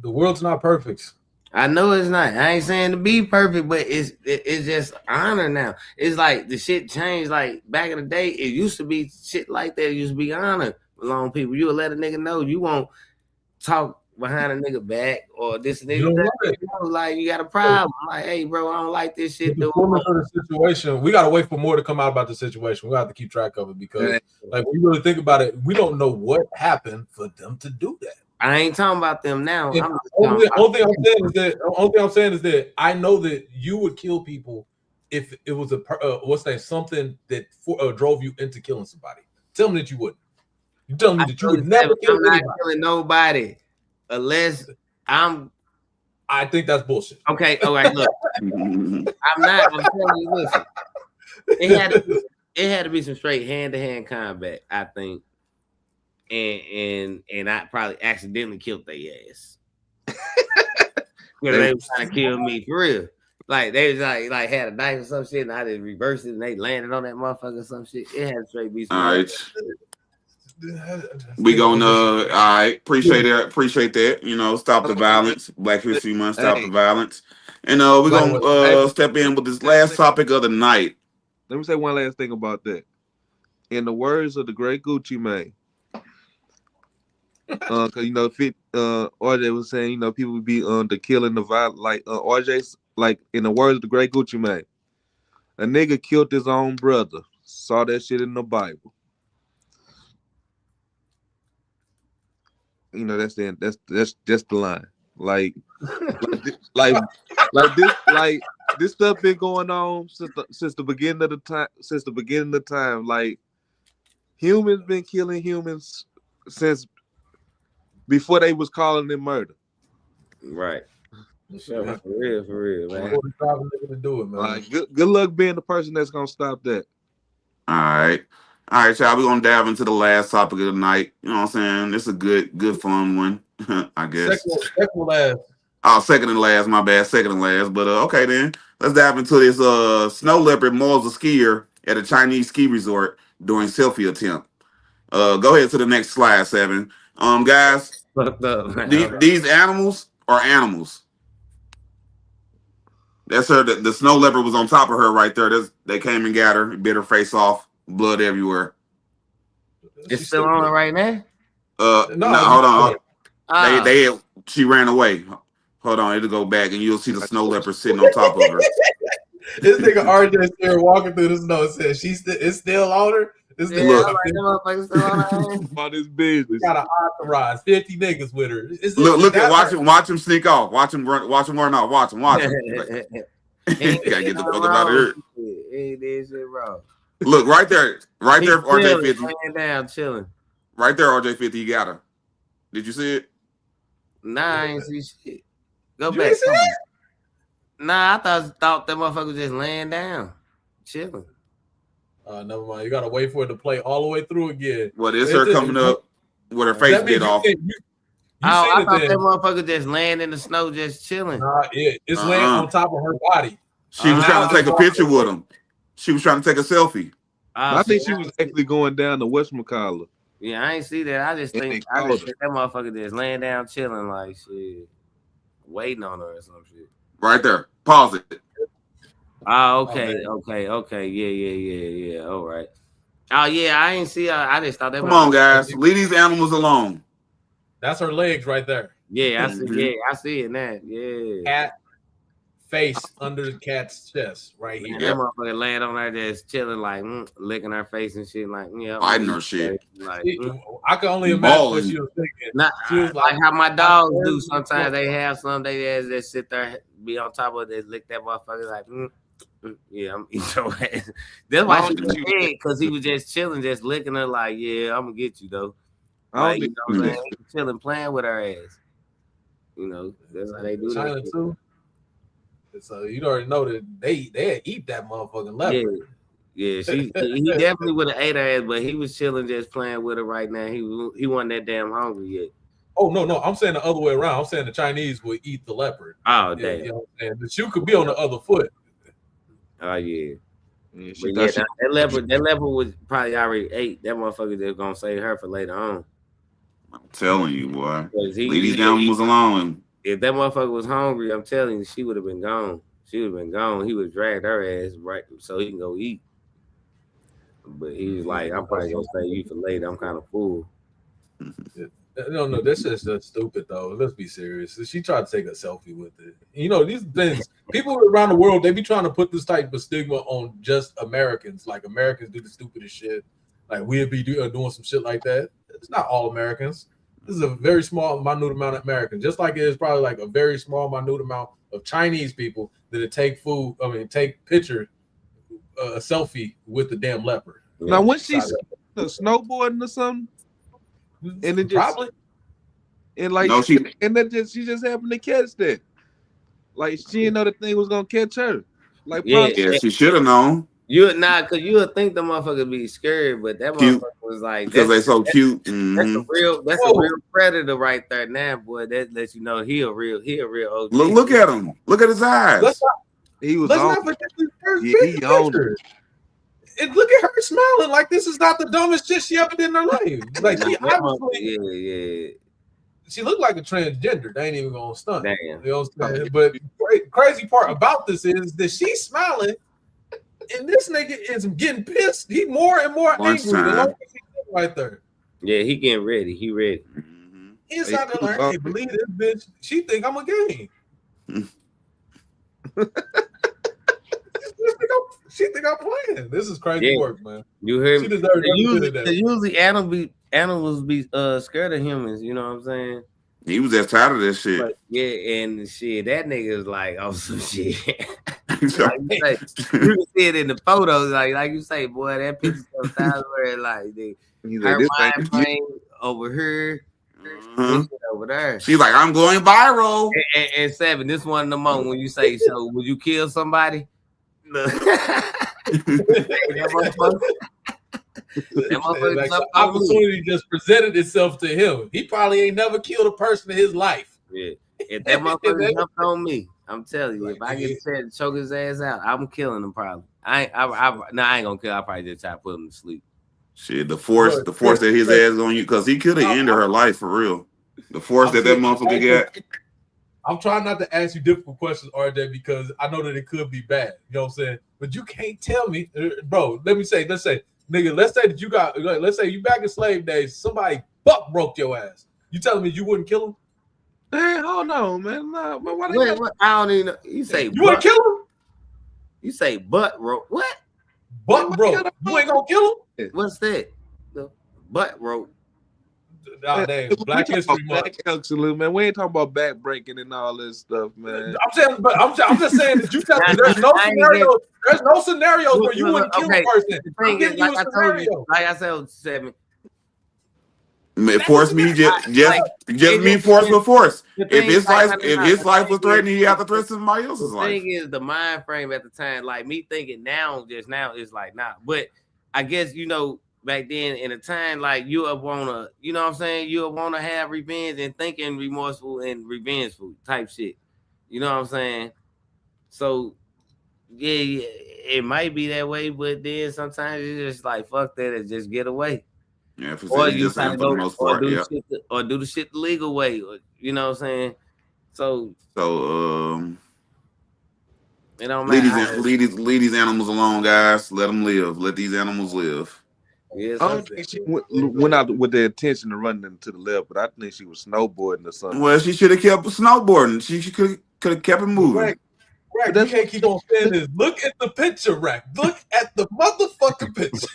F: The world's not perfect.
A: I know it's not. I ain't saying to be perfect, but it's just honor now. It's like the shit changed. Like back in the day, it used to be shit like that. It used to be honor along people. You would let a nigga know you won't talk behind a nigga back or this nigga. Like you got a problem. Like, hey, bro, I don't like this shit.
F: The situation, we gotta wait for more to come out about the situation. We have to keep track of it, because, like, when you really think about it, we don't know what happened for them to do that.
A: I ain't talking about them now.
F: Only thing I'm saying is that I know that you would kill people if it was something that drove you into killing somebody. Tell me that you wouldn't. You tell me that you would never kill anybody.
A: I'm not killing nobody unless
F: I think that's bullshit.
A: Okay, all right, look. I'm telling you, listen. It had to be some straight hand-to-hand combat, I think. And I probably accidentally killed their ass. They was trying to kill me for real. Like they was like had a knife or some shit, and I just reversed it, and they landed on that motherfucker or some shit. It had to straight be some.
B: All right. We gonna all right. Appreciate that. Stop the violence. Black History Month, stop the violence. And we're gonna step in with this last topic of the night.
E: Let me say one last thing about that. In the words of the great Gucci Mane, because RJ was saying, people would be the killing the violence, like RJ's, like, in the words of the great Gucci Mane, a nigga killed his own brother. Saw that shit in the Bible. That's just the line. Like this stuff been going on since the beginning of the time. Like, humans been killing humans since before they was calling it murder.
A: Right. For real, man.
F: To do it, man.
E: Like, good luck being the person that's gonna stop that.
B: All right, y'all. We're gonna dive into the last topic of the night. You know what I'm saying? It's a good fun one, I guess.
F: Second and last.
B: Oh, second and last. My bad. Second and last. But okay, then let's dive into this. Snow leopard mauls a skier at a Chinese ski resort during selfie attempt. Go ahead to the next slide, 7. Guys, these animals are animals. That's her. The snow leopard was on top of her right there. They came and got her, bit her face off, blood everywhere.
A: It's still on right now?
B: No, hold on. She ran away. Hold on, it'll go back and you'll see the snow leopard sitting on top of her.
F: This nigga RJ there walking through the snow said it's still on her. It's
E: about this business.
F: Got an entourage, 50 niggas with her.
B: Watch him sneak off. Watch him run off. Watch him. Gotta get the fuck out of here.
A: He did shit wrong.
B: Look right there, RJ50.
A: Laying down, chilling.
B: Right there, RJ50. You got her. Did you see it?
A: Nah, I ain't see shit. Go back. Nah, I thought that motherfucker was just laying down, chilling.
F: Never mind. You gotta wait for it to play all the way through again.
B: Well, it's her coming up with her face bit off.
A: I thought that motherfucker just laying in the snow, just chilling.
F: It's laying on top of her body.
B: She was trying to take a picture with him. She was trying to take a selfie.
E: I think she was actually going down to whatchamacallit.
A: Yeah, I ain't see that. I just think that motherfucker just laying down, chilling, like shit, waiting on her or some shit.
B: Right there. Pause it.
A: Oh, okay. Yeah. All right. Oh yeah, I ain't see. I just thought that.
B: Come on, guys. Leave these animals alone.
F: That's her legs right there.
A: Yeah, I see. Yeah, I see it now. Yeah.
F: Cat face under the cat's chest right here.
A: That motherfucker laying on her just chilling, like licking her face and shit, like
B: biting her shit.
F: Like, I can only imagine what she was thinking.
A: Not,
F: she was
A: like how my dogs do. Sometimes they have some they just sit there, be on top of it, lick that motherfucker like. Yeah, I'm eating your ass. That's why she was dead, because he was just chilling, just licking her like, yeah, I'm gonna get you though. Like, you know what I'm saying? Chilling, playing with her ass. You know, that's how they do
F: China
A: that.
F: Too. So you already know that they eat that motherfucking leopard.
A: Yeah, he definitely would have ate her ass, but he was chilling, just playing with her right now. He wasn't that damn hungry yet.
F: Oh no, I'm saying the other way around. I'm saying the Chinese would eat the leopard.
A: Oh damn.
F: You know what I'm saying? The shoe could be on the other foot.
A: Oh yeah. That leopard was probably already ate. That motherfucker just gonna save her for later on.
B: I'm telling you, boy. Leave these animals alone.
A: If that motherfucker was hungry, I'm telling you, she would have been gone. She would have been gone. He would drag her ass right so he can go eat. But he was like, I'm probably gonna save you for later. I'm kind of full.
F: No, this is just stupid though. Let's be serious. She tried to take a selfie with it. You know, these things, people around the world, they be trying to put this type of stigma on just Americans. Like Americans do the stupidest shit. Like we'd be doing some shit like that. It's not all Americans. This is a very small, minute amount of Americans. Just like it is probably like a very small, minute amount of Chinese people that take picture, a selfie with the damn leopard.
E: Now, when she's snowboarding or something, and it just
F: probably,
E: and like,
B: no,
E: she just happened to catch that. Like she didn't know the thing was gonna catch her. Like,
B: yeah, she should have known.
A: Because you would think the motherfucker be scared, but that
B: Cute.
A: motherfucker was like,
B: Because they so cute.
A: That's a real predator right there now, boy. That lets you know he a real OG.
B: Look at him. Look at his eyes.
F: Let's
E: was
F: not forget this first
E: he owned
F: picture. And look at her smiling like this is not the dumbest shit she ever did in her life. Like she obviously, she looked like a transgender. They ain't even gonna stunt.
A: Damn.
F: You know what I'm saying? But crazy part about this is that she's smiling, and this nigga is getting pissed. He more and more angry. The longer she sitting right there.
A: Yeah, he getting ready. He ready.
F: He's not gonna like, hey, believe this bitch. She think I'm a game. She think I'm playing. This is crazy work, man.
A: You hear me?
F: She deserves
A: Usually animals be scared of humans. You know what I'm saying?
B: He was just tired of this shit.
A: But, yeah, and shit, that nigga is like, oh, some shit. You can see it in the photos, like you say, boy, that picture sometimes where like her mind frame over here, over there.
B: She's like, I'm going viral.
A: And Seven, this one of the moment when you say, so would you kill somebody? Look.
F: Like the opportunity just presented itself to him. He probably ain't never killed a person in his life.
A: Yeah. If that motherfucker jumped on me, I'm telling you, if I get to choke his ass out, I'm killing him probably. I ain't gonna kill. I probably just try to put him to sleep.
B: Shit, the force that his ass on you, because he could have ended her life for real. The force that motherfucker got.
F: I'm trying not to ask you difficult questions, RJ, because I know that it could be bad. You know what I'm saying? But you can't tell me, bro. Let's say, nigga, let's say that let's say you back in slave days, somebody buck broke your ass. You telling me you wouldn't kill him?
E: Hey, hold on, man. Nah,
A: What? I don't even know. You say
F: you wouldn't kill him?
A: You say butt rope. What?
F: Butt broke. You ain't gonna kill him?
A: What's that? The butt rope.
F: Nah, dang, Black History Month.
E: Absolutely, man. We ain't talking about back breaking and all this stuff, man.
F: I'm just saying that you tell me there's no scenario. There's no scenarios where you wouldn't kill a person. I'm giving you a scenario.
A: Like I said, Seven.
B: Force me, just me force with force. If his life was threatened, he have to threaten somebody else's life.
A: The thing is, the mind frame at the time, like me thinking now, just now, is like nah. But I guess back then in a time like you would wanna, you know what I'm saying? You would wanna have revenge and thinking remorseful and revengeful type shit. You know what I'm saying? So yeah, it might be that way, but then sometimes it's just like fuck that and just get away.
B: Yeah,
A: or you try to go do the shit the legal way, or, you know what I'm saying? So It don't
B: Leave
A: matter.
B: leave these animals alone, guys. Let them live. Let these animals live.
A: Yes,
E: I don't think she went out with the intention of running into the left, but I think she was snowboarding or something.
B: Well, she should have kept snowboarding. She could have kept it moving.
F: Rack, you can't keep on saying this. Look at the picture, Rack. Look at the motherfucking picture.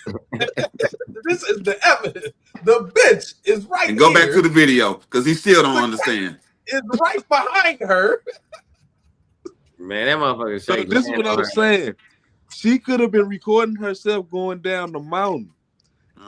F: This is the evidence. The bitch is right
B: And go
F: here.
B: back to the video because he still don't understand.
F: Is right behind her.
A: Man, that motherfucker
E: So
A: shaking.
E: this is what I'm saying. She could have been recording herself going down the mountain.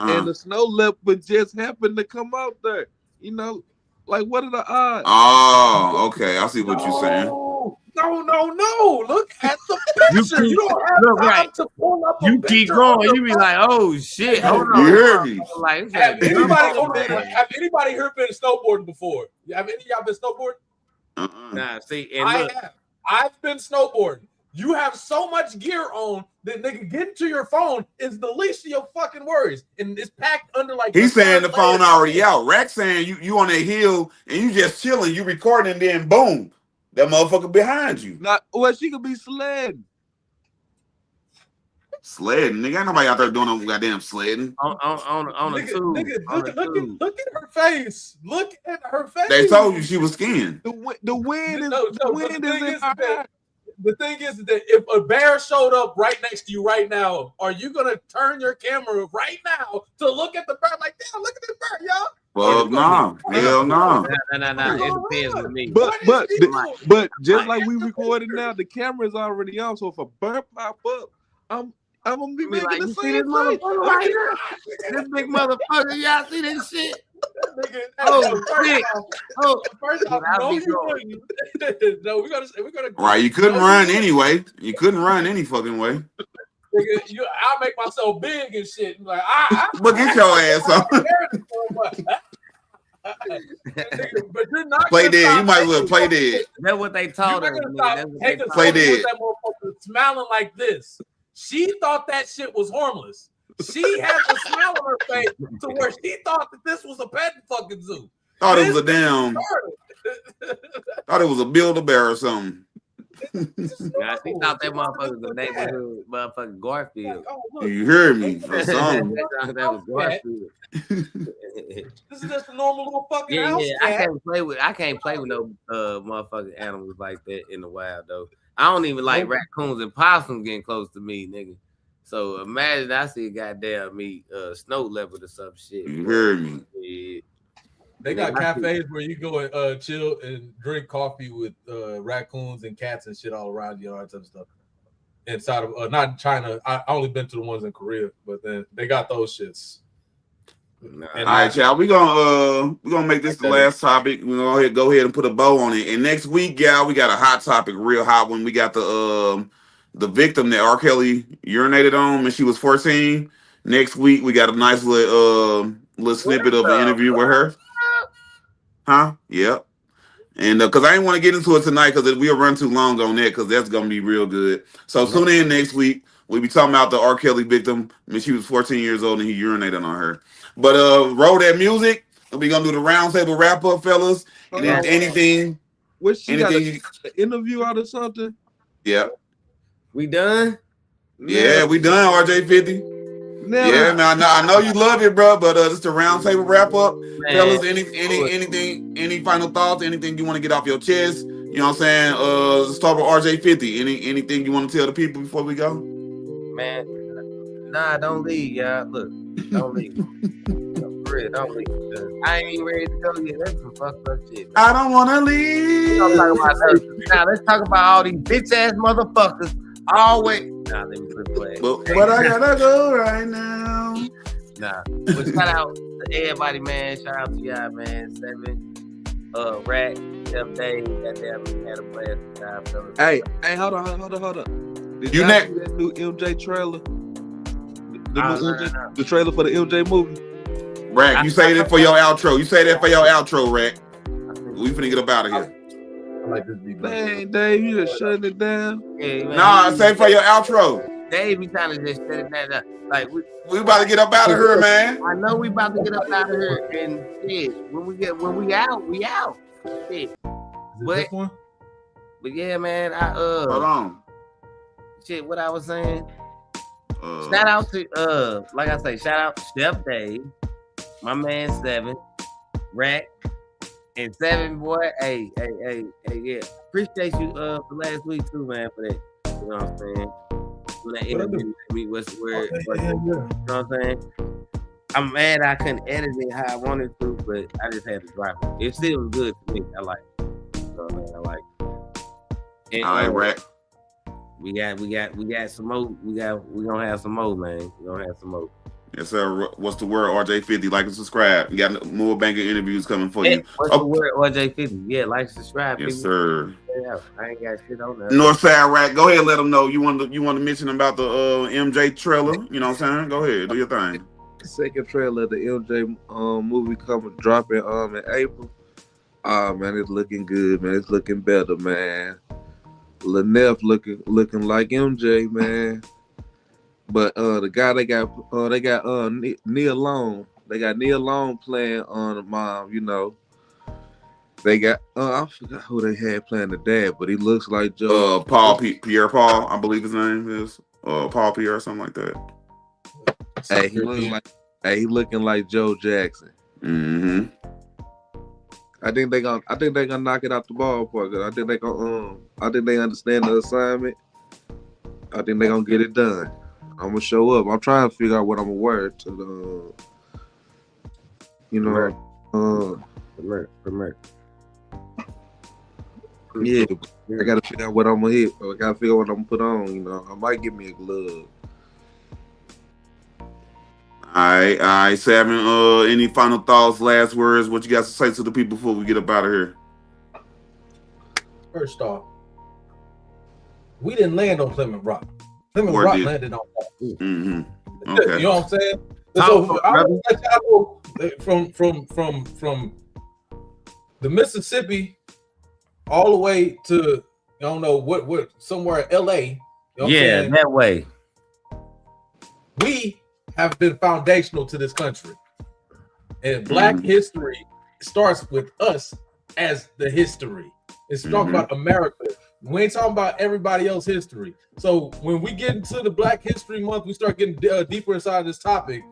E: And the snow leopard just happened to come out there. You know, like what are the odds?
B: Oh, okay. I see what you're saying.
F: No. Look at the picture. You don't have time to pull up a
A: You
F: picture
A: keep going.
F: of
A: You be
F: the-
A: like, oh shit. Hold on.
B: You hear me?
A: Like,
F: Have anybody here been snowboarding before? Have any of y'all been snowboarding?
A: Nah, see, and
F: I
A: look,
F: have. I've been snowboarding. You have so much gear on that nigga getting to your phone is the least of your fucking worries. And it's packed under like
B: He's saying the
F: third
B: phone
F: layer.
B: already out. Rack saying you on that hill and you just chilling, you recording, and then boom, that motherfucker behind you.
E: Not well, she could be sledding.
B: Sledding, nigga. Ain't nobody out there doing no goddamn sledding.
A: on a
F: Nigga,
A: tube.
F: nigga, look at her face. Look at her face.
B: They told you she was skiing.
E: The wind is
F: the
E: in
F: thing is
E: her
F: that the thing is that if a bear showed up right next to you right now, are you gonna turn your camera right now to look at the bear like, damn, look at this bear, y'all?
B: Well, no, hell no.
A: Nah. It depends with me.
E: But just like we recorded now, the camera's already on. So if a bird pop up, I'm gonna be making
A: Like,
E: the
A: you see
E: same
A: this
E: face.
A: motherfucker right here? This big motherfucker, y'all see this shit?
F: Nigga,
A: Oh shit! Oh,
F: first off,
A: I'll
F: no,
A: be
F: you
A: going.
F: wouldn't. No, we're gonna.
B: Right, you couldn't
F: no,
B: run
F: you wouldn't.
B: anyway. You couldn't run any fucking way.
F: Nigga, I'll make myself big and shit. Like,
B: But get your ass on.
F: But you're not
B: Play
F: gonna
B: dead.
F: stop
B: You might as well
F: taking
B: play
F: one
B: dead.
F: picture.
A: That's what they
F: You're
A: told
F: not
A: her.
F: gonna
A: nigga.
F: stop
A: That's what they
F: taking
A: told
B: Play
F: photos
B: dead.
F: with that motherfucker smiling like this. She thought that shit was harmless. She had a smile on her face to where she thought that this was a pet fucking zoo.
B: Thought it was a
F: This
B: damn. Thought it was a Build-A-Bear or something.
A: Nah, she thought that motherfucker was a neighborhood motherfucking Garfield.
B: You hear me? Or something.
A: That was Garfield.
F: This is just a normal little fucking
A: Yeah,
F: house
A: I
F: cat.
A: can't play with no motherfucking animals like that in the wild though. I don't even like raccoons and possums getting close to me, nigga. So imagine I see a goddamn snow leopard or some shit.
B: You hear me?
A: Yeah.
F: They got cafes where you go and chill and drink coffee with raccoons and cats and shit all around you, all that type of stuff. Inside of not in China. I only been to the ones in Korea, but then they got those shits.
B: All right, y'all. We're gonna make this the last topic. We're gonna go ahead and put a bow on it. And next week, y'all, we got a hot topic, real hot one. We got the victim that R. Kelly urinated on when she was 14. Next week, we got a nice little snippet of an interview with her. Huh? Yep. And because I didn't want to get into it tonight because we'll run too long on that because that's gonna be real good. So tune in next week. We'll be talking about the R. Kelly victim when she was 14 years old and he urinated on her. But roll that music. We're gonna do the round table wrap up, fellas. And then anything.
E: What she got
B: anything.
E: an interview out or something?
B: Yeah.
A: We done?
B: Yeah, we done, RJ50.
E: Never.
B: Yeah, man. I know you love it, bro. But just a round table wrap up,
A: Man.
B: fellas. Any final thoughts? Anything you want to get off your chest? You know what I'm saying? Let's start with RJ50. Anything you want to tell the people before we go?
A: Man, nah, don't leave, y'all. Look, don't leave. For real, don't leave. I ain't even ready to go yet. That's some fucked up shit. Man.
B: I don't want to leave.
A: Now let's talk about all these bitch ass motherfuckers. Always. Nah, let me quit playing.
B: But I gotta go right now.
A: Nah. But shout out to everybody, man. Shout out to y'all, man. Seven, Rack, F Day, goddamn, had a blast time, fellas.
E: Hey, hold on. Did
B: You
E: y'all
B: next.
E: see that new MJ trailer?
A: Nah.
E: The trailer for the MJ movie.
B: Rack, you say that for your outro. You say that for your outro, Rack. We finna get up out of here.
F: I like this beat.
E: Man, Dave, you just shutting it down.
A: Yeah, man.
B: Nah, say for your outro.
A: Dave be trying to just shut it down. Like
B: We about to get up out of here, man.
A: I know we about to get up out of here, and shit. When we out, we out. Shit.
F: This one?
A: But yeah, man.
B: Hold on.
A: shit, what I was saying. Shout out to like I say, shout out Chef Dave, my man 7, Rack, and 7 boy. Hey, yeah. Appreciate you for last week too, man, for that. You know what I'm saying? When that interview with me, what's the word? You know what I'm saying? I'm mad I couldn't edit it how I wanted to, but I just had to drop it. It still was good to me. I like it. You know what I mean? I like it. And,
B: All right, Rack.
A: We got some more. We gonna have some more, man. We gonna have some more.
B: Yes, sir. What's the word? RJ50. Like and subscribe. You got more banker interviews coming for you.
A: What's the word? RJ50. Yeah, like, subscribe.
B: Yes,
A: people.
B: sir.
A: Yeah, I ain't got shit on that.
B: Northside Rack. Go ahead and let them know. You want to mention about the MJ trailer. You know what I'm saying? Go ahead. Do your thing.
E: Second trailer of the MJ movie dropping in April. Oh man, it's looking good, man. It's looking better, man. Lil Neff looking like MJ, man. But the guy they got Neil Long. They got Neil Long playing on the mom, you know. They got I forgot who they had playing the dad, but he looks like Joe.
B: Pierre Paul, I believe his name is. Paul Pierre or something like that.
E: Hey, he looking like Joe Jackson.
B: Mm-hmm.
E: I think they gonna knock it out the ballpark. I think they understand the assignment. I think they gonna get it done. I'm gonna show up. I'm trying to figure out what I'm gonna wear to the,
A: Premiere.
E: Yeah, I gotta figure out what I'm gonna hit. I gotta figure out what I'm gonna put on. You know, I might give me a glove.
B: All right, Seven. Any final thoughts, last words? What you got to say to the people before we get up out of here?
F: First off, we didn't land on Plymouth Rock. Plymouth Rock landed on that.
B: Mm-hmm. Okay.
F: You know what I'm saying? So I want to let y'all know from the Mississippi all the way to I don't know what somewhere in LA. You know
A: yeah, that way.
F: We have been foundational to this country, and Black history starts with us as the history. It's talking about America. We ain't talking about everybody else's history. So when we get into the Black History Month, we start getting deeper inside this topic.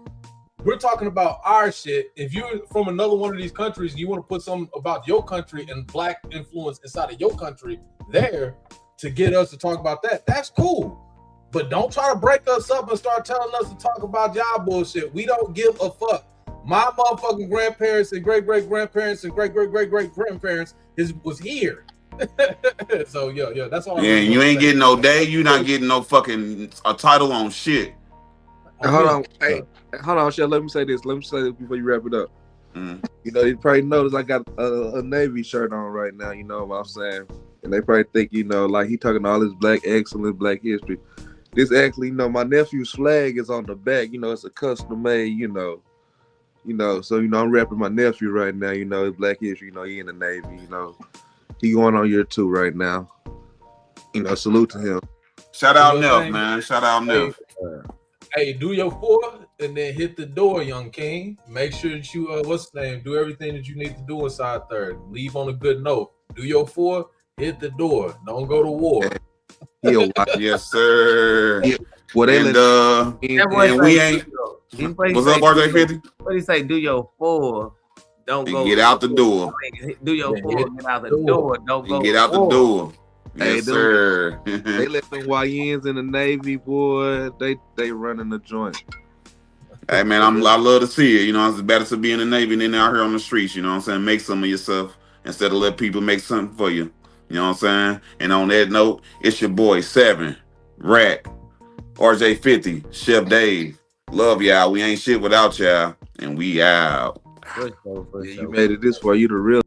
F: We're talking about our shit. If you're from another one of these countries, you want to put something about your country and Black influence inside of your country there to get us to talk about that, that's cool. But don't try to break us up and start telling us to talk about y'all bullshit. We don't give a fuck. My motherfucking grandparents and great-great-grandparents and great-great-great-great-grandparents was here. So yeah, that's all.
B: Yeah, you ain't getting no day. You not getting no fucking a title on shit.
E: Hold on, hey, hold on, Shell. Let me say this before you wrap it up. You know, you probably notice I got a Navy shirt on right now. You know what I'm saying? And they probably think, you know, like he talking all this Black excellence, Black history. This actually, you know, my nephew's flag is on the back. You know, it's a custom made. You know. So you know, I'm rapping my nephew right now. You know, it's Black history. You know, he in the Navy. You know. He going on year 2 right now. You know, salute to him.
B: Shout out Neff, man. Shout out Neff.
F: Hey, do your 4 and then hit the door, young king. Make sure that you what's the name? Do everything that you need to do inside 3rd. Leave on a good note. Do your 4, hit the door. Don't go to war.
B: Yes, sir.
E: Yeah. Well, they
B: and we ain't. What's up, RJ50?
A: What do you say? Do your 4. Don't go.
B: Get out the door.
A: Do your 4. Get out the door. Don't go.
B: Get out the door. Yes, sir.
E: They let them YNs in the Navy, boy. They running the joint.
B: Hey man, I love to see it. You know, it's better to be in the Navy than out here on the streets. You know what I'm saying? Make some of yourself instead of let people make something for you. You know what I'm saying? And on that note, it's your boy 7, Rack, RJ50, Chef Dave. Love y'all. We ain't shit without y'all. And we out.
E: You made it this far. You the real.